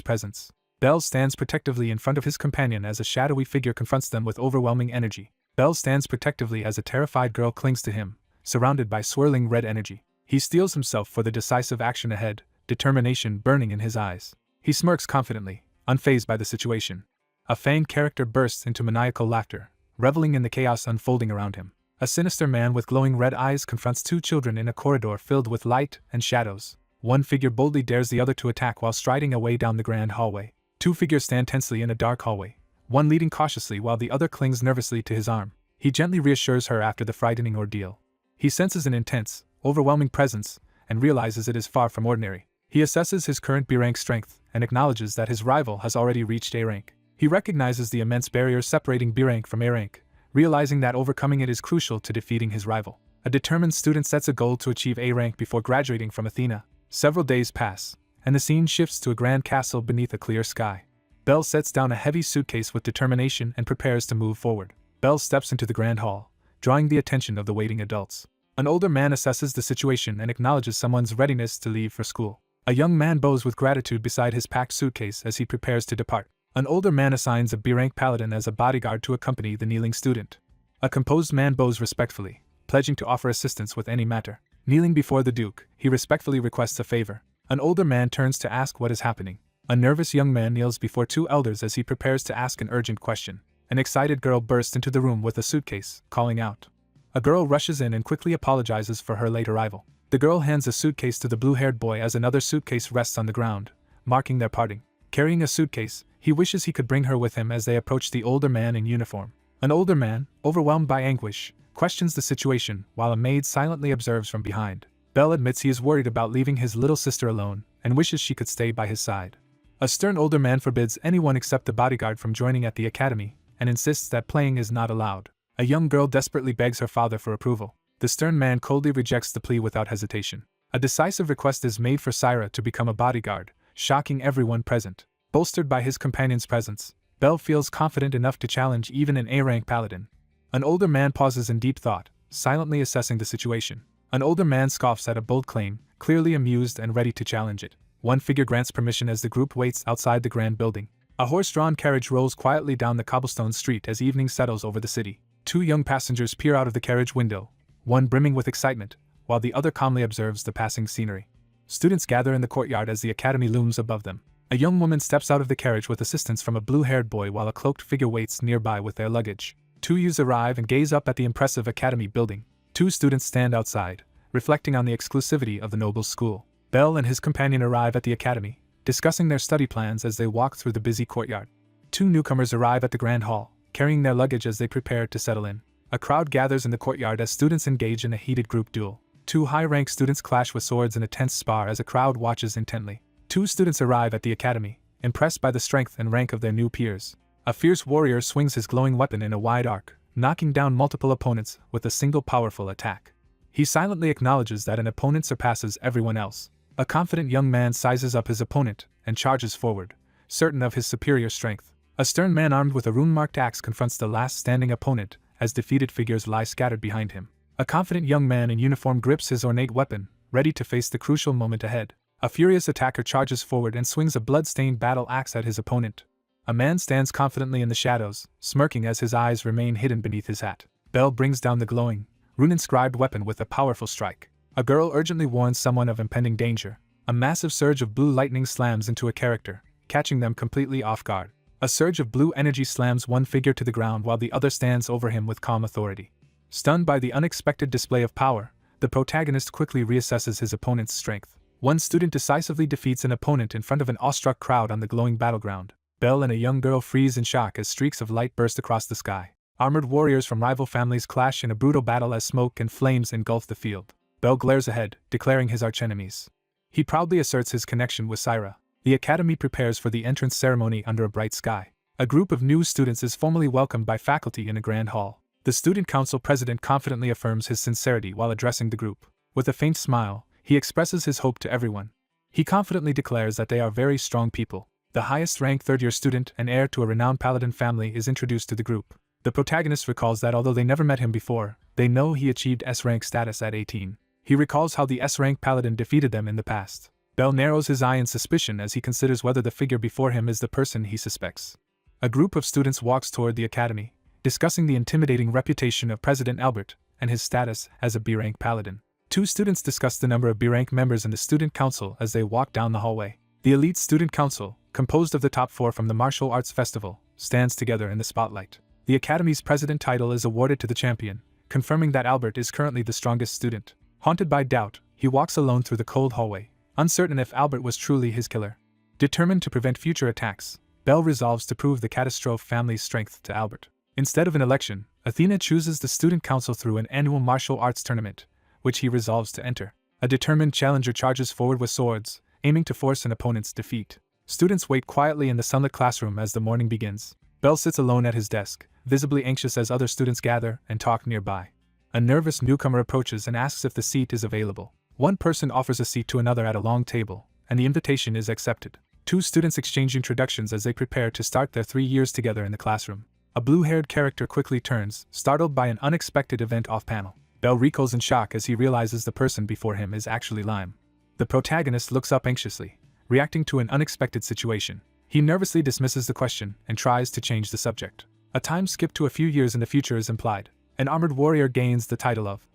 presence. Bell stands protectively in front of his companion as a shadowy figure confronts them with overwhelming energy. Bell stands protectively as a terrified girl clings to him, surrounded by swirling red energy. He steels himself for the decisive action ahead, determination burning in his eyes. He smirks confidently, unfazed by the situation. A fanged character bursts into maniacal laughter, reveling in the chaos unfolding around him. A sinister man with glowing red eyes confronts two children in a corridor filled with light and shadows. One figure boldly dares the other to attack while striding away down the grand hallway. Two figures stand tensely in a dark hallway, one leading cautiously while the other clings nervously to his arm. He gently reassures her after the frightening ordeal. He senses an intense, overwhelming presence, and realizes it is far from ordinary. He assesses his current B rank strength and acknowledges that his rival has already reached A rank. He recognizes the immense barrier separating B rank from A rank, realizing that overcoming it is crucial to defeating his rival. A determined student sets a goal to achieve A rank before graduating from Athena. Several days pass, and the scene shifts to a grand castle beneath a clear sky. Belle sets down a heavy suitcase with determination and prepares to move forward. Belle steps into the grand hall, drawing the attention of the waiting adults. An older man assesses the situation and acknowledges someone's readiness to leave for school. A young man bows with gratitude beside his packed suitcase as he prepares to depart. An older man assigns a B-rank paladin as a bodyguard to accompany the kneeling student. A composed man bows respectfully, pledging to offer assistance with any matter. Kneeling before the Duke, he respectfully requests a favor. An older man turns to ask what is happening. A nervous young man kneels before two elders as he prepares to ask an urgent question. An excited girl bursts into the room with a suitcase, calling out. A girl rushes in and quickly apologizes for her late arrival. The girl hands a suitcase to the blue-haired boy as another suitcase rests on the ground, marking their parting. Carrying a suitcase, he wishes he could bring her with him as they approach the older man in uniform. An older man, overwhelmed by anguish, questions the situation while a maid silently observes from behind. Belle admits he is worried about leaving his little sister alone and wishes she could stay by his side. A stern older man forbids anyone except the bodyguard from joining at the academy and insists that playing is not allowed. A young girl desperately begs her father for approval. The stern man coldly rejects the plea without hesitation. A decisive request is made for Syra to become a bodyguard, shocking everyone present. Bolstered by his companion's presence, Belle feels confident enough to challenge even an A-rank paladin. An older man pauses in deep thought, silently assessing the situation. An older man scoffs at a bold claim, clearly amused and ready to challenge it. One figure grants permission as the group waits outside the grand building. A horse-drawn carriage rolls quietly down the cobblestone street as evening settles over the city. Two young passengers peer out of the carriage window, one brimming with excitement, while the other calmly observes the passing scenery. Students gather in the courtyard as the academy looms above them. A young woman steps out of the carriage with assistance from a blue-haired boy while a cloaked figure waits nearby with their luggage. Two youths arrive and gaze up at the impressive academy building. Two students stand outside, reflecting on the exclusivity of the noble school. Belle and his companion arrive at the academy, discussing their study plans as they walk through the busy courtyard. Two newcomers arrive at the grand hall, carrying their luggage as they prepare to settle in. A crowd gathers in the courtyard as students engage in a heated group duel. Two high-ranked students clash with swords in a tense spar as a crowd watches intently. Two students arrive at the academy, impressed by the strength and rank of their new peers. A fierce warrior swings his glowing weapon in a wide arc, knocking down multiple opponents with a single powerful attack. He silently acknowledges that an opponent surpasses everyone else. A confident young man sizes up his opponent and charges forward, certain of his superior strength. A stern man armed with a rune-marked axe confronts the last standing opponent as defeated figures lie scattered behind him. A confident young man in uniform grips his ornate weapon, ready to face the crucial moment ahead. A furious attacker charges forward and swings a blood-stained battle axe at his opponent. A man stands confidently in the shadows, smirking as his eyes remain hidden beneath his hat. Belle brings down the glowing, rune-inscribed weapon with a powerful strike. A girl urgently warns someone of impending danger. A massive surge of blue lightning slams into a character, catching them completely off guard. A surge of blue energy slams one figure to the ground while the other stands over him with calm authority. Stunned by the unexpected display of power, the protagonist quickly reassesses his opponent's strength. One student decisively defeats an opponent in front of an awestruck crowd on the glowing battleground. Belle and a young girl freeze in shock as streaks of light burst across the sky. Armored warriors from rival families clash in a brutal battle as smoke and flames engulf the field. Belle glares ahead, declaring his archenemies. He proudly asserts his connection with Syra. The academy prepares for the entrance ceremony under a bright sky. A group of new students is formally welcomed by faculty in a grand hall. The student council president confidently affirms his sincerity while addressing the group. With a faint smile, he expresses his hope to everyone. He confidently declares that they are very strong people. The highest-ranked third-year student and heir to a renowned paladin family is introduced to the group. The protagonist recalls that although they never met him before, they know he achieved S-rank status at 18. He recalls how the S-rank paladin defeated them in the past. Belle narrows his eye in suspicion as he considers whether the figure before him is the person he suspects. A group of students walks toward the academy, discussing the intimidating reputation of President Albert and his status as a B-rank paladin. Two students discuss the number of B-rank members in the student council as they walk down the hallway. The elite student council, composed of the top four from the martial arts festival, stands together in the spotlight. The academy's president title is awarded to the champion, confirming that Albert is currently the strongest student. Haunted by doubt, he walks alone through the cold hallway, uncertain if Albert was truly his killer. Determined to prevent future attacks, Belle resolves to prove the catastrophe family's strength to Albert. Instead of an election, Athena chooses the student council through an annual martial arts tournament, which he resolves to enter. A determined challenger charges forward with swords, aiming to force an opponent's defeat. Students wait quietly in the sunlit classroom as the morning begins. Belle sits alone at his desk, visibly anxious as other students gather and talk nearby. A nervous newcomer approaches and asks if the seat is available. One person offers a seat to another at a long table, and the invitation is accepted. Two students exchange introductions as they prepare to start their 3 years together in the classroom. A blue-haired character quickly turns, startled by an unexpected event off-panel. Belle recoils in shock as he realizes the person before him is actually Lime. The protagonist looks up anxiously, reacting to an unexpected situation. He nervously dismisses the question and tries to change the subject. A time skip to a few years in the future is implied. An armored warrior gains the title of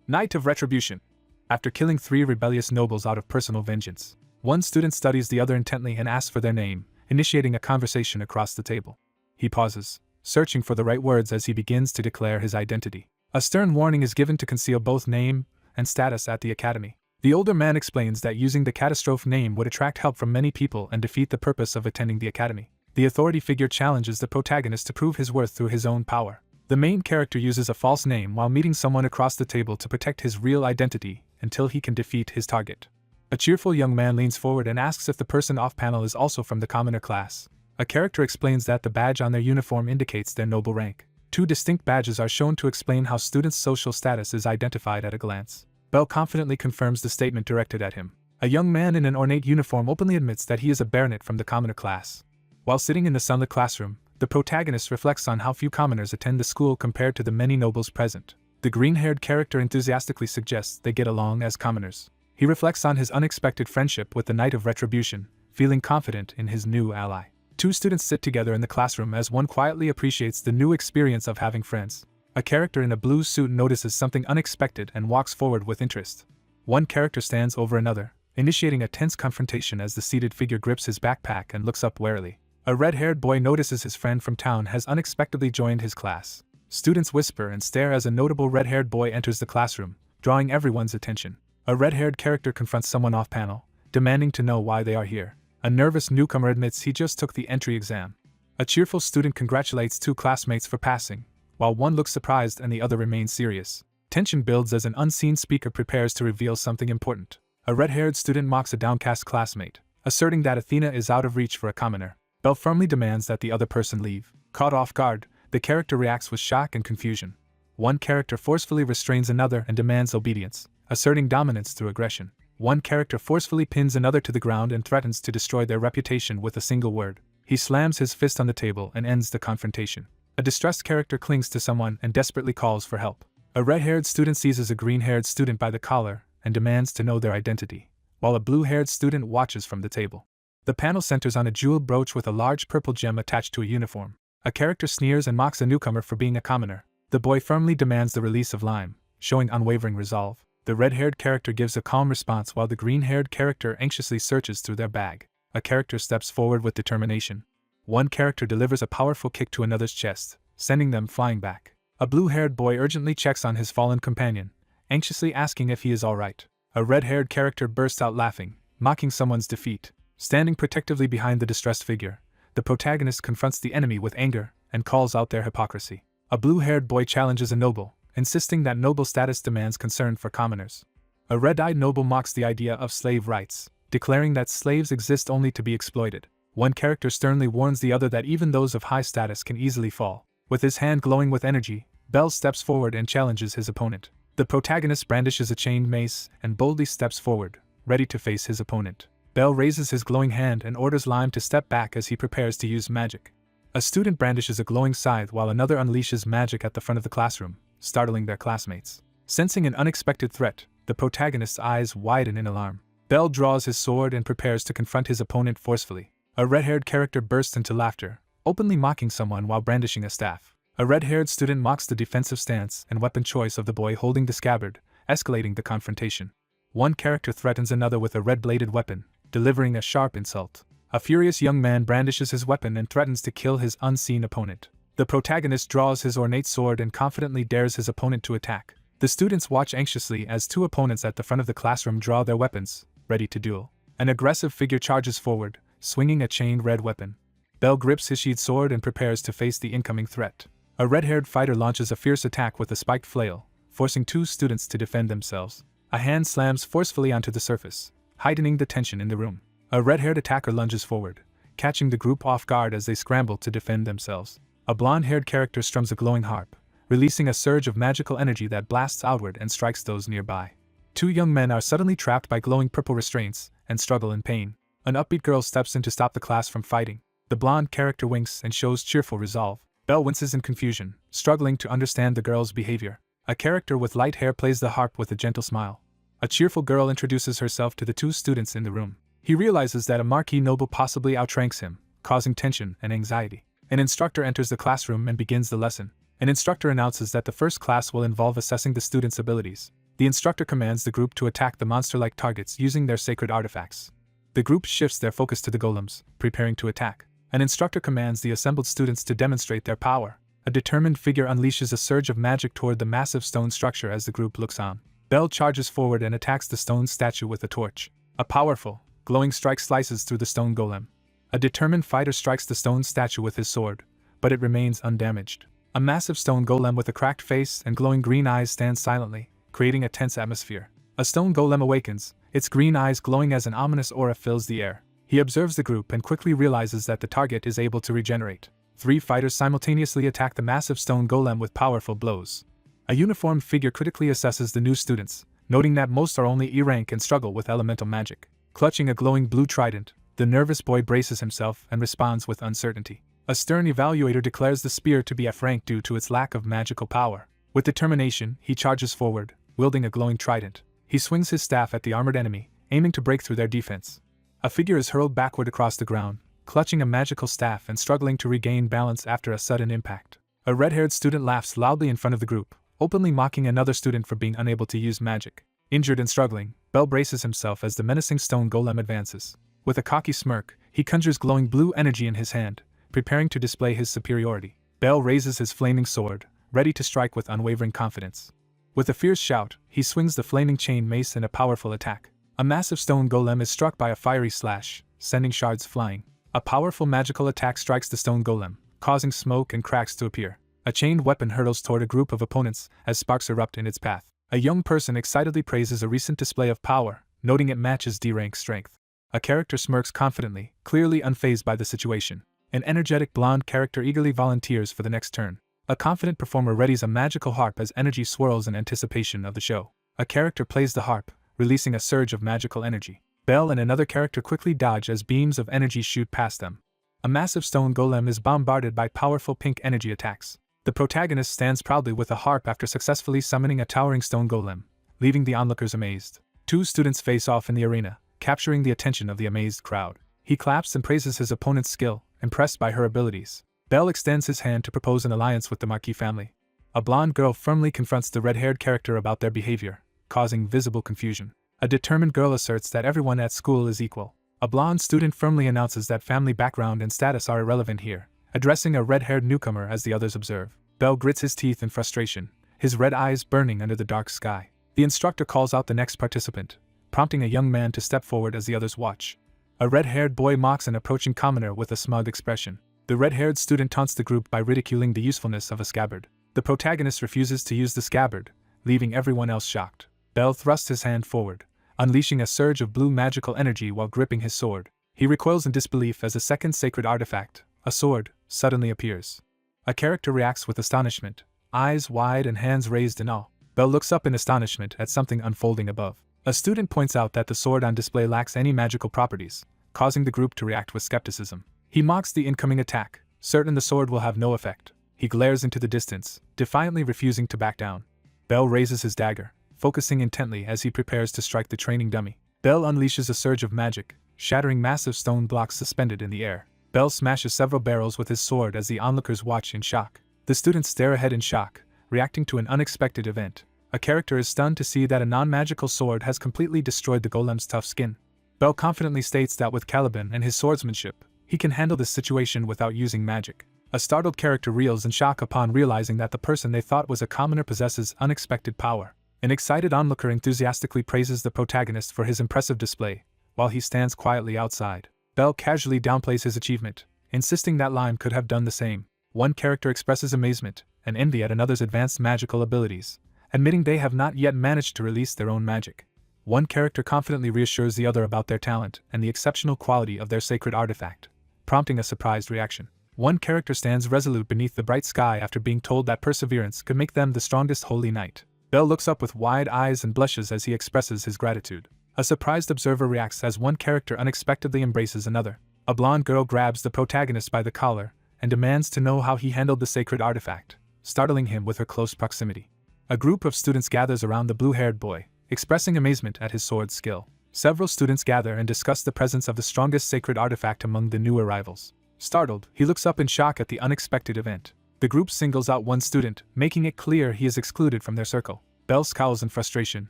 Knight of Retribution after killing 3 rebellious nobles out of personal vengeance. One student studies the other intently and asks for their name, initiating a conversation across the table. He pauses, searching for the right words as he begins to declare his identity. A stern warning is given to conceal both name and status at the academy. The older man explains that using the catastrophe name would attract help from many people and defeat the purpose of attending the academy. The authority figure challenges the protagonist to prove his worth through his own power. The main character uses a false name while meeting someone across the table to protect his real identity until he can defeat his target. A cheerful young man leans forward and asks if the person off-panel is also from the commoner class. A character explains that the badge on their uniform indicates their noble rank. 2 distinct badges are shown to explain how students' social status is identified at a glance. Belle confidently confirms the statement directed at him. A young man in an ornate uniform openly admits that he is a baronet from the commoner class. While sitting in the sunlit classroom, the protagonist reflects on how few commoners attend the school compared to the many nobles present. The green-haired character enthusiastically suggests they get along as commoners. He reflects on his unexpected friendship with the Knight of Retribution, feeling confident in his new ally. 2 students sit together in the classroom as one quietly appreciates the new experience of having friends. A character in a blue suit notices something unexpected and walks forward with interest. One character stands over another, initiating a tense confrontation as the seated figure grips his backpack and looks up warily. A red-haired boy notices his friend from town has unexpectedly joined his class. Students whisper and stare as a notable red-haired boy enters the classroom, drawing everyone's attention. A red-haired character confronts someone off-panel, demanding to know why they are here. A nervous newcomer admits he just took the entry exam. A cheerful student congratulates 2 classmates for passing, while one looks surprised and the other remains serious. Tension builds as an unseen speaker prepares to reveal something important. A red-haired student mocks a downcast classmate, asserting that Athena is out of reach for a commoner. Belle firmly demands that the other person leave. Caught off guard, the character reacts with shock and confusion. One character forcefully restrains another and demands obedience, asserting dominance through aggression. One character forcefully pins another to the ground and threatens to destroy their reputation with a single word. He slams his fist on the table and ends the confrontation. A distressed character clings to someone and desperately calls for help. A red-haired student seizes a green-haired student by the collar and demands to know their identity, while a blue-haired student watches from the table. The panel centers on a jeweled brooch with a large purple gem attached to a uniform. A character sneers and mocks a newcomer for being a commoner. The boy firmly demands the release of Lime, showing unwavering resolve. The red-haired character gives a calm response while the green-haired character anxiously searches through their bag. A character steps forward with determination. One character delivers a powerful kick to another's chest, sending them flying back. A blue-haired boy urgently checks on his fallen companion, anxiously asking if he is alright. A red-haired character bursts out laughing, mocking someone's defeat. Standing protectively behind the distressed figure, the protagonist confronts the enemy with anger and calls out their hypocrisy. A blue-haired boy challenges a noble, insisting that noble status demands concern for commoners. A red-eyed noble mocks the idea of slave rights, declaring that slaves exist only to be exploited. One character sternly warns the other that even those of high status can easily fall. With his hand glowing with energy, Belle steps forward and challenges his opponent. The protagonist brandishes a chained mace and boldly steps forward, ready to face his opponent. Belle raises his glowing hand and orders Lime to step back as he prepares to use magic. A student brandishes a glowing scythe while another unleashes magic at the front of the classroom, startling their classmates. Sensing an unexpected threat, the protagonist's eyes widen in alarm. Belle draws his sword and prepares to confront his opponent forcefully. A red-haired character bursts into laughter, openly mocking someone while brandishing a staff. A red-haired student mocks the defensive stance and weapon choice of the boy holding the scabbard, escalating the confrontation. One character threatens another with a red-bladed weapon, delivering a sharp insult. A furious young man brandishes his weapon and threatens to kill his unseen opponent. The protagonist draws his ornate sword and confidently dares his opponent to attack. The students watch anxiously as 2 opponents at the front of the classroom draw their weapons, ready to duel. An aggressive figure charges forward, swinging a chained red weapon. Bell grips his sheathed sword and prepares to face the incoming threat. A red-haired fighter launches a fierce attack with a spiked flail, forcing two students to defend themselves. A hand slams forcefully onto the surface, heightening the tension in the room. A red-haired attacker lunges forward, catching the group off guard as they scramble to defend themselves. A blonde-haired character strums a glowing harp, releasing a surge of magical energy that blasts outward and strikes those nearby. Two young men are suddenly trapped by glowing purple restraints and struggle in pain. An upbeat girl steps in to stop the class from fighting. The blonde character winks and shows cheerful resolve. Belle winces in confusion, struggling to understand the girl's behavior. A character with light hair plays the harp with a gentle smile. A cheerful girl introduces herself to the two students in the room. He realizes that a marquis noble possibly outranks him, causing tension and anxiety. An instructor enters the classroom and begins the lesson. An instructor announces that the first class will involve assessing the students' abilities. The instructor commands the group to attack the monster-like targets using their sacred artifacts. The group shifts their focus to the golems, preparing to attack. An instructor commands the assembled students to demonstrate their power. A determined figure unleashes a surge of magic toward the massive stone structure as the group looks on. Belle charges forward and attacks the stone statue with a torch. A powerful, glowing strike slices through the stone golem. A determined fighter strikes the stone statue with his sword, but it remains undamaged. A massive stone golem with a cracked face and glowing green eyes stands silently, creating a tense atmosphere. A stone golem awakens, its green eyes glowing as an ominous aura fills the air. He observes the group and quickly realizes that the target is able to regenerate. Three fighters simultaneously attack the massive stone golem with powerful blows. A uniformed figure critically assesses the new students, noting that most are only E rank and struggle with elemental magic. Clutching a glowing blue trident, the nervous boy braces himself and responds with uncertainty. A stern evaluator declares the spear to be F rank due to its lack of magical power. With determination, he charges forward, wielding a glowing trident. He swings his staff at the armored enemy, aiming to break through their defense. A figure is hurled backward across the ground, clutching a magical staff and struggling to regain balance after a sudden impact. A red-haired student laughs loudly in front of the group, openly mocking another student for being unable to use magic. Injured and struggling, Bell braces himself as the menacing stone golem advances. With a cocky smirk, he conjures glowing blue energy in his hand, preparing to display his superiority. Bell raises his flaming sword, ready to strike with unwavering confidence. With a fierce shout, he swings the flaming chain mace in a powerful attack. A massive stone golem is struck by a fiery slash, sending shards flying. A powerful magical attack strikes the stone golem, causing smoke and cracks to appear. A chained weapon hurtles toward a group of opponents as sparks erupt in its path. A young person excitedly praises a recent display of power, noting it matches D-rank strength. A character smirks confidently, clearly unfazed by the situation. An energetic blonde character eagerly volunteers for the next turn. A confident performer readies a magical harp as energy swirls in anticipation of the show. A character plays the harp, releasing a surge of magical energy. Bell and another character quickly dodge as beams of energy shoot past them. A massive stone golem is bombarded by powerful pink energy attacks. The protagonist stands proudly with a harp after successfully summoning a towering stone golem, leaving the onlookers amazed. Two students face off in the arena, capturing the attention of the amazed crowd. He claps and praises his opponent's skill, impressed by her abilities. Bell extends his hand to propose an alliance with the Marquis family. A blonde girl firmly confronts the red-haired character about their behavior, causing visible confusion. A determined girl asserts that everyone at school is equal. A blonde student firmly announces that family background and status are irrelevant here, addressing a red-haired newcomer as the others observe. Bell grits his teeth in frustration, his red eyes burning under the dark sky. The instructor calls out the next participant, prompting a young man to step forward as the others watch. A red-haired boy mocks an approaching commoner with a smug expression. The red-haired student taunts the group by ridiculing the usefulness of a scabbard. The protagonist refuses to use the scabbard, leaving everyone else shocked. Bell thrusts his hand forward, unleashing a surge of blue magical energy while gripping his sword. He recoils in disbelief as a second sacred artifact, a sword, suddenly appears. A character reacts with astonishment, eyes wide and hands raised in awe. Bell looks up in astonishment at something unfolding above. A student points out that the sword on display lacks any magical properties, causing the group to react with skepticism. He mocks the incoming attack, certain the sword will have no effect. He glares into the distance, defiantly refusing to back down. Bell raises his dagger, focusing intently as he prepares to strike the training dummy. Bell unleashes a surge of magic, shattering massive stone blocks suspended in the air. Bell smashes several barrels with his sword as the onlookers watch in shock. The students stare ahead in shock, reacting to an unexpected event. A character is stunned to see that a non-magical sword has completely destroyed the golem's tough skin. Bell confidently states that with Caliban and his swordsmanship, he can handle this situation without using magic. A startled character reels in shock upon realizing that the person they thought was a commoner possesses unexpected power. An excited onlooker enthusiastically praises the protagonist for his impressive display, while he stands quietly outside. Bell casually downplays his achievement, insisting that Lime could have done the same. One character expresses amazement and envy at another's advanced magical abilities, admitting they have not yet managed to release their own magic. One character confidently reassures the other about their talent and the exceptional quality of their sacred artifact, prompting a surprised reaction. One character stands resolute beneath the bright sky after being told that perseverance could make them the strongest holy knight. Bell looks up with wide eyes and blushes as he expresses his gratitude. A surprised observer reacts as one character unexpectedly embraces another. A blonde girl grabs the protagonist by the collar and demands to know how he handled the sacred artifact, startling him with her close proximity. A group of students gathers around the blue-haired boy, expressing amazement at his sword skill. Several students gather and discuss the presence of the strongest sacred artifact among the new arrivals. Startled, he looks up in shock at the unexpected event. The group singles out one student, making it clear he is excluded from their circle. Bell scowls in frustration,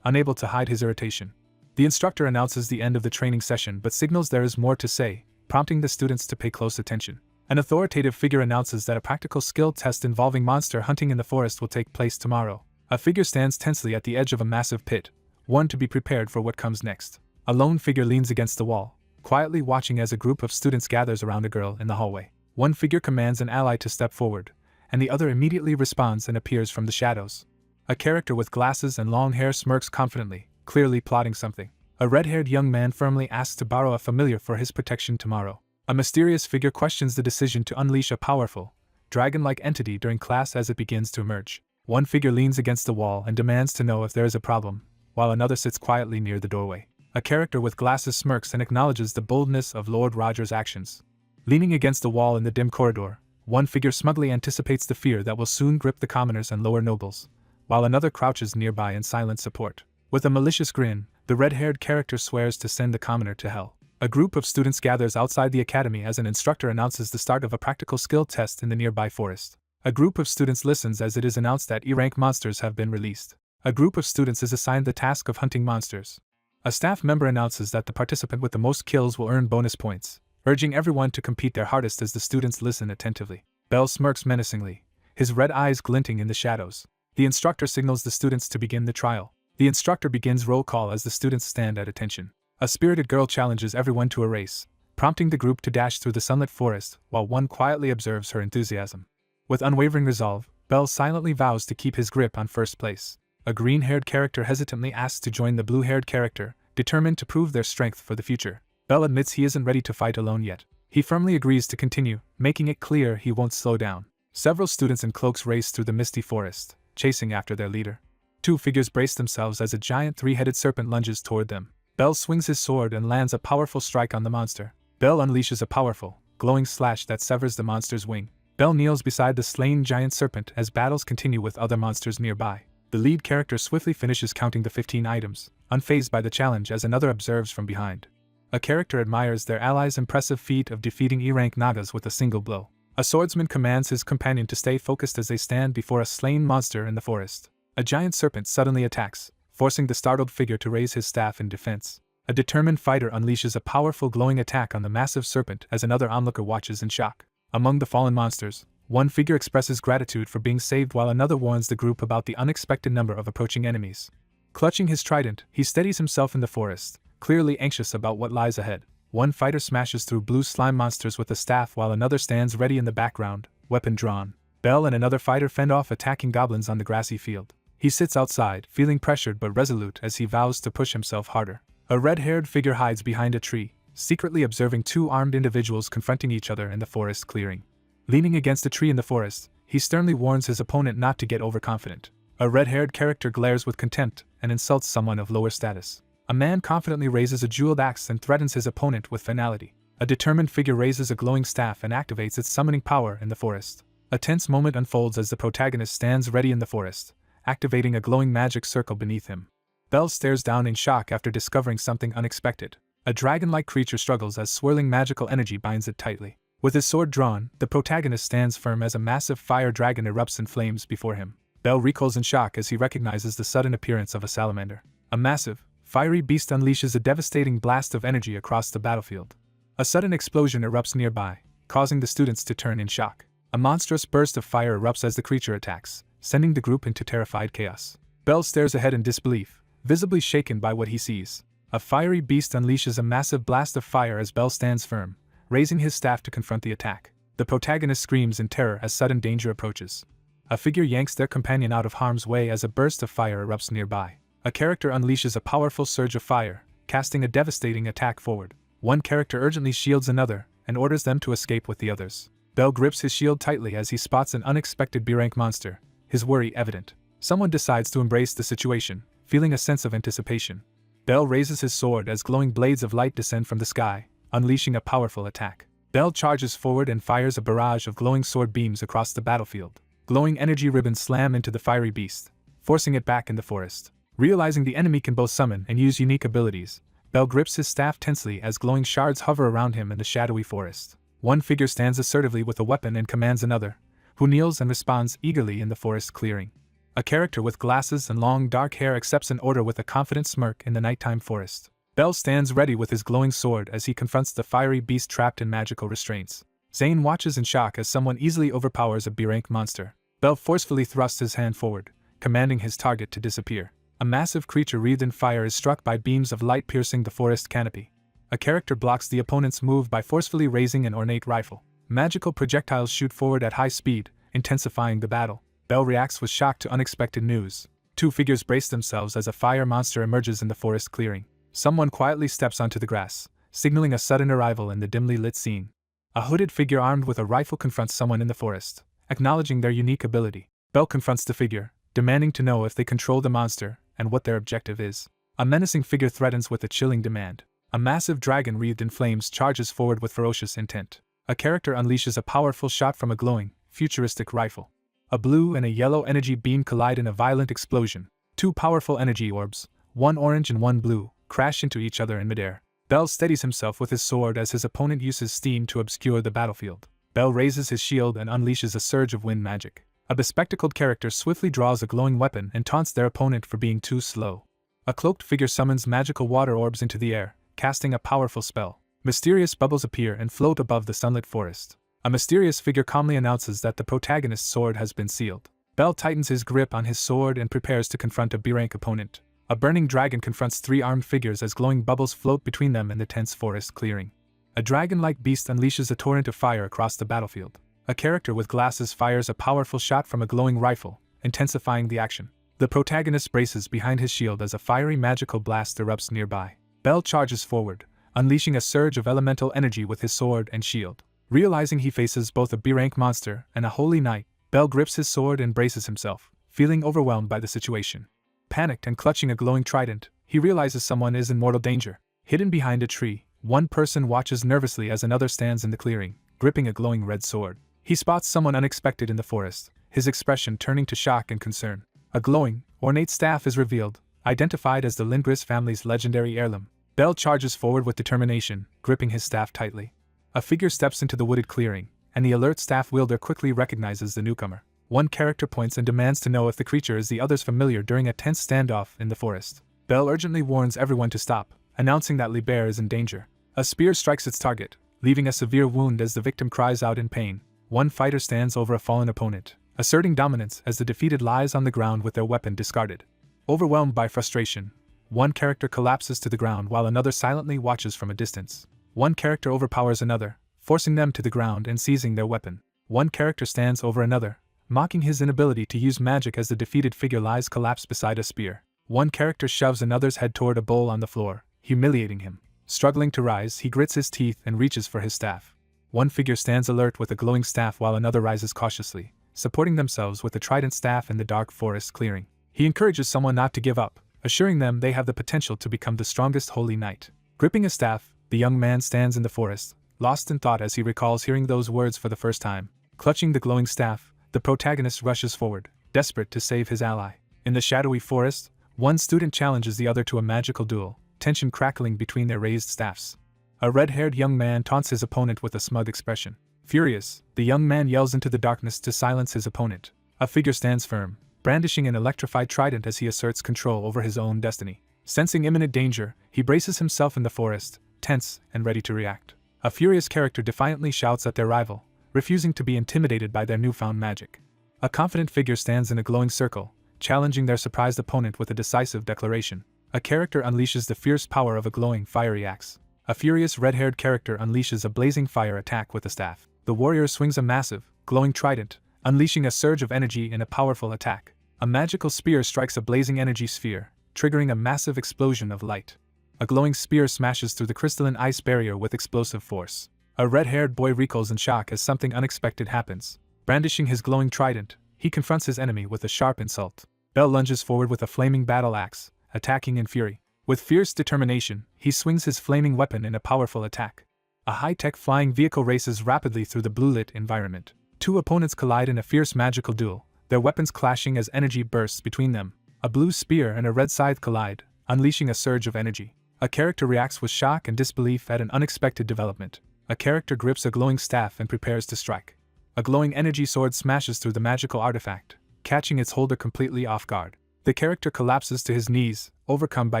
unable to hide his irritation. The instructor announces the end of the training session but signals there is more to say, prompting the students to pay close attention. An authoritative figure announces that a practical skill test involving monster hunting in the forest will take place tomorrow. A figure stands tensely at the edge of a massive pit, one to be prepared for what comes next. A lone figure leans against the wall, quietly watching as a group of students gathers around a girl in the hallway. One figure commands an ally to step forward, and the other immediately responds and appears from the shadows. A character with glasses and long hair smirks confidently, clearly plotting something. A red-haired young man firmly asks to borrow a familiar for his protection tomorrow. A mysterious figure questions the decision to unleash a powerful, dragon-like entity during class as it begins to emerge. One figure leans against the wall and demands to know if there is a problem, while another sits quietly near the doorway. A character with glasses smirks and acknowledges the boldness of Lord Roger's actions. Leaning against the wall in the dim corridor, one figure smugly anticipates the fear that will soon grip the commoners and lower nobles, while another crouches nearby in silent support. With a malicious grin, the red-haired character swears to send the commoner to hell. A group of students gathers outside the academy as an instructor announces the start of a practical skill test in the nearby forest. A group of students listens as it is announced that E-rank monsters have been released. A group of students is assigned the task of hunting monsters. A staff member announces that the participant with the most kills will earn bonus points, urging everyone to compete their hardest as the students listen attentively. Bell smirks menacingly, his red eyes glinting in the shadows. The instructor signals the students to begin the trial. The instructor begins roll call as the students stand at attention. A spirited girl challenges everyone to a race, prompting the group to dash through the sunlit forest while one quietly observes her enthusiasm. With unwavering resolve, Bell silently vows to keep his grip on first place. A green-haired character hesitantly asks to join the blue-haired character, determined to prove their strength for the future. Bell admits he isn't ready to fight alone yet. He firmly agrees to continue, making it clear he won't slow down. Several students in cloaks race through the misty forest, chasing after their leader. Two figures brace themselves as a giant three-headed serpent lunges toward them. Bell swings his sword and lands a powerful strike on the monster. Bell unleashes a powerful, glowing slash that severs the monster's wing. Bell kneels beside the slain giant serpent as battles continue with other monsters nearby. The lead character swiftly finishes counting the 15 items, unfazed by the challenge as another observes from behind. A character admires their ally's impressive feat of defeating E-rank Nagas with a single blow. A swordsman commands his companion to stay focused as they stand before a slain monster in the forest. A giant serpent suddenly attacks, forcing the startled figure to raise his staff in defense. A determined fighter unleashes a powerful glowing attack on the massive serpent as another onlooker watches in shock. Among the fallen monsters, one figure expresses gratitude for being saved while another warns the group about the unexpected number of approaching enemies. Clutching his trident, he steadies himself in the forest, clearly anxious about what lies ahead. One fighter smashes through blue slime monsters with a staff while another stands ready in the background, weapon drawn. Bell and another fighter fend off attacking goblins on the grassy field. He sits outside, feeling pressured but resolute as he vows to push himself harder. A red-haired figure hides behind a tree, secretly observing two armed individuals confronting each other in the forest clearing. Leaning against a tree in the forest, he sternly warns his opponent not to get overconfident. A red-haired character glares with contempt and insults someone of lower status. A man confidently raises a jeweled axe and threatens his opponent with finality. A determined figure raises a glowing staff and activates its summoning power in the forest. A tense moment unfolds as the protagonist stands ready in the forest, activating a glowing magic circle beneath him. Bell stares down in shock after discovering something unexpected. A dragon-like creature struggles as swirling magical energy binds it tightly. With his sword drawn, the protagonist stands firm as a massive fire dragon erupts in flames before him. Bell recoils in shock as he recognizes the sudden appearance of a salamander. A massive, fiery beast unleashes a devastating blast of energy across the battlefield. A sudden explosion erupts nearby, causing the students to turn in shock. A monstrous burst of fire erupts as the creature attacks, sending the group into terrified chaos. Bell stares ahead in disbelief, visibly shaken by what he sees. A fiery beast unleashes a massive blast of fire as Bell stands firm, raising his staff to confront the attack. The protagonist screams in terror as sudden danger approaches. A figure yanks their companion out of harm's way as a burst of fire erupts nearby. A character unleashes a powerful surge of fire, casting a devastating attack forward. One character urgently shields another, and orders them to escape with the others. Bell grips his shield tightly as he spots an unexpected B-rank monster, his worry evident. Someone decides to embrace the situation, feeling a sense of anticipation. Bell raises his sword as glowing blades of light descend from the sky, unleashing a powerful attack. Bell charges forward and fires a barrage of glowing sword beams across the battlefield. Glowing energy ribbons slam into the fiery beast, forcing it back in the forest. Realizing the enemy can both summon and use unique abilities, Bell grips his staff tensely as glowing shards hover around him in the shadowy forest. One figure stands assertively with a weapon and commands another, who kneels and responds eagerly in the forest clearing. A character with glasses and long dark hair accepts an order with a confident smirk in the nighttime forest. Bell stands ready with his glowing sword as he confronts the fiery beast trapped in magical restraints. Zane watches in shock as someone easily overpowers a B-rank monster. Bell forcefully thrusts his hand forward, commanding his target to disappear. A massive creature wreathed in fire is struck by beams of light piercing the forest canopy. A character blocks the opponent's move by forcefully raising an ornate rifle. Magical projectiles shoot forward at high speed, intensifying the battle. Bell reacts with shock to unexpected news. Two figures brace themselves as a fire monster emerges in the forest clearing. Someone quietly steps onto the grass, signaling a sudden arrival in the dimly lit scene. A hooded figure armed with a rifle confronts someone in the forest, acknowledging their unique ability. Bell confronts the figure, demanding to know if they control the monster and what their objective is. A menacing figure threatens with a chilling demand. A massive dragon wreathed in flames charges forward with ferocious intent. A character unleashes a powerful shot from a glowing, futuristic rifle. A blue and a yellow energy beam collide in a violent explosion. Two powerful energy orbs, one orange and one blue, crash into each other in midair. Bell steadies himself with his sword as his opponent uses steam to obscure the battlefield. Bell raises his shield and unleashes a surge of wind magic. A bespectacled character swiftly draws a glowing weapon and taunts their opponent for being too slow. A cloaked figure summons magical water orbs into the air, casting a powerful spell. Mysterious bubbles appear and float above the sunlit forest. A mysterious figure calmly announces that the protagonist's sword has been sealed. Bell tightens his grip on his sword and prepares to confront a B-rank opponent. A burning dragon confronts three armed figures as glowing bubbles float between them in the tense forest clearing. A dragon-like beast unleashes a torrent of fire across the battlefield. A character with glasses fires a powerful shot from a glowing rifle, intensifying the action. The protagonist braces behind his shield as a fiery magical blast erupts nearby. Bell charges forward, unleashing a surge of elemental energy with his sword and shield. Realizing he faces both a B-rank monster and a holy knight, Bell grips his sword and braces himself, feeling overwhelmed by the situation. Panicked and clutching a glowing trident, he realizes someone is in mortal danger. Hidden behind a tree, one person watches nervously as another stands in the clearing, gripping a glowing red sword. He spots someone unexpected in the forest, his expression turning to shock and concern. A glowing, ornate staff is revealed, identified as the Lindgris family's legendary heirloom. Bell charges forward with determination, gripping his staff tightly. A figure steps into the wooded clearing, and the alert staff wielder quickly recognizes the newcomer. One character points and demands to know if the creature is the other's familiar during a tense standoff in the forest. Bell urgently warns everyone to stop, announcing that Liber is in danger. A spear strikes its target, leaving a severe wound as the victim cries out in pain. One fighter stands over a fallen opponent, asserting dominance as the defeated lies on the ground with their weapon discarded. Overwhelmed by frustration, one character collapses to the ground while another silently watches from a distance. One character overpowers another, forcing them to the ground and seizing their weapon. One character stands over another, mocking his inability to use magic as the defeated figure lies collapsed beside a spear. One character shoves another's head toward a bowl on the floor, humiliating him. Struggling to rise, he grits his teeth and reaches for his staff. One figure stands alert with a glowing staff while another rises cautiously, supporting themselves with a trident staff in the dark forest clearing. He encourages someone not to give up, assuring them they have the potential to become the strongest holy knight. Gripping a staff, the young man stands in the forest, lost in thought as he recalls hearing those words for the first time. Clutching the glowing staff, the protagonist rushes forward, desperate to save his ally. In the shadowy forest, one student challenges the other to a magical duel, tension crackling between their raised staffs. A red-haired young man taunts his opponent with a smug expression. Furious, the young man yells into the darkness to silence his opponent. A figure stands firm, brandishing an electrified trident as he asserts control over his own destiny. Sensing imminent danger, he braces himself in the forest, tense and ready to react. A furious character defiantly shouts at their rival, refusing to be intimidated by their newfound magic. A confident figure stands in a glowing circle, challenging their surprised opponent with a decisive declaration. A character unleashes the fierce power of a glowing, fiery axe. A furious red-haired character unleashes a blazing fire attack with a staff. The warrior swings a massive, glowing trident, unleashing a surge of energy in a powerful attack. A magical spear strikes a blazing energy sphere, triggering a massive explosion of light. A glowing spear smashes through the crystalline ice barrier with explosive force. A red-haired boy recoils in shock as something unexpected happens. Brandishing his glowing trident, he confronts his enemy with a sharp insult. Bell lunges forward with a flaming battle axe, attacking in fury. With fierce determination, he swings his flaming weapon in a powerful attack. A high-tech flying vehicle races rapidly through the blue-lit environment. Two opponents collide in a fierce magical duel, their weapons clashing as energy bursts between them. A blue spear and a red scythe collide, unleashing a surge of energy. A character reacts with shock and disbelief at an unexpected development. A character grips a glowing staff and prepares to strike. A glowing energy sword smashes through the magical artifact, catching its holder completely off guard. The character collapses to his knees, overcome by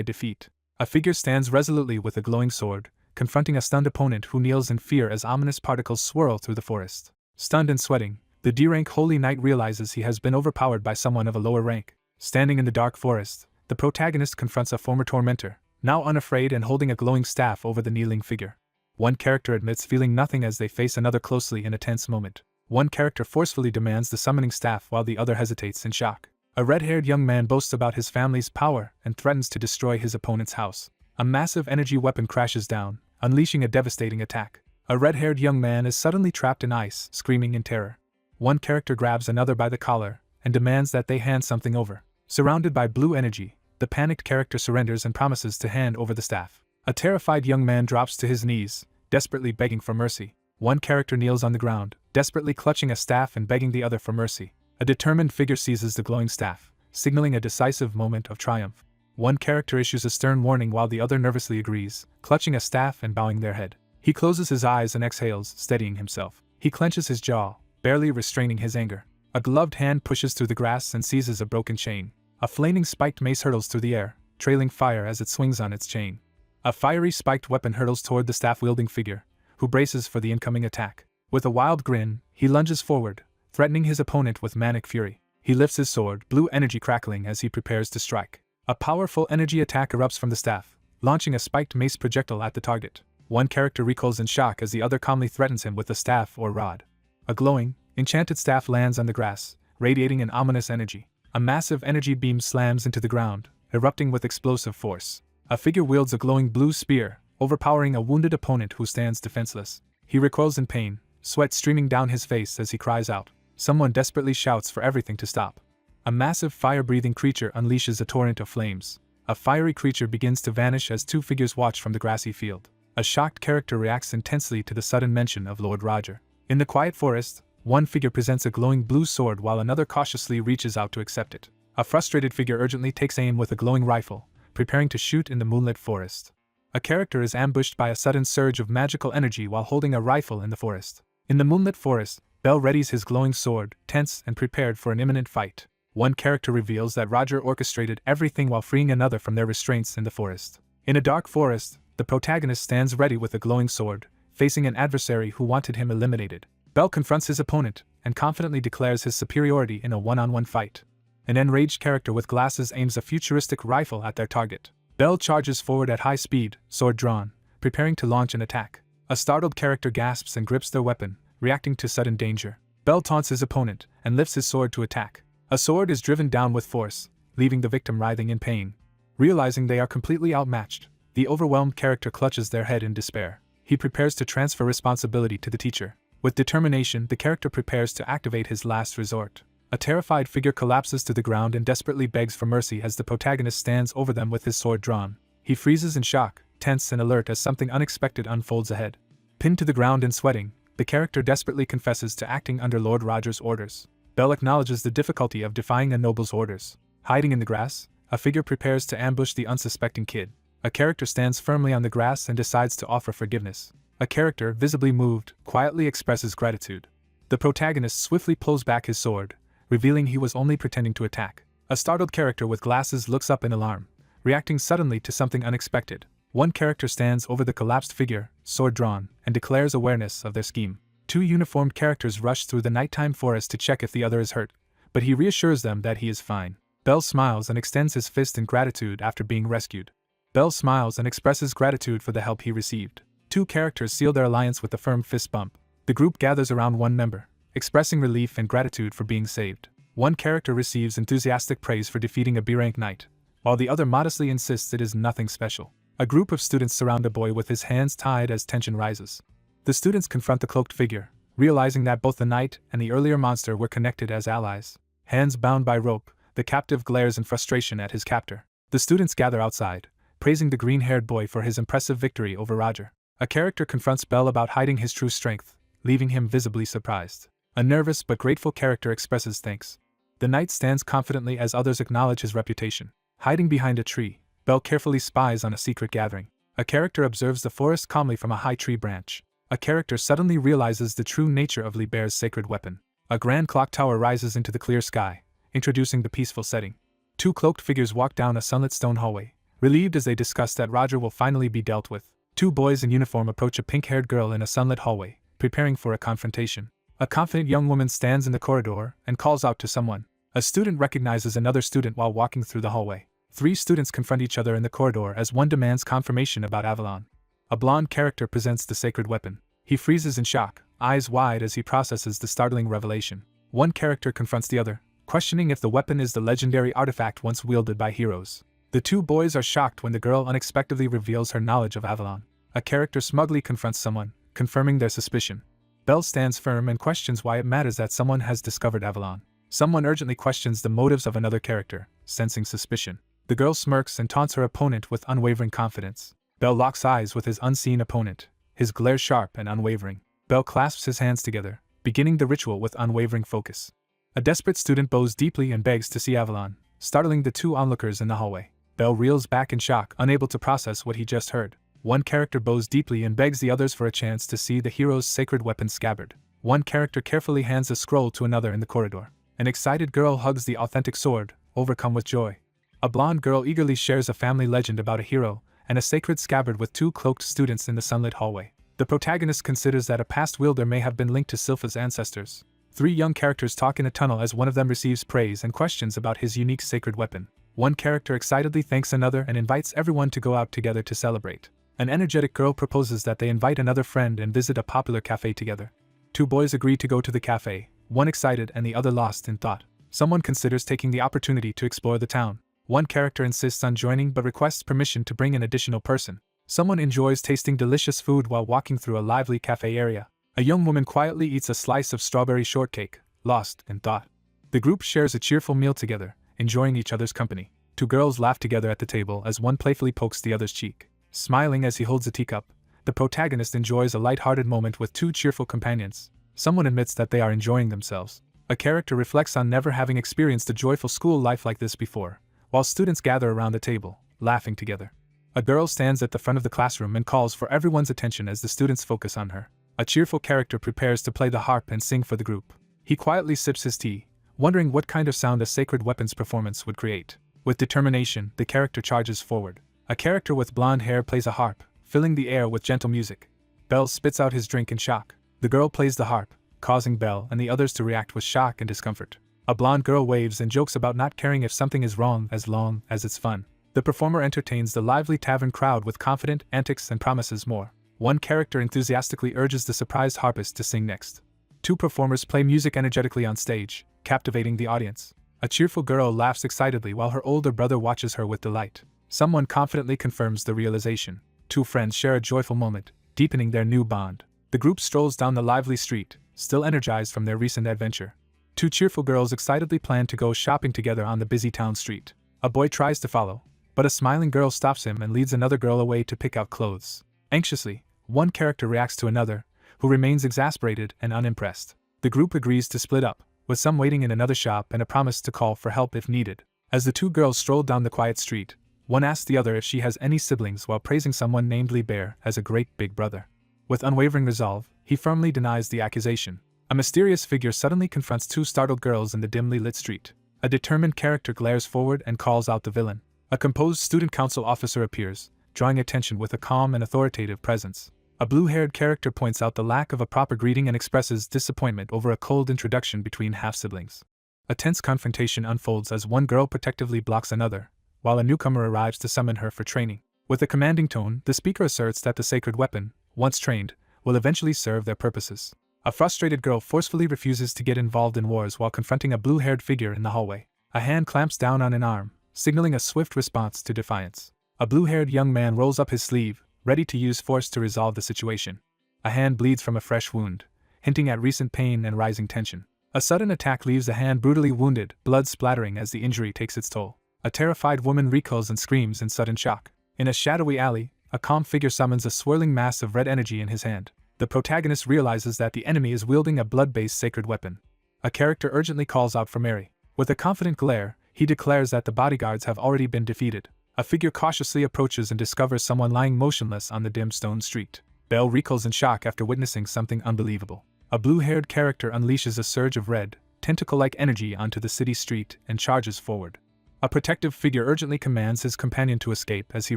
defeat. A figure stands resolutely with a glowing sword, confronting a stunned opponent who kneels in fear as ominous particles swirl through the forest. Stunned and sweating, the D-rank Holy Knight realizes he has been overpowered by someone of a lower rank. Standing in the dark forest, the protagonist confronts a former tormentor, now unafraid and holding a glowing staff over the kneeling figure. One character admits feeling nothing as they face another closely in a tense moment. One character forcefully demands the summoning staff while the other hesitates in shock. A red-haired young man boasts about his family's power and threatens to destroy his opponent's house. A massive energy weapon crashes down, unleashing a devastating attack. A red-haired young man is suddenly trapped in ice, screaming in terror. One character grabs another by the collar and demands that they hand something over. Surrounded by blue energy, the panicked character surrenders and promises to hand over the staff. A terrified young man drops to his knees, desperately begging for mercy. One character kneels on the ground, desperately clutching a staff and begging the other for mercy. A determined figure seizes the glowing staff, signaling a decisive moment of triumph. One character issues a stern warning while the other nervously agrees, clutching a staff and bowing their head. He closes his eyes and exhales, steadying himself. He clenches his jaw, barely restraining his anger. A gloved hand pushes through the grass and seizes a broken chain. A flaming spiked mace hurtles through the air, trailing fire as it swings on its chain. A fiery spiked weapon hurtles toward the staff-wielding figure, who braces for the incoming attack. With a wild grin, he lunges forward, threatening his opponent with manic fury. He lifts his sword, blue energy crackling as he prepares to strike. A powerful energy attack erupts from the staff, launching a spiked mace projectile at the target. One character recoils in shock as the other calmly threatens him with a staff or rod. A glowing, enchanted staff lands on the grass, radiating an ominous energy. A massive energy beam slams into the ground, erupting with explosive force. A figure wields a glowing blue spear, overpowering a wounded opponent who stands defenseless. He recoils in pain, sweat streaming down his face as he cries out. Someone desperately shouts for everything to stop. A massive fire-breathing creature unleashes a torrent of flames. A fiery creature begins to vanish as two figures watch from the grassy field. A shocked character reacts intensely to the sudden mention of Lord Roger. In the quiet forest, one figure presents a glowing blue sword while another cautiously reaches out to accept it. A frustrated figure urgently takes aim with a glowing rifle, preparing to shoot in the moonlit forest. A character is ambushed by a sudden surge of magical energy while holding a rifle in the forest. In the moonlit forest, Bell readies his glowing sword, tense and prepared for an imminent fight. One character reveals that Roger orchestrated everything while freeing another from their restraints in the forest. In a dark forest, the protagonist stands ready with a glowing sword, facing an adversary who wanted him eliminated. Bell confronts his opponent and confidently declares his superiority in a one-on-one fight. An enraged character with glasses aims a futuristic rifle at their target. Bell charges forward at high speed, sword drawn, preparing to launch an attack. A startled character gasps and grips their weapon, reacting to sudden danger. Bell taunts his opponent and lifts his sword to attack. A sword is driven down with force, leaving the victim writhing in pain. Realizing they are completely outmatched, the overwhelmed character clutches their head in despair. He prepares to transfer responsibility to the teacher. With determination, the character prepares to activate his last resort. A terrified figure collapses to the ground and desperately begs for mercy as the protagonist stands over them with his sword drawn. He freezes in shock, tense and alert as something unexpected unfolds ahead. Pinned to the ground and sweating, the character desperately confesses to acting under Lord Roger's orders. Bell acknowledges the difficulty of defying a noble's orders. Hiding in the grass, a figure prepares to ambush the unsuspecting kid. A character stands firmly on the grass and decides to offer forgiveness. A character, visibly moved, quietly expresses gratitude. The protagonist swiftly pulls back his sword, revealing he was only pretending to attack. A startled character with glasses looks up in alarm, reacting suddenly to something unexpected. One character stands over the collapsed figure, sword drawn, and declares awareness of their scheme. Two uniformed characters rush through the nighttime forest to check if the other is hurt, but he reassures them that he is fine. Bell smiles and extends his fist in gratitude after being rescued. Bell smiles and expresses gratitude for the help he received. Two characters seal their alliance with a firm fist bump. The group gathers around one member, expressing relief and gratitude for being saved. One character receives enthusiastic praise for defeating a B-rank knight, while the other modestly insists it is nothing special. A group of students surround a boy with his hands tied as tension rises. The students confront the cloaked figure, realizing that both the knight and the earlier monster were connected as allies. Hands bound by rope, the captive glares in frustration at his captor. The students gather outside, praising the green-haired boy for his impressive victory over Roger. A character confronts Bell about hiding his true strength, leaving him visibly surprised. A nervous but grateful character expresses thanks. The knight stands confidently as others acknowledge his reputation. Hiding behind a tree, Bell carefully spies on a secret gathering. A character observes the forest calmly from a high tree branch. A character suddenly realizes the true nature of Liber's sacred weapon. A grand clock tower rises into the clear sky, introducing the peaceful setting. Two cloaked figures walk down a sunlit stone hallway, relieved as they discuss that Roger will finally be dealt with. Two boys in uniform approach a pink-haired girl in a sunlit hallway, preparing for a confrontation. A confident young woman stands in the corridor and calls out to someone. A student recognizes another student while walking through the hallway. Three students confront each other in the corridor as one demands confirmation about Avalon. A blonde character presents the sacred weapon. He freezes in shock, eyes wide as he processes the startling revelation. One character confronts the other, questioning if the weapon is the legendary artifact once wielded by heroes. The two boys are shocked when the girl unexpectedly reveals her knowledge of Avalon. A character smugly confronts someone, confirming their suspicion. Bell stands firm and questions why it matters that someone has discovered Avalon. Someone urgently questions the motives of another character, sensing suspicion. The girl smirks and taunts her opponent with unwavering confidence. Bell locks eyes with his unseen opponent, his glare sharp and unwavering. Bell clasps his hands together, beginning the ritual with unwavering focus. A desperate student bows deeply and begs to see Avalon, startling the two onlookers in the hallway. Bell reels back in shock, unable to process what he just heard. One character bows deeply and begs the others for a chance to see the hero's sacred weapon scabbard. One character carefully hands a scroll to another in the corridor. An excited girl hugs the authentic sword, overcome with joy. A blonde girl eagerly shares a family legend about a hero and a sacred scabbard with two cloaked students in the sunlit hallway. The protagonist considers that a past wielder may have been linked to Sylpha's ancestors. Three young characters talk in a tunnel as one of them receives praise and questions about his unique sacred weapon. One character excitedly thanks another and invites everyone to go out together to celebrate. An energetic girl proposes that they invite another friend and visit a popular cafe together. Two boys agree to go to the cafe, one excited and the other lost in thought. Someone considers taking the opportunity to explore the town. One character insists on joining but requests permission to bring an additional person. Someone enjoys tasting delicious food while walking through a lively cafe area. A young woman quietly eats a slice of strawberry shortcake, lost in thought. The group shares a cheerful meal together, enjoying each other's company. Two girls laugh together at the table as one playfully pokes the other's cheek. Smiling as he holds a teacup, the protagonist enjoys a light-hearted moment with two cheerful companions. Someone admits that they are enjoying themselves. A character reflects on never having experienced a joyful school life like this before, while students gather around the table, laughing together. A girl stands at the front of the classroom and calls for everyone's attention as the students focus on her. A cheerful character prepares to play the harp and sing for the group. He quietly sips his tea, wondering what kind of sound a sacred weapons performance would create. With determination, the character charges forward. A character with blonde hair plays a harp, filling the air with gentle music. Bell spits out his drink in shock. The girl plays the harp, causing Bell and the others to react with shock and discomfort. A blonde girl waves and jokes about not caring if something is wrong as long as it's fun. The performer entertains the lively tavern crowd with confident antics and promises more. One character enthusiastically urges the surprised harpist to sing next. Two performers play music energetically on stage, captivating the audience. A cheerful girl laughs excitedly while her older brother watches her with delight. Someone confidently confirms the realization. Two friends share a joyful moment, deepening their new bond. The group strolls down the lively street, still energized from their recent adventure. Two cheerful girls excitedly plan to go shopping together on the busy town street. A boy tries to follow, but a smiling girl stops him and leads another girl away to pick out clothes. Anxiously, one character reacts to another, who remains exasperated and unimpressed. The group agrees to split up, with some waiting in another shop and a promise to call for help if needed. As the two girls stroll down the quiet street, one asks the other if she has any siblings while praising someone named Liber as a great big brother. With unwavering resolve, he firmly denies the accusation. A mysterious figure suddenly confronts two startled girls in the dimly lit street. A determined character glares forward and calls out the villain. A composed student council officer appears, drawing attention with a calm and authoritative presence. A blue-haired character points out the lack of a proper greeting and expresses disappointment over a cold introduction between half-siblings. A tense confrontation unfolds as one girl protectively blocks another, while a newcomer arrives to summon her for training. With a commanding tone, the speaker asserts that the sacred weapon, once trained, will eventually serve their purposes. A frustrated girl forcefully refuses to get involved in wars while confronting a blue-haired figure in the hallway. A hand clamps down on an arm, signaling a swift response to defiance. A blue-haired young man rolls up his sleeve, ready to use force to resolve the situation. A hand bleeds from a fresh wound, hinting at recent pain and rising tension. A sudden attack leaves the hand brutally wounded, blood splattering as the injury takes its toll. A terrified woman recoils and screams in sudden shock. In a shadowy alley, a calm figure summons a swirling mass of red energy in his hand. The protagonist realizes that the enemy is wielding a blood-based sacred weapon. A character urgently calls out for Mary. With a confident glare, he declares that the bodyguards have already been defeated. A figure cautiously approaches and discovers someone lying motionless on the dim stone street. Belle recoils in shock after witnessing something unbelievable. A blue-haired character unleashes a surge of red, tentacle-like energy onto the city street and charges forward. A protective figure urgently commands his companion to escape as he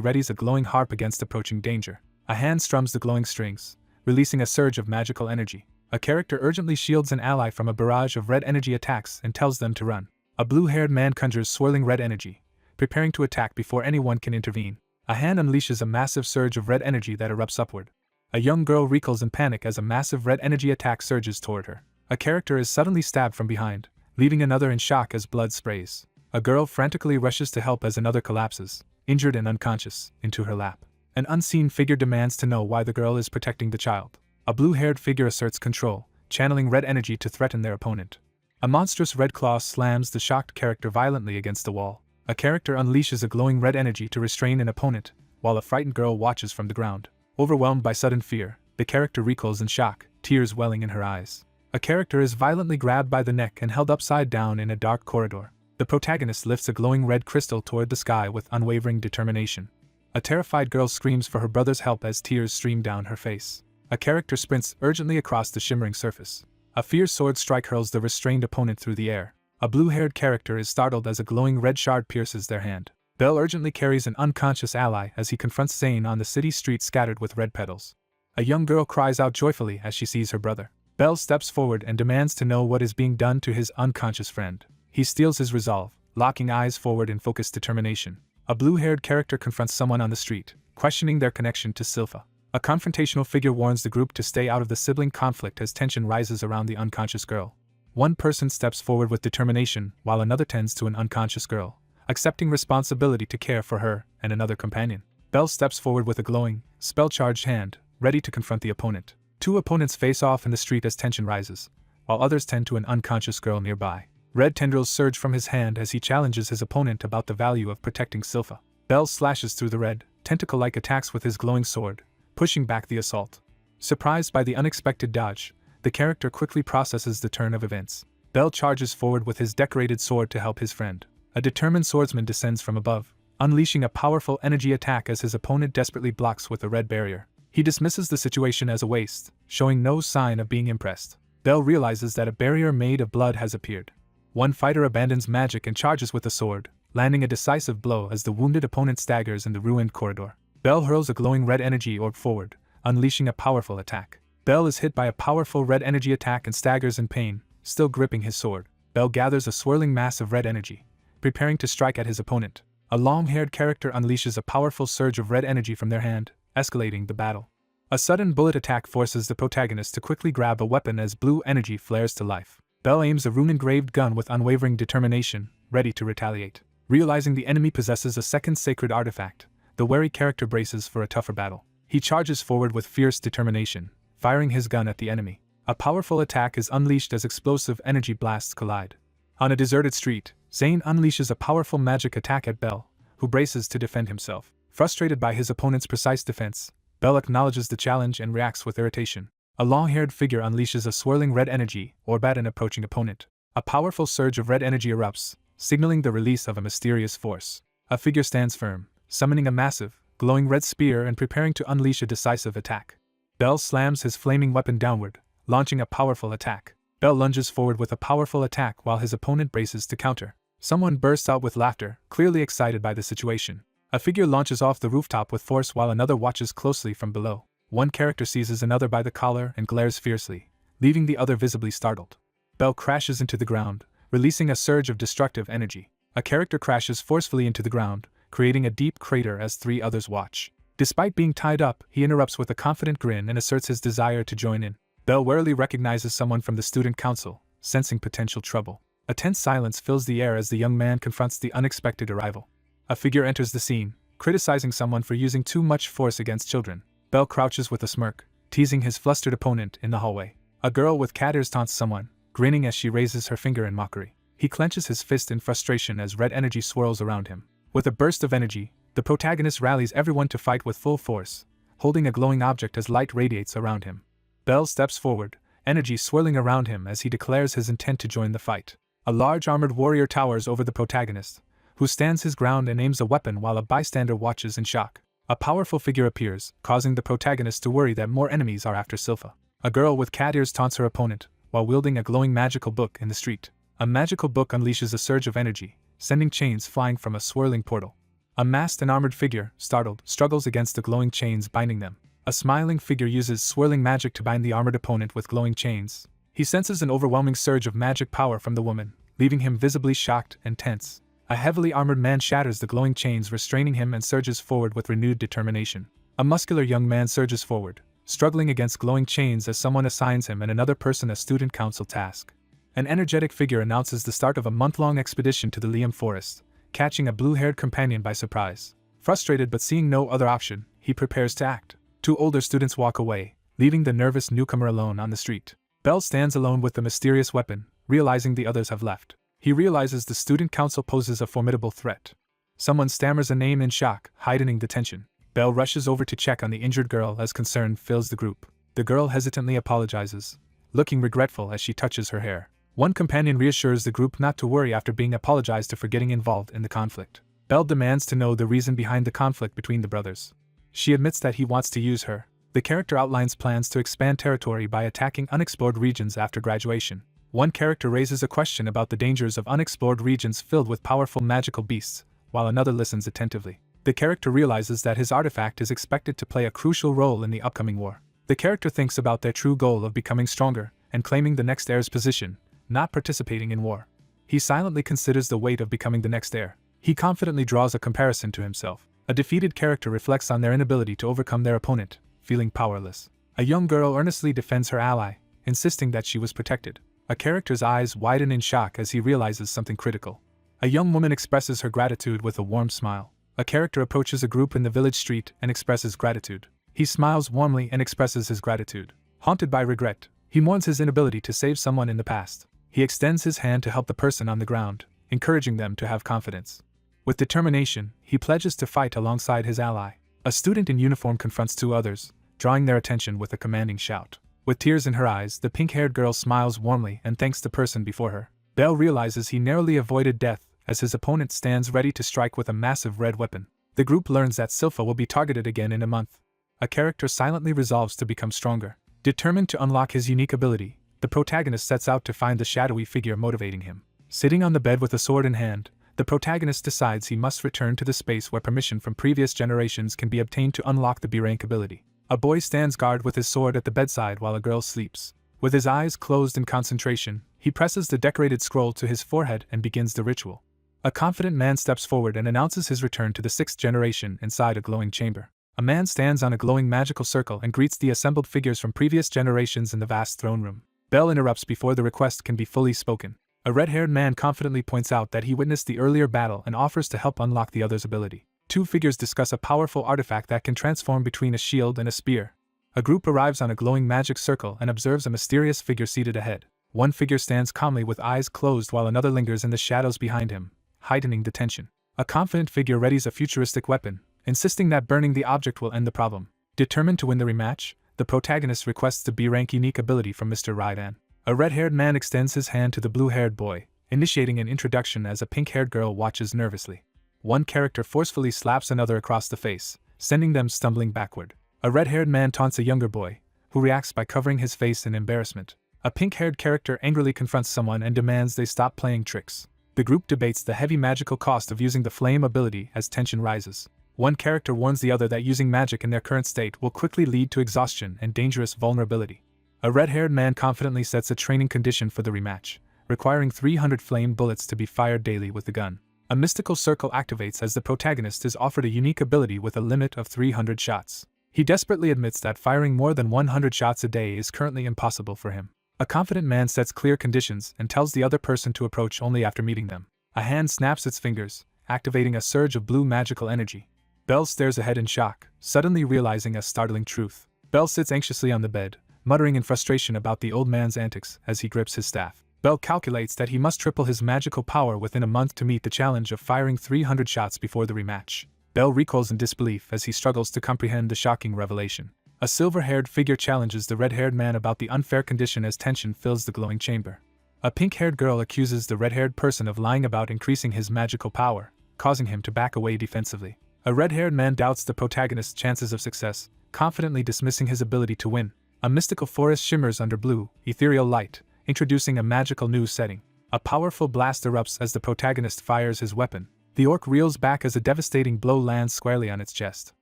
readies a glowing harp against approaching danger. A hand strums the glowing strings, releasing a surge of magical energy. A character urgently shields an ally from a barrage of red energy attacks and tells them to run. A blue-haired man conjures swirling red energy, preparing to attack before anyone can intervene. A hand unleashes a massive surge of red energy that erupts upward. A young girl recoils in panic as a massive red energy attack surges toward her. A character is suddenly stabbed from behind, leaving another in shock as blood sprays. A girl frantically rushes to help as another collapses, injured and unconscious, into her lap. An unseen figure demands to know why the girl is protecting the child. A blue-haired figure asserts control, channeling red energy to threaten their opponent. A monstrous red claw slams the shocked character violently against the wall. A character unleashes a glowing red energy to restrain an opponent, while a frightened girl watches from the ground. Overwhelmed by sudden fear, the character recoils in shock, tears welling in her eyes. A character is violently grabbed by the neck and held upside down in a dark corridor. The protagonist lifts a glowing red crystal toward the sky with unwavering determination. A terrified girl screams for her brother's help as tears stream down her face. A character sprints urgently across the shimmering surface. A fierce sword strike hurls the restrained opponent through the air. A blue-haired character is startled as a glowing red shard pierces their hand. Belle urgently carries an unconscious ally as he confronts Zane on the city street scattered with red petals. A young girl cries out joyfully as she sees her brother. Belle steps forward and demands to know what is being done to his unconscious friend. He steals his resolve, locking eyes forward in focused determination. A blue-haired character confronts someone on the street, questioning their connection to Silpha. A confrontational figure warns the group to stay out of the sibling conflict as tension rises around the unconscious girl. One person steps forward with determination while another tends to an unconscious girl, accepting responsibility to care for her and another companion. Belle steps forward with a glowing, spell-charged hand, ready to confront the opponent. Two opponents face off in the street as tension rises, while others tend to an unconscious girl nearby. Red tendrils surge from his hand as he challenges his opponent about the value of protecting Silpha. Belle slashes through the red, tentacle-like attacks with his glowing sword, pushing back the assault. Surprised by the unexpected dodge, the character quickly processes the turn of events. Belle charges forward with his decorated sword to help his friend. A determined swordsman descends from above, unleashing a powerful energy attack as his opponent desperately blocks with a red barrier. He dismisses the situation as a waste, showing no sign of being impressed. Belle realizes that a barrier made of blood has appeared. One fighter abandons magic and charges with a sword, landing a decisive blow as the wounded opponent staggers in the ruined corridor. Belle hurls a glowing red energy orb forward, unleashing a powerful attack. Belle is hit by a powerful red energy attack and staggers in pain, still gripping his sword. Belle gathers a swirling mass of red energy, preparing to strike at his opponent. A long-haired character unleashes a powerful surge of red energy from their hand, escalating the battle. A sudden bullet attack forces the protagonist to quickly grab a weapon as blue energy flares to life. Belle aims a rune-engraved gun with unwavering determination, ready to retaliate. Realizing the enemy possesses a second sacred artifact, the wary character braces for a tougher battle. He charges forward with fierce determination, firing his gun at the enemy. A powerful attack is unleashed as explosive energy blasts collide. On a deserted street, Zane unleashes a powerful magic attack at Belle, who braces to defend himself. Frustrated by his opponent's precise defense, Belle acknowledges the challenge and reacts with irritation. A long-haired figure unleashes a swirling red energy orb at an approaching opponent. A powerful surge of red energy erupts, signaling the release of a mysterious force. A figure stands firm, summoning a massive, glowing red spear and preparing to unleash a decisive attack. Belle slams his flaming weapon downward, launching a powerful attack. Belle lunges forward with a powerful attack while his opponent braces to counter. Someone bursts out with laughter, clearly excited by the situation. A figure launches off the rooftop with force while another watches closely from below. One character seizes another by the collar and glares fiercely, leaving the other visibly startled. Belle crashes into the ground, releasing a surge of destructive energy. A character crashes forcefully into the ground, creating a deep crater as 3 others watch. Despite being tied up, he interrupts with a confident grin and asserts his desire to join in. Belle warily recognizes someone from the student council, sensing potential trouble. A tense silence fills the air as the young man confronts the unexpected arrival. A figure enters the scene, criticizing someone for using too much force against children. Belle crouches with a smirk, teasing his flustered opponent in the hallway. A girl with cat ears taunts someone, grinning as she raises her finger in mockery. He clenches his fist in frustration as red energy swirls around him. With a burst of energy, the protagonist rallies everyone to fight with full force, holding a glowing object as light radiates around him. Belle steps forward, energy swirling around him as he declares his intent to join the fight. A large armored warrior towers over the protagonist, who stands his ground and aims a weapon while a bystander watches in shock. A powerful figure appears, causing the protagonist to worry that more enemies are after Silpha. A girl with cat ears taunts her opponent, while wielding a glowing magical book in the street. A magical book unleashes a surge of energy, sending chains flying from a swirling portal. A masked and armored figure, startled, struggles against the glowing chains binding them. A smiling figure uses swirling magic to bind the armored opponent with glowing chains. He senses an overwhelming surge of magic power from the woman, leaving him visibly shocked and tense. A heavily armored man shatters the glowing chains restraining him and surges forward with renewed determination. A muscular young man surges forward, struggling against glowing chains as someone assigns him and another person a student council task. An energetic figure announces the start of a month-long expedition to the Liam Forest, catching a blue-haired companion by surprise. Frustrated but seeing no other option, he prepares to act. 2 older students walk away, leaving the nervous newcomer alone on the street. Belle stands alone with the mysterious weapon, realizing the others have left. He realizes the student council poses a formidable threat. Someone stammers a name in shock, heightening the tension. Belle rushes over to check on the injured girl as concern fills the group. The girl hesitantly apologizes, looking regretful as she touches her hair. One companion reassures the group not to worry after being apologized to for getting involved in the conflict. Belle demands to know the reason behind the conflict between the brothers. She admits that he wants to use her. The character outlines plans to expand territory by attacking unexplored regions after graduation. One character raises a question about the dangers of unexplored regions filled with powerful magical beasts, while another listens attentively. The character realizes that his artifact is expected to play a crucial role in the upcoming war. The character thinks about their true goal of becoming stronger and claiming the next heir's position, not participating in war. He silently considers the weight of becoming the next heir. He confidently draws a comparison to himself. A defeated character reflects on their inability to overcome their opponent, feeling powerless. A young girl earnestly defends her ally, insisting that she was protected. A character's eyes widen in shock as he realizes something critical. A young woman expresses her gratitude with a warm smile. A character approaches a group in the village street and expresses gratitude. He smiles warmly and expresses his gratitude. Haunted by regret, he mourns his inability to save someone in the past. He extends his hand to help the person on the ground, encouraging them to have confidence. With determination, he pledges to fight alongside his ally. A student in uniform confronts 2 others, drawing their attention with a commanding shout. With tears in her eyes, the pink-haired girl smiles warmly and thanks the person before her. Belle realizes he narrowly avoided death as his opponent stands ready to strike with a massive red weapon. The group learns that Silpha will be targeted again in a month. A character silently resolves to become stronger. Determined to unlock his unique ability, the protagonist sets out to find the shadowy figure motivating him. Sitting on the bed with a sword in hand, the protagonist decides he must return to the space where permission from previous generations can be obtained to unlock the B-rank ability. A boy stands guard with his sword at the bedside while a girl sleeps. With his eyes closed in concentration, he presses the decorated scroll to his forehead and begins the ritual. A confident man steps forward and announces his return to the 6th generation inside a glowing chamber. A man stands on a glowing magical circle and greets the assembled figures from previous generations in the vast throne room. Belle interrupts before the request can be fully spoken. A red-haired man confidently points out that he witnessed the earlier battle and offers to help unlock the other's ability. 2 figures discuss a powerful artifact that can transform between a shield and a spear. A group arrives on a glowing magic circle and observes a mysterious figure seated ahead. One figure stands calmly with eyes closed while another lingers in the shadows behind him, heightening the tension. A confident figure readies a futuristic weapon, insisting that burning the object will end the problem. Determined to win the rematch, the protagonist requests the B-rank unique ability from Mr. Raidan. A red-haired man extends his hand to the blue-haired boy, initiating an introduction as a pink-haired girl watches nervously. One character forcefully slaps another across the face, sending them stumbling backward. A red-haired man taunts a younger boy, who reacts by covering his face in embarrassment. A pink-haired character angrily confronts someone and demands they stop playing tricks. The group debates the heavy magical cost of using the flame ability as tension rises. One character warns the other that using magic in their current state will quickly lead to exhaustion and dangerous vulnerability. A red-haired man confidently sets a training condition for the rematch, requiring 300 flame bullets to be fired daily with the gun. A mystical circle activates as the protagonist is offered a unique ability with a limit of 300 shots. He desperately admits that firing more than 100 shots a day is currently impossible for him. A confident man sets clear conditions and tells the other person to approach only after meeting them. A hand snaps its fingers, activating a surge of blue magical energy. Belle stares ahead in shock, suddenly realizing a startling truth. Belle sits anxiously on the bed, muttering in frustration about the old man's antics as he grips his staff. Belle calculates that he must triple his magical power within a month to meet the challenge of firing 300 shots before the rematch. Belle recoils in disbelief as he struggles to comprehend the shocking revelation. A silver-haired figure challenges the red-haired man about the unfair condition as tension fills the glowing chamber. A pink-haired girl accuses the red-haired person of lying about increasing his magical power, causing him to back away defensively. A red-haired man doubts the protagonist's chances of success, confidently dismissing his ability to win. A mystical forest shimmers under blue, ethereal light, introducing a magical new setting. A powerful blast erupts as the protagonist fires his weapon. The orc reels back as a devastating blow lands squarely on its chest.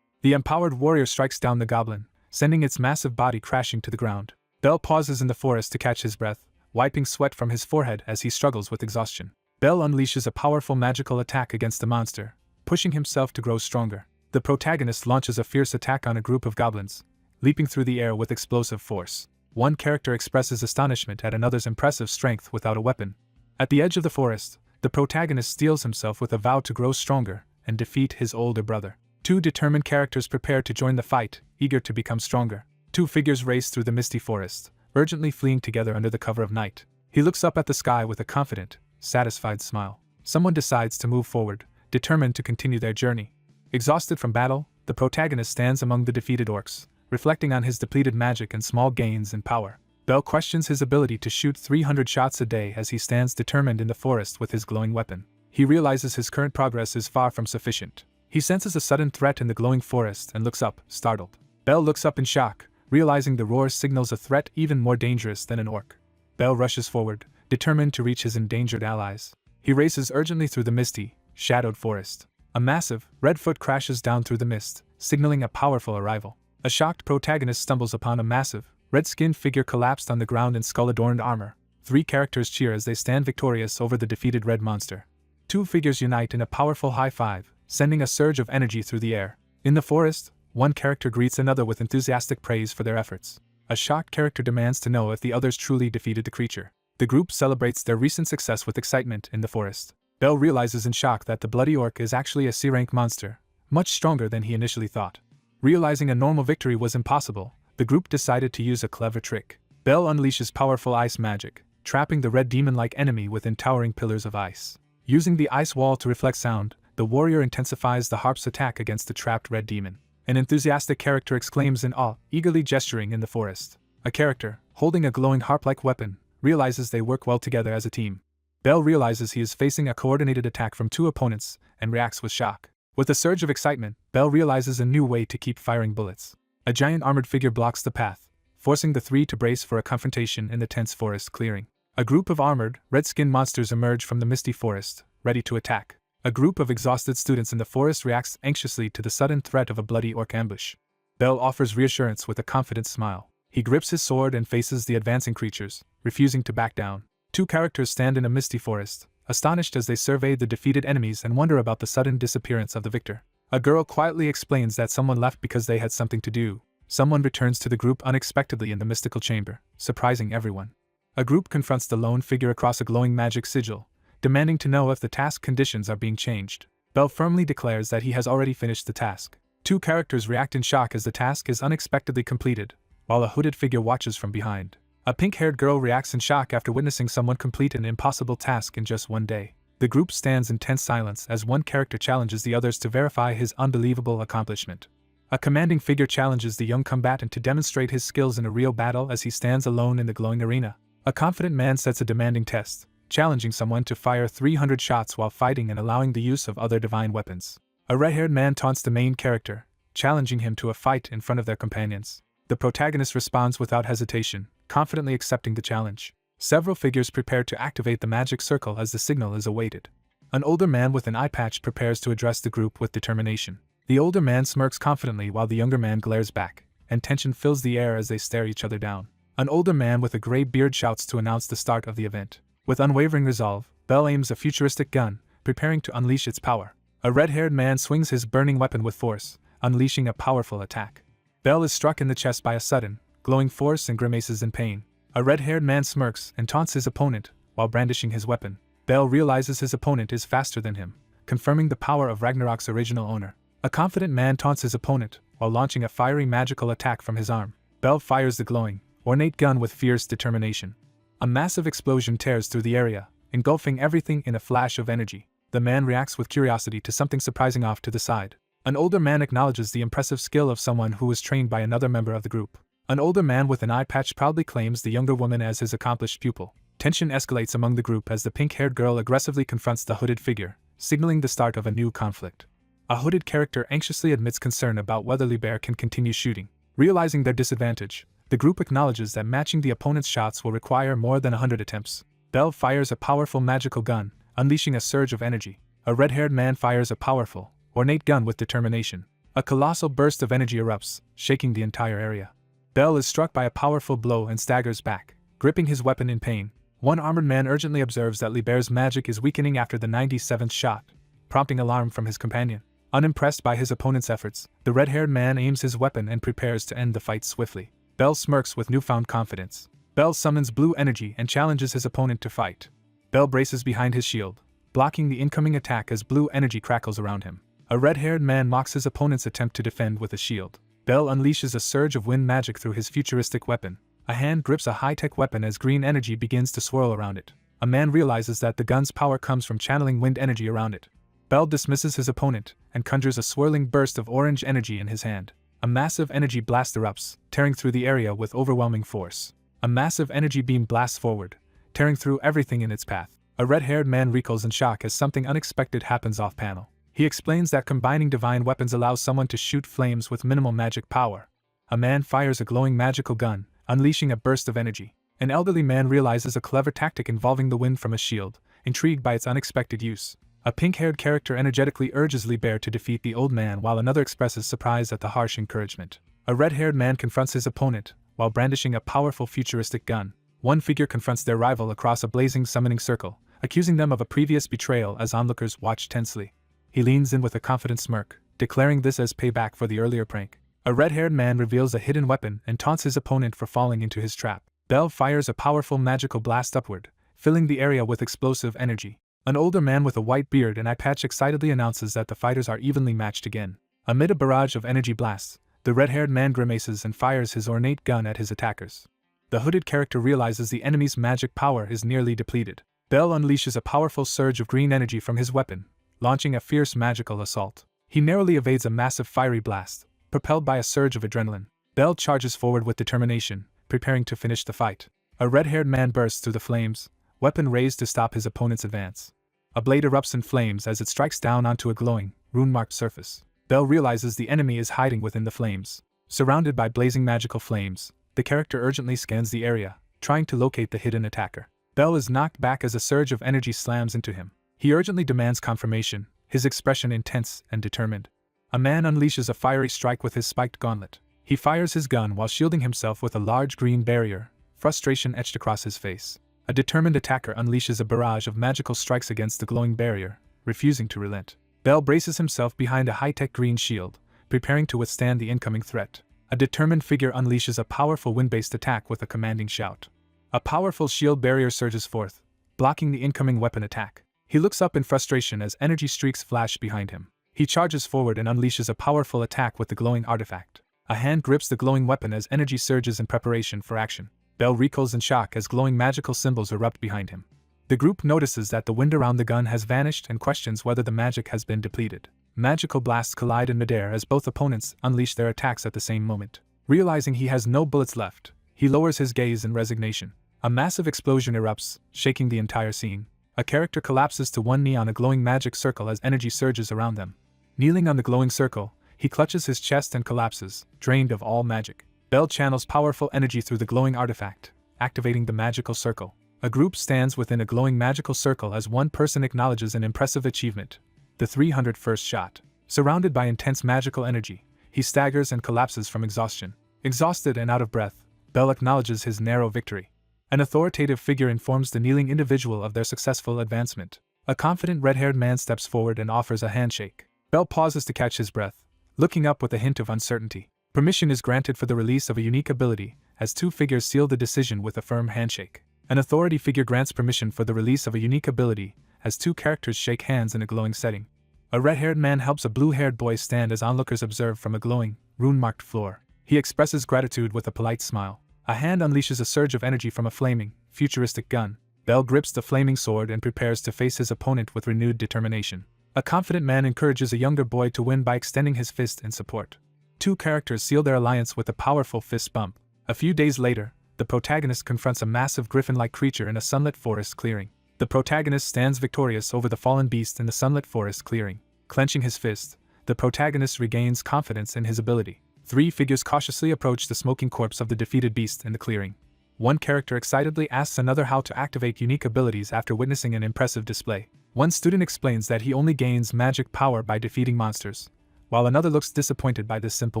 The empowered warrior strikes down the goblin, sending its massive body crashing to the ground. Belle pauses in the forest to catch his breath, wiping sweat from his forehead as he struggles with exhaustion. Belle unleashes a powerful magical attack against the monster, pushing himself to grow stronger. The protagonist launches a fierce attack on a group of goblins, leaping through the air with explosive force. One character expresses astonishment at another's impressive strength without a weapon. At the edge of the forest, the protagonist steels himself with a vow to grow stronger and defeat his older brother. Two determined characters prepare to join the fight, eager to become stronger. Two figures race through the misty forest, urgently fleeing together under the cover of night. He looks up at the sky with a confident, satisfied smile. Someone decides to move forward, determined to continue their journey. Exhausted from battle, the protagonist stands among the defeated orcs, reflecting on his depleted magic and small gains in power. Belle questions his ability to shoot 300 shots a day as he stands determined in the forest with his glowing weapon. He realizes his current progress is far from sufficient. He senses a sudden threat in the glowing forest and looks up, startled. Belle looks up in shock, realizing the roar signals a threat even more dangerous than an orc. Belle rushes forward, determined to reach his endangered allies. He races urgently through the misty, shadowed forest. A massive, red foot crashes down through the mist, signaling a powerful arrival. A shocked protagonist stumbles upon a massive, red-skinned figure collapsed on the ground in skull-adorned armor. Three characters cheer as they stand victorious over the defeated red monster. Two figures unite in a powerful high five, sending a surge of energy through the air. In the forest, one character greets another with enthusiastic praise for their efforts. A shocked character demands to know if the others truly defeated the creature. The group celebrates their recent success with excitement in the forest. Belle realizes in shock that the bloody orc is actually a C-rank monster, much stronger than he initially thought. Realizing a normal victory was impossible, the group decided to use a clever trick. Belle unleashes powerful ice magic, trapping the red demon-like enemy within towering pillars of ice. Using the ice wall to reflect sound, the warrior intensifies the harp's attack against the trapped red demon. An enthusiastic character exclaims in awe, eagerly gesturing in the forest. A character, holding a glowing harp-like weapon, realizes they work well together as a team. Belle realizes he is facing a coordinated attack from two opponents and reacts with shock. With a surge of excitement, Belle realizes a new way to keep firing bullets. A giant armored figure blocks the path, forcing the three to brace for a confrontation in the tense forest clearing. A group of armored, red-skinned monsters emerge from the misty forest, ready to attack. A group of exhausted students in the forest reacts anxiously to the sudden threat of a bloody orc ambush. Belle offers reassurance with a confident smile. He grips his sword and faces the advancing creatures, refusing to back down. Two characters stand in a misty forest, astonished as they survey the defeated enemies and wonder about the sudden disappearance of the victor. A girl quietly explains that someone left because they had something to do. Someone returns to the group unexpectedly in the mystical chamber, surprising everyone. A group confronts the lone figure across a glowing magic sigil, demanding to know if the task conditions are being changed. Belle firmly declares that he has already finished the task. Two characters react in shock as the task is unexpectedly completed, while a hooded figure watches from behind. A pink-haired girl reacts in shock after witnessing someone complete an impossible task in just one day. The group stands in tense silence as one character challenges the others to verify his unbelievable accomplishment. A commanding figure challenges the young combatant to demonstrate his skills in a real battle as he stands alone in the glowing arena. A confident man sets a demanding test, challenging someone to fire 300 shots while fighting and allowing the use of other divine weapons. A red-haired man taunts the main character, challenging him to a fight in front of their companions. The protagonist responds without hesitation, confidently accepting the challenge. Several figures prepare to activate the magic circle as the signal is awaited. An older man with an eye patch prepares to address the group with determination. The older man smirks confidently while the younger man glares back, and tension fills the air as they stare each other down. An older man with a gray beard shouts to announce the start of the event. With unwavering resolve, Bell aims a futuristic gun, preparing to unleash its power. A red-haired man swings his burning weapon with force, unleashing a powerful attack. Bell is struck in the chest by a sudden, glowing force and grimaces in pain. A red-haired man smirks and taunts his opponent while brandishing his weapon. Bell realizes his opponent is faster than him, confirming the power of Ragnarok's original owner. A confident man taunts his opponent while launching a fiery magical attack from his arm. Bell fires the glowing, ornate gun with fierce determination. A massive explosion tears through the area, engulfing everything in a flash of energy. The man reacts with curiosity to something surprising off to the side. An older man acknowledges the impressive skill of someone who was trained by another member of the group. An older man with an eye patch proudly claims the younger woman as his accomplished pupil. Tension escalates among the group as the pink-haired girl aggressively confronts the hooded figure, signaling the start of a new conflict. A hooded character anxiously admits concern about whether Liber can continue shooting. Realizing their disadvantage, the group acknowledges that matching the opponent's shots will require more than 100 attempts. Bell fires a powerful magical gun, unleashing a surge of energy. A red-haired man fires a powerful, ornate gun with determination. A colossal burst of energy erupts, shaking the entire area. Bell is struck by a powerful blow and staggers back, gripping his weapon in pain. One armored man urgently observes that Liber's magic is weakening after the 97th shot, prompting alarm from his companion. Unimpressed by his opponent's efforts, the red-haired man aims his weapon and prepares to end the fight swiftly. Bell smirks with newfound confidence. Bell summons blue energy and challenges his opponent to fight. Bell braces behind his shield, blocking the incoming attack as blue energy crackles around him. A red-haired man mocks his opponent's attempt to defend with a shield. Bell unleashes a surge of wind magic through his futuristic weapon. A hand grips a high-tech weapon as green energy begins to swirl around it. A man realizes that the gun's power comes from channeling wind energy around it. Bell dismisses his opponent and conjures a swirling burst of orange energy in his hand. A massive energy blast erupts, tearing through the area with overwhelming force. A massive energy beam blasts forward, tearing through everything in its path. A red-haired man recoils in shock as something unexpected happens off-panel. He explains that combining divine weapons allows someone to shoot flames with minimal magic power. A man fires a glowing magical gun, unleashing a burst of energy. An elderly man realizes a clever tactic involving the wind from a shield, intrigued by its unexpected use. A pink-haired character energetically urges Liber to defeat the old man while another expresses surprise at the harsh encouragement. A red-haired man confronts his opponent while brandishing a powerful futuristic gun. One figure confronts their rival across a blazing summoning circle, accusing them of a previous betrayal as onlookers watch tensely. He leans in with a confident smirk, declaring this as payback for the earlier prank. A red-haired man reveals a hidden weapon and taunts his opponent for falling into his trap. Bell fires a powerful magical blast upward, filling the area with explosive energy. An older man with a white beard and eye patch excitedly announces that the fighters are evenly matched again. Amid a barrage of energy blasts, the red-haired man grimaces and fires his ornate gun at his attackers. The hooded character realizes the enemy's magic power is nearly depleted. Bell unleashes a powerful surge of green energy from his weapon, launching a fierce magical assault. He narrowly evades a massive fiery blast, propelled by a surge of adrenaline. Bell charges forward with determination, preparing to finish the fight. A red-haired man bursts through the flames, weapon raised to stop his opponent's advance. A blade erupts in flames as it strikes down onto a glowing, rune-marked surface. Bell realizes the enemy is hiding within the flames. Surrounded by blazing magical flames, the character urgently scans the area, trying to locate the hidden attacker. Bell is knocked back as a surge of energy slams into him. He urgently demands confirmation, his expression intense and determined. A man unleashes a fiery strike with his spiked gauntlet. He fires his gun while shielding himself with a large green barrier, frustration etched across his face. A determined attacker unleashes a barrage of magical strikes against the glowing barrier, refusing to relent. Bell braces himself behind a high-tech green shield, preparing to withstand the incoming threat. A determined figure unleashes a powerful wind-based attack with a commanding shout. A powerful shield barrier surges forth, blocking the incoming weapon attack. He looks up in frustration as energy streaks flash behind him. He charges forward and unleashes a powerful attack with the glowing artifact. A hand grips the glowing weapon as energy surges in preparation for action. Bell recoils in shock as glowing magical symbols erupt behind him. The group notices that the wind around the gun has vanished and questions whether the magic has been depleted. Magical blasts collide in midair as both opponents unleash their attacks at the same moment. Realizing he has no bullets left, he lowers his gaze in resignation. A massive explosion erupts, shaking the entire scene. A character collapses to one knee on a glowing magic circle as energy surges around them. Kneeling on the glowing circle, he clutches his chest and collapses, drained of all magic. Bell channels powerful energy through the glowing artifact, activating the magical circle. A group stands within a glowing magical circle as one person acknowledges an impressive achievement, the 301st shot. Surrounded by intense magical energy, he staggers and collapses from exhaustion. Exhausted and out of breath, Bell acknowledges his narrow victory. An authoritative figure informs the kneeling individual of their successful advancement. A confident red-haired man steps forward and offers a handshake. Bell pauses to catch his breath, looking up with a hint of uncertainty. Permission is granted for the release of a unique ability, as two figures seal the decision with a firm handshake. An authority figure grants permission for the release of a unique ability, as two characters shake hands in a glowing setting. A red-haired man helps a blue-haired boy stand as onlookers observe from a glowing, rune-marked floor. He expresses gratitude with a polite smile. A hand unleashes a surge of energy from a flaming, futuristic gun. Bell grips the flaming sword and prepares to face his opponent with renewed determination. A confident man encourages a younger boy to win by extending his fist in support. Two characters seal their alliance with a powerful fist bump. A few days later, the protagonist confronts a massive griffin-like creature in a sunlit forest clearing. The protagonist stands victorious over the fallen beast in the sunlit forest clearing. Clenching his fist, the protagonist regains confidence in his ability. Three figures cautiously approach the smoking corpse of the defeated beast in the clearing. One character excitedly asks another how to activate unique abilities after witnessing an impressive display. One student explains that he only gains magic power by defeating monsters, while another looks disappointed by this simple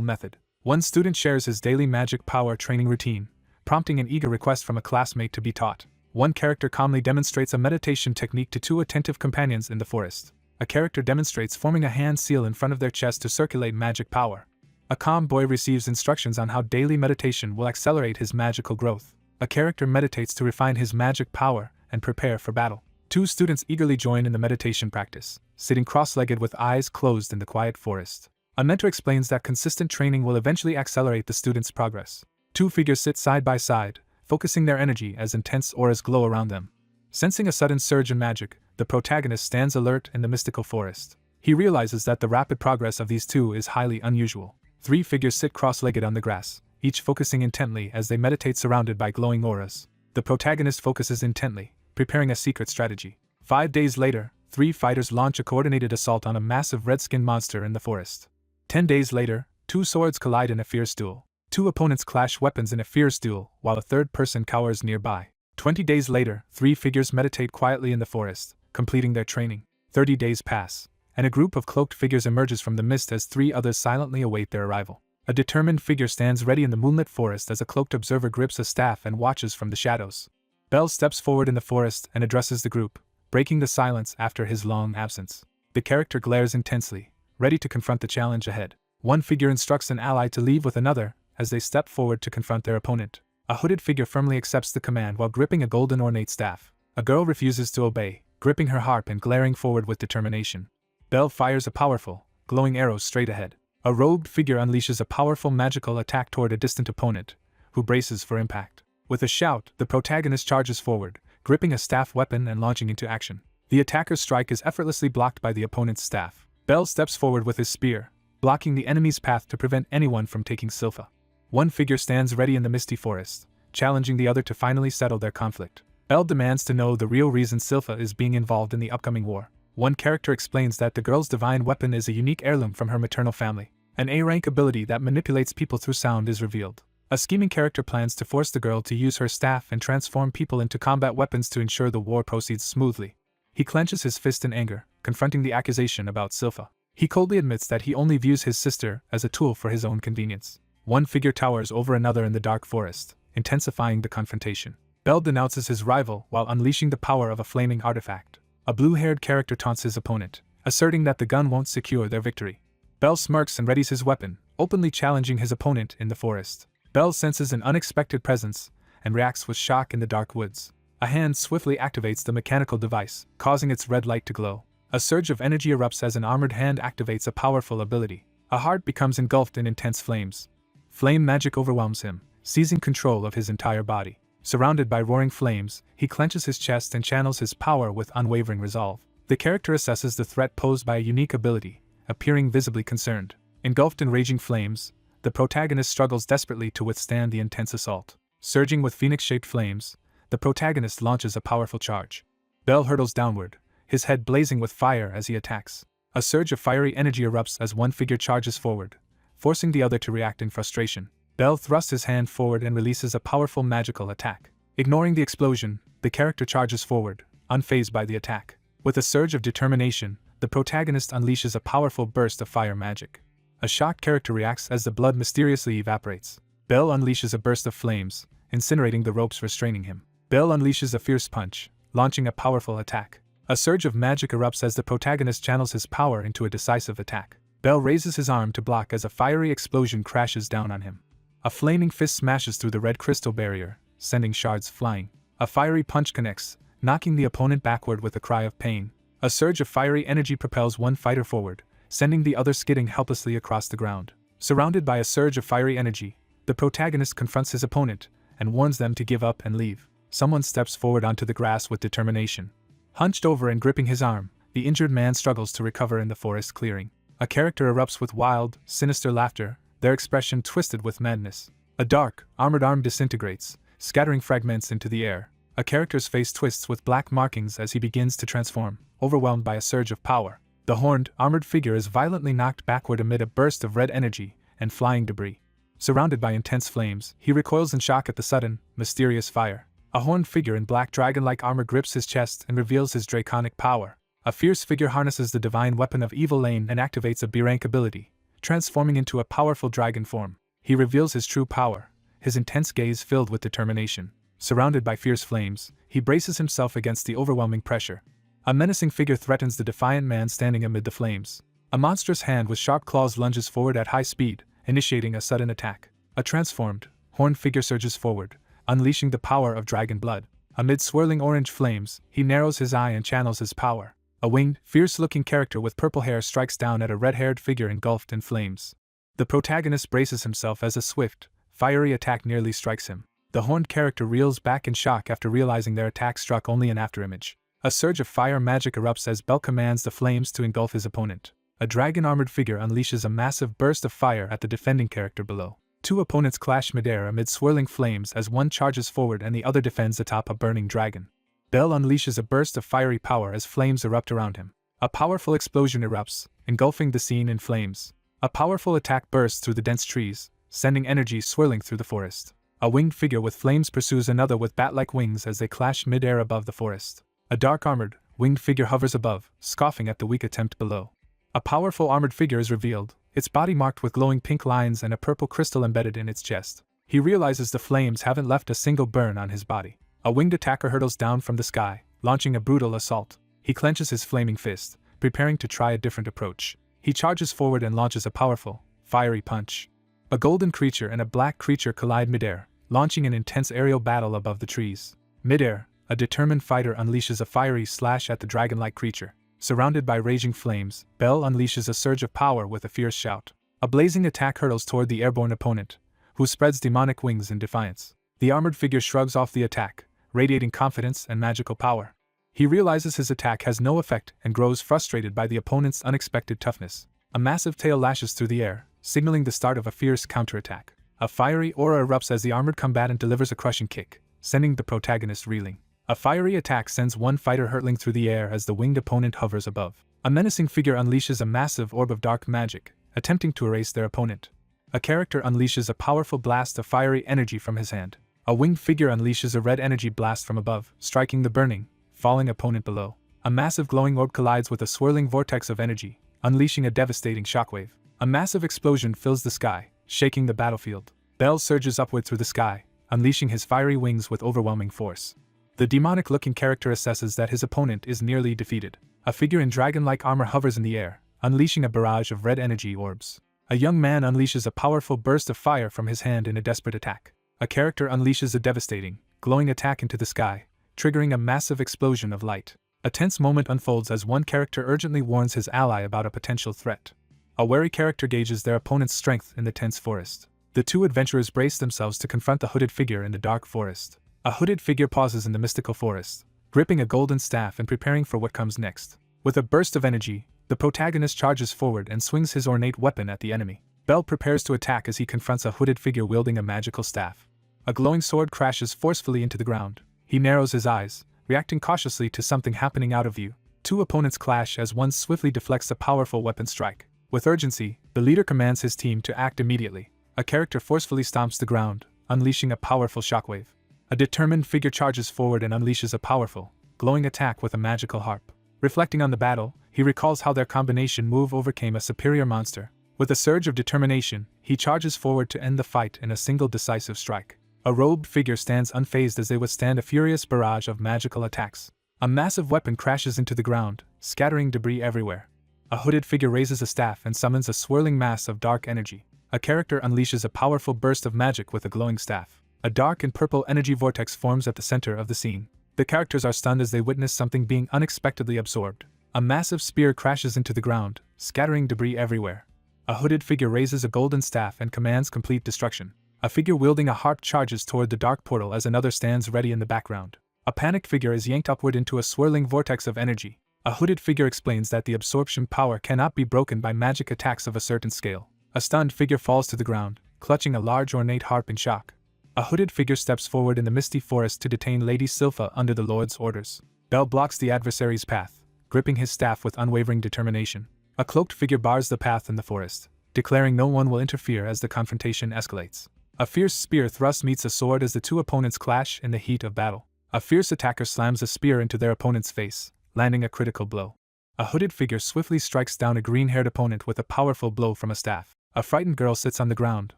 method. One student shares his daily magic power training routine, prompting an eager request from a classmate to be taught. One character calmly demonstrates a meditation technique to two attentive companions in the forest. A character demonstrates forming a hand seal in front of their chest to circulate magic power. A calm boy receives instructions on how daily meditation will accelerate his magical growth. A character meditates to refine his magic power and prepare for battle. Two students eagerly join in the meditation practice, sitting cross-legged with eyes closed in the quiet forest. A mentor explains that consistent training will eventually accelerate the students' progress. Two figures sit side by side, focusing their energy as intense auras glow around them. Sensing a sudden surge in magic, the protagonist stands alert in the mystical forest. He realizes that the rapid progress of these two is highly unusual. Three figures sit cross-legged on the grass, each focusing intently as they meditate surrounded by glowing auras. The protagonist focuses intently, preparing a secret strategy. 5 days later, three fighters launch a coordinated assault on a massive red-skinned monster in the forest. 10 days later, two swords collide in a fierce duel. Two opponents clash weapons in a fierce duel, while a third person cowers nearby. 20 days later, three figures meditate quietly in the forest, completing their training. 30 days pass, and a group of cloaked figures emerges from the mist as three others silently await their arrival. A determined figure stands ready in the moonlit forest as a cloaked observer grips a staff and watches from the shadows. Bell steps forward in the forest and addresses the group, breaking the silence after his long absence. The character glares intensely, ready to confront the challenge ahead. One figure instructs an ally to leave with another as they step forward to confront their opponent. A hooded figure firmly accepts the command while gripping a golden ornate staff. A girl refuses to obey, gripping her harp and glaring forward with determination. Bell fires a powerful, glowing arrow straight ahead. A robed figure unleashes a powerful magical attack toward a distant opponent, who braces for impact. With a shout, the protagonist charges forward, gripping a staff weapon and launching into action. The attacker's strike is effortlessly blocked by the opponent's staff. Bell steps forward with his spear, blocking the enemy's path to prevent anyone from taking Silpha. One figure stands ready in the misty forest, challenging the other to finally settle their conflict. Bell demands to know the real reason Silpha is being involved in the upcoming war. One character explains that the girl's divine weapon is a unique heirloom from her maternal family. An A-rank ability that manipulates people through sound is revealed. A scheming character plans to force the girl to use her staff and transform people into combat weapons to ensure the war proceeds smoothly. He clenches his fist in anger, confronting the accusation about Silpha. He coldly admits that he only views his sister as a tool for his own convenience. One figure towers over another in the dark forest, intensifying the confrontation. Bell denounces his rival while unleashing the power of a flaming artifact. A blue-haired character taunts his opponent, asserting that the gun won't secure their victory. Bell smirks and readies his weapon, openly challenging his opponent in the forest. Bell senses an unexpected presence and reacts with shock in the dark woods. A hand swiftly activates the mechanical device, causing its red light to glow. A surge of energy erupts as an armored hand activates a powerful ability. A heart becomes engulfed in intense flames. Flame magic overwhelms him, seizing control of his entire body. Surrounded by roaring flames, he clenches his chest and channels his power with unwavering resolve. The character assesses the threat posed by a unique ability, appearing visibly concerned. Engulfed in raging flames, the protagonist struggles desperately to withstand the intense assault. Surging with phoenix-shaped flames, the protagonist launches a powerful charge. Bell hurtles downward, his head blazing with fire as he attacks. A surge of fiery energy erupts as one figure charges forward, forcing the other to react in frustration. Bell thrusts his hand forward and releases a powerful magical attack. Ignoring the explosion, the character charges forward, unfazed by the attack. With a surge of determination, the protagonist unleashes a powerful burst of fire magic. A shocked character reacts as the blood mysteriously evaporates. Bell unleashes a burst of flames, incinerating the ropes restraining him. Bell unleashes a fierce punch, launching a powerful attack. A surge of magic erupts as the protagonist channels his power into a decisive attack. Bell raises his arm to block as a fiery explosion crashes down on him. A flaming fist smashes through the red crystal barrier, sending shards flying. A fiery punch connects, knocking the opponent backward with a cry of pain. A surge of fiery energy propels one fighter forward, sending the other skidding helplessly across the ground. Surrounded by a surge of fiery energy, the protagonist confronts his opponent and warns them to give up and leave. Someone steps forward onto the grass with determination. Hunched over and gripping his arm, the injured man struggles to recover in the forest clearing. A character erupts with wild, sinister laughter, their expression twisted with madness. A dark, armored arm disintegrates, scattering fragments into the air. A character's face twists with black markings as he begins to transform, overwhelmed by a surge of power. The horned, armored figure is violently knocked backward amid a burst of red energy and flying debris. Surrounded by intense flames, he recoils in shock at the sudden, mysterious fire. A horned figure in black dragon-like armor grips his chest and reveals his draconic power. A fierce figure harnesses the divine weapon of Evil Lane and activates a B-rank ability, transforming into a powerful dragon form. He reveals his true power, his intense gaze filled with determination. Surrounded by fierce flames, he braces himself against the overwhelming pressure. A menacing figure threatens the defiant man standing amid the flames. A monstrous hand with sharp claws lunges forward at high speed, initiating a sudden attack. A transformed, horned figure surges forward, unleashing the power of dragon blood. Amid swirling orange flames, he narrows his eye and channels his power. A winged, fierce-looking character with purple hair strikes down at a red-haired figure engulfed in flames. The protagonist braces himself as a swift, fiery attack nearly strikes him. The horned character reels back in shock after realizing their attack struck only an afterimage. A surge of fire magic erupts as Bell commands the flames to engulf his opponent. A dragon-armored figure unleashes a massive burst of fire at the defending character below. Two opponents clash midair amid swirling flames as one charges forward and the other defends atop a burning dragon. Bell unleashes a burst of fiery power as flames erupt around him. A powerful explosion erupts, engulfing the scene in flames. A powerful attack bursts through the dense trees, sending energy swirling through the forest. A winged figure with flames pursues another with bat-like wings as they clash midair above the forest. A dark-armored, winged figure hovers above, scoffing at the weak attempt below. A powerful armored figure is revealed, its body marked with glowing pink lines and a purple crystal embedded in its chest. He realizes the flames haven't left a single burn on his body. A winged attacker hurtles down from the sky, launching a brutal assault. He clenches his flaming fist, preparing to try a different approach. He charges forward and launches a powerful, fiery punch. A golden creature and a black creature collide midair, launching an intense aerial battle above the trees. Midair, a determined fighter unleashes a fiery slash at the dragon-like creature. Surrounded by raging flames, Bell unleashes a surge of power with a fierce shout. A blazing attack hurtles toward the airborne opponent, who spreads demonic wings in defiance. The armored figure shrugs off the attack, radiating confidence and magical power. He realizes his attack has no effect and grows frustrated by the opponent's unexpected toughness. A massive tail lashes through the air, signaling the start of a fierce counterattack. A fiery aura erupts as the armored combatant delivers a crushing kick, sending the protagonist reeling. A fiery attack sends one fighter hurtling through the air as the winged opponent hovers above. A menacing figure unleashes a massive orb of dark magic, attempting to erase their opponent. A character unleashes a powerful blast of fiery energy from his hand. A winged figure unleashes a red energy blast from above, striking the burning, falling opponent below. A massive glowing orb collides with a swirling vortex of energy, unleashing a devastating shockwave. A massive explosion fills the sky, shaking the battlefield. Bell surges upward through the sky, unleashing his fiery wings with overwhelming force. The demonic-looking character assesses that his opponent is nearly defeated. A figure in dragon-like armor hovers in the air, unleashing a barrage of red energy orbs. A young man unleashes a powerful burst of fire from his hand in a desperate attack. A character unleashes a devastating, glowing attack into the sky, triggering a massive explosion of light. A tense moment unfolds as one character urgently warns his ally about a potential threat. A wary character gauges their opponent's strength in the tense forest. The two adventurers brace themselves to confront the hooded figure in the dark forest. A hooded figure pauses in the mystical forest, gripping a golden staff and preparing for what comes next. With a burst of energy, the protagonist charges forward and swings his ornate weapon at the enemy. Bell prepares to attack as he confronts a hooded figure wielding a magical staff. A glowing sword crashes forcefully into the ground. He narrows his eyes, reacting cautiously to something happening out of view. Two opponents clash as one swiftly deflects a powerful weapon strike. With urgency, the leader commands his team to act immediately. A character forcefully stomps the ground, unleashing a powerful shockwave. A determined figure charges forward and unleashes a powerful, glowing attack with a magical harp. Reflecting on the battle, he recalls how their combination move overcame a superior monster. With a surge of determination, he charges forward to end the fight in a single decisive strike. A robed figure stands unfazed as they withstand a furious barrage of magical attacks. A massive weapon crashes into the ground, scattering debris everywhere. A hooded figure raises a staff and summons a swirling mass of dark energy. A character unleashes a powerful burst of magic with a glowing staff. A dark and purple energy vortex forms at the center of the scene. The characters are stunned as they witness something being unexpectedly absorbed. A massive spear crashes into the ground, scattering debris everywhere. A hooded figure raises a golden staff and commands complete destruction. A figure wielding a harp charges toward the dark portal as another stands ready in the background. A panicked figure is yanked upward into a swirling vortex of energy. A hooded figure explains that the absorption power cannot be broken by magic attacks of a certain scale. A stunned figure falls to the ground, clutching a large ornate harp in shock. A hooded figure steps forward in the misty forest to detain Lady Sylpha under the Lord's orders. Bell blocks the adversary's path, gripping his staff with unwavering determination. A cloaked figure bars the path in the forest, declaring no one will interfere as the confrontation escalates. A fierce spear thrust meets a sword as the two opponents clash in the heat of battle. A fierce attacker slams a spear into their opponent's face, landing a critical blow. A hooded figure swiftly strikes down a green-haired opponent with a powerful blow from a staff. A frightened girl sits on the ground,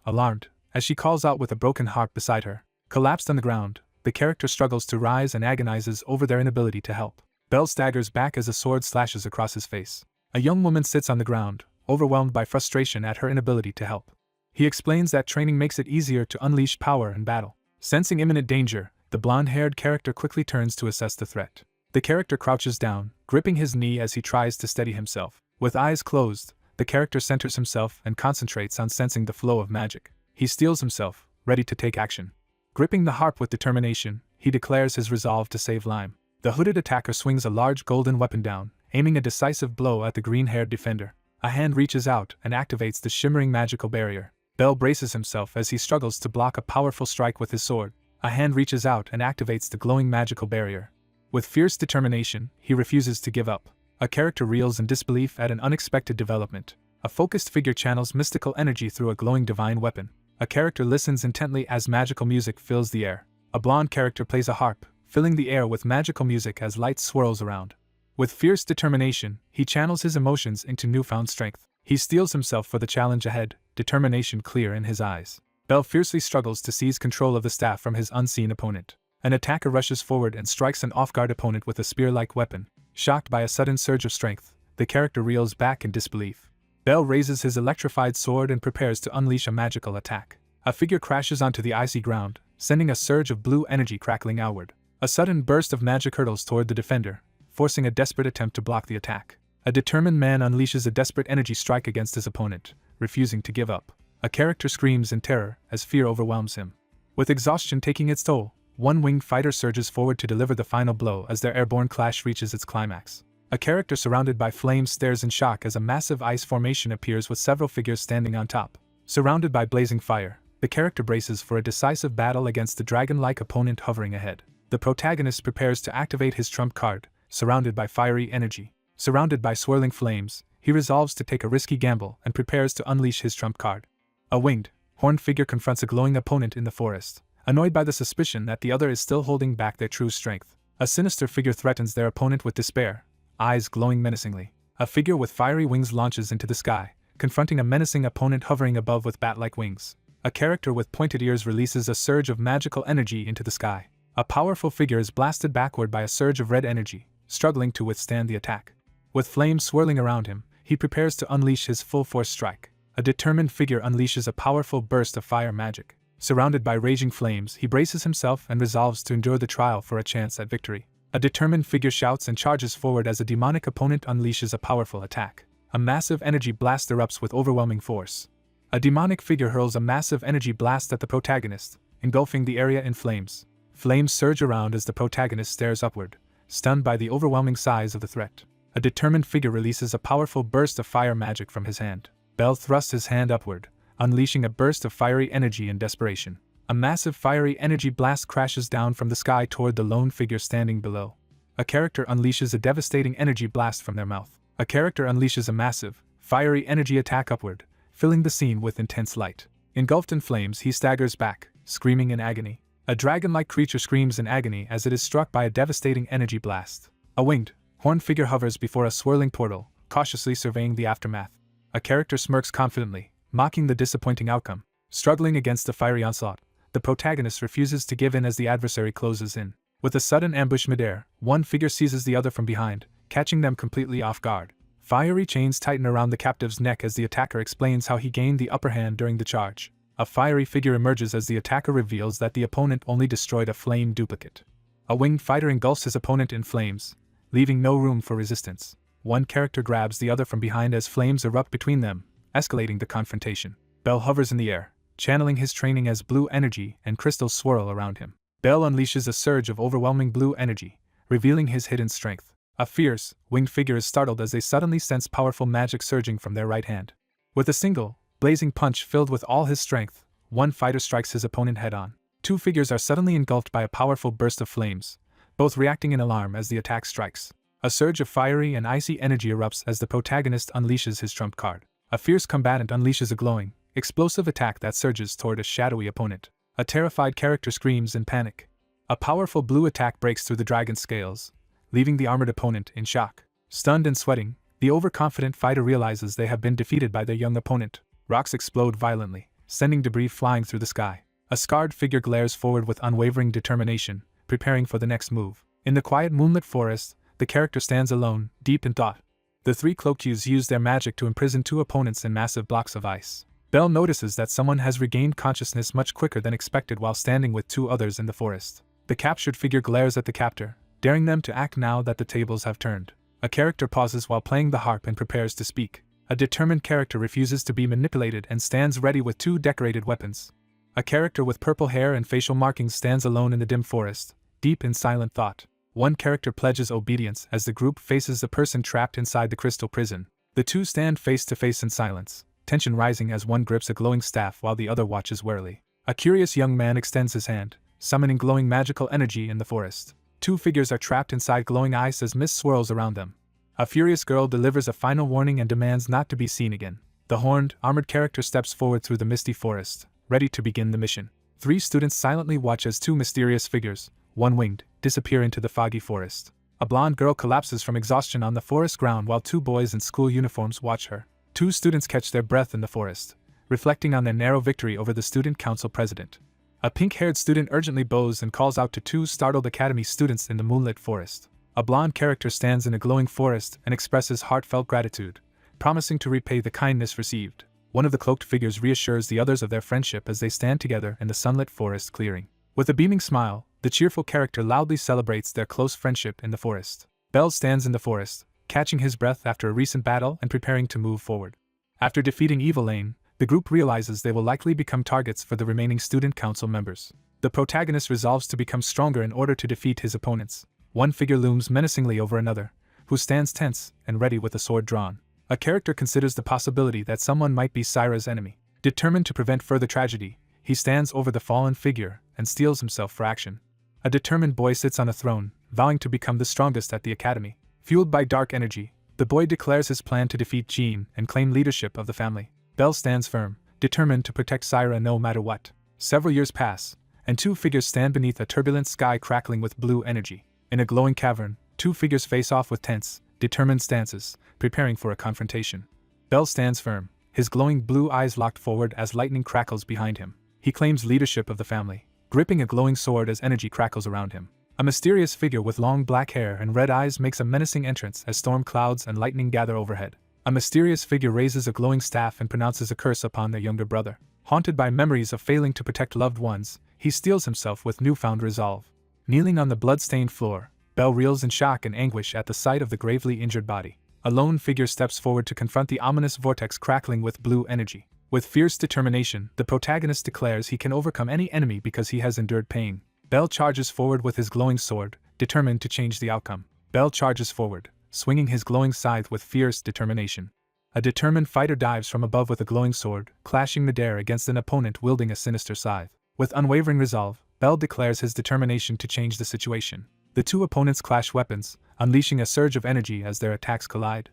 alarmed, as she calls out with a broken harp beside her. Collapsed on the ground, the character struggles to rise and agonizes over their inability to help. Bell staggers back as a sword slashes across his face. A young woman sits on the ground, overwhelmed by frustration at her inability to help. He explains that training makes it easier to unleash power in battle. Sensing imminent danger, the blonde-haired character quickly turns to assess the threat. The character crouches down, gripping his knee as he tries to steady himself. With eyes closed, the character centers himself and concentrates on sensing the flow of magic. He steels himself, ready to take action. Gripping the harp with determination, he declares his resolve to save Lime. The hooded attacker swings a large golden weapon down, aiming a decisive blow at the green-haired defender. A hand reaches out and activates the shimmering magical barrier. Bell braces himself as he struggles to block a powerful strike with his sword. A hand reaches out and activates the glowing magical barrier. With fierce determination, he refuses to give up. A character reels in disbelief at an unexpected development. A focused figure channels mystical energy through a glowing divine weapon. A character listens intently as magical music fills the air. A blonde character plays a harp, filling the air with magical music as light swirls around. With fierce determination, he channels his emotions into newfound strength. He steels himself for the challenge ahead, determination clear in his eyes. Bell fiercely struggles to seize control of the staff from his unseen opponent. An attacker rushes forward and strikes an off-guard opponent with a spear-like weapon. Shocked by a sudden surge of strength, the character reels back in disbelief. Bell raises his electrified sword and prepares to unleash a magical attack. A figure crashes onto the icy ground, sending a surge of blue energy crackling outward. A sudden burst of magic hurtles toward the defender, forcing a desperate attempt to block the attack. A determined man unleashes a desperate energy strike against his opponent, refusing to give up. A character screams in terror as fear overwhelms him. With exhaustion taking its toll, one winged fighter surges forward to deliver the final blow as their airborne clash reaches its climax. A character surrounded by flames stares in shock as a massive ice formation appears with several figures standing on top. Surrounded by blazing fire, the character braces for a decisive battle against the dragon-like opponent hovering ahead. The protagonist prepares to activate his trump card, surrounded by fiery energy. Surrounded by swirling flames, he resolves to take a risky gamble and prepares to unleash his trump card. A winged, horned figure confronts a glowing opponent in the forest, annoyed by the suspicion that the other is still holding back their true strength. A sinister figure threatens their opponent with despair, eyes glowing menacingly. A figure with fiery wings launches into the sky, confronting a menacing opponent hovering above with bat-like wings. A character with pointed ears releases a surge of magical energy into the sky. A powerful figure is blasted backward by a surge of red energy, struggling to withstand the attack. With flames swirling around him, he prepares to unleash his full-force strike. A determined figure unleashes a powerful burst of fire magic. Surrounded by raging flames, he braces himself and resolves to endure the trial for a chance at victory. A determined figure shouts and charges forward as a demonic opponent unleashes a powerful attack. A massive energy blast erupts with overwhelming force. A demonic figure hurls a massive energy blast at the protagonist, engulfing the area in flames. Flames surge around as the protagonist stares upward, stunned by the overwhelming size of the threat. A determined figure releases a powerful burst of fire magic from his hand. Bell thrusts his hand upward, unleashing a burst of fiery energy in desperation. A massive fiery energy blast crashes down from the sky toward the lone figure standing below. A character unleashes a devastating energy blast from their mouth. A character unleashes a massive, fiery energy attack upward, filling the scene with intense light. Engulfed in flames, he staggers back, screaming in agony. A dragon-like creature screams in agony as it is struck by a devastating energy blast. A winged, horned figure hovers before a swirling portal, cautiously surveying the aftermath. A character smirks confidently, mocking the disappointing outcome. Struggling against the fiery onslaught, the protagonist refuses to give in as the adversary closes in. With a sudden ambush midair, one figure seizes the other from behind, catching them completely off guard. Fiery chains tighten around the captive's neck as the attacker explains how he gained the upper hand during the charge. A fiery figure emerges as the attacker reveals that the opponent only destroyed a flame duplicate. A winged fighter engulfs his opponent in flames, leaving no room for resistance. One character grabs the other from behind as flames erupt between them, escalating the confrontation. Bell hovers in the air, channeling his training as blue energy and crystals swirl around him. Bell unleashes a surge of overwhelming blue energy, revealing his hidden strength. A fierce, winged figure is startled as they suddenly sense powerful magic surging from their right hand. With a single, blazing punch filled with all his strength, one fighter strikes his opponent head-on. Two figures are suddenly engulfed by a powerful burst of flames, both reacting in alarm as the attack strikes. A surge of fiery and icy energy erupts as the protagonist unleashes his trump card. A fierce combatant unleashes a glowing, explosive attack that surges toward a shadowy opponent. A terrified character screams in panic. A powerful blue attack breaks through the dragon's scales, leaving the armored opponent in shock. Stunned and sweating, the overconfident fighter realizes they have been defeated by their young opponent. Rocks explode violently, sending debris flying through the sky. A scarred figure glares forward with unwavering determination, preparing for the next move. In the quiet moonlit forest, the character stands alone, deep in thought. The three cloaked youths use their magic to imprison two opponents in massive blocks of ice. Bell notices that someone has regained consciousness much quicker than expected while standing with two others in the forest. The captured figure glares at the captor, daring them to act now that the tables have turned. A character pauses while playing the harp and prepares to speak. A determined character refuses to be manipulated and stands ready with two decorated weapons. A character with purple hair and facial markings stands alone in the dim forest, deep in silent thought. One character pledges obedience as the group faces a person trapped inside the crystal prison. The two stand face to face in silence, tension rising as one grips a glowing staff while the other watches warily. A curious young man extends his hand, summoning glowing magical energy in the forest. Two figures are trapped inside glowing ice as mist swirls around them. A furious girl delivers a final warning and demands not to be seen again. The horned, armored character steps forward through the misty forest, ready to begin the mission. Three students silently watch as two mysterious figures, one winged, disappear into the foggy forest. A blonde girl collapses from exhaustion on the forest ground while two boys in school uniforms watch her. Two students catch their breath in the forest, reflecting on their narrow victory over the student council president. A pink-haired student urgently bows and calls out to two startled academy students in the moonlit forest. A blonde character stands in a glowing forest and expresses heartfelt gratitude, promising to repay the kindness received. One of the cloaked figures reassures the others of their friendship as they stand together in the sunlit forest clearing. With a beaming smile, the cheerful character loudly celebrates their close friendship in the forest. Bell stands in the forest, catching his breath after a recent battle and preparing to move forward. After defeating Evil Lane, the group realizes they will likely become targets for the remaining student council members. The protagonist resolves to become stronger in order to defeat his opponents. One figure looms menacingly over another, who stands tense and ready with a sword drawn. A character considers the possibility that someone might be Syra's enemy. Determined to prevent further tragedy, he stands over the fallen figure and steels himself for action. A determined boy sits on a throne, vowing to become the strongest at the academy. Fueled by dark energy, the boy declares his plan to defeat Jean and claim leadership of the family. Bell stands firm, determined to protect Syra no matter what. Several years pass, and two figures stand beneath a turbulent sky crackling with blue energy. In a glowing cavern, two figures face off with tense, determined stances, preparing for a confrontation. Bell stands firm, his glowing blue eyes locked forward as lightning crackles behind him. He claims leadership of the family, gripping a glowing sword as energy crackles around him. A mysterious figure with long black hair and red eyes makes a menacing entrance as storm clouds and lightning gather overhead. A mysterious figure raises a glowing staff and pronounces a curse upon their younger brother. Haunted by memories of failing to protect loved ones, he steels himself with newfound resolve. Kneeling on the blood-stained floor, Bell reels in shock and anguish at the sight of the gravely injured body. A lone figure steps forward to confront the ominous vortex crackling with blue energy. With fierce determination, the protagonist declares he can overcome any enemy because he has endured pain. Bell charges forward with his glowing sword, determined to change the outcome. Bell charges forward, swinging his glowing scythe with fierce determination. A determined fighter dives from above with a glowing sword, clashing midair against an opponent wielding a sinister scythe. With unwavering resolve, Bell declares his determination to change the situation. The two opponents clash weapons, unleashing a surge of energy as their attacks collide.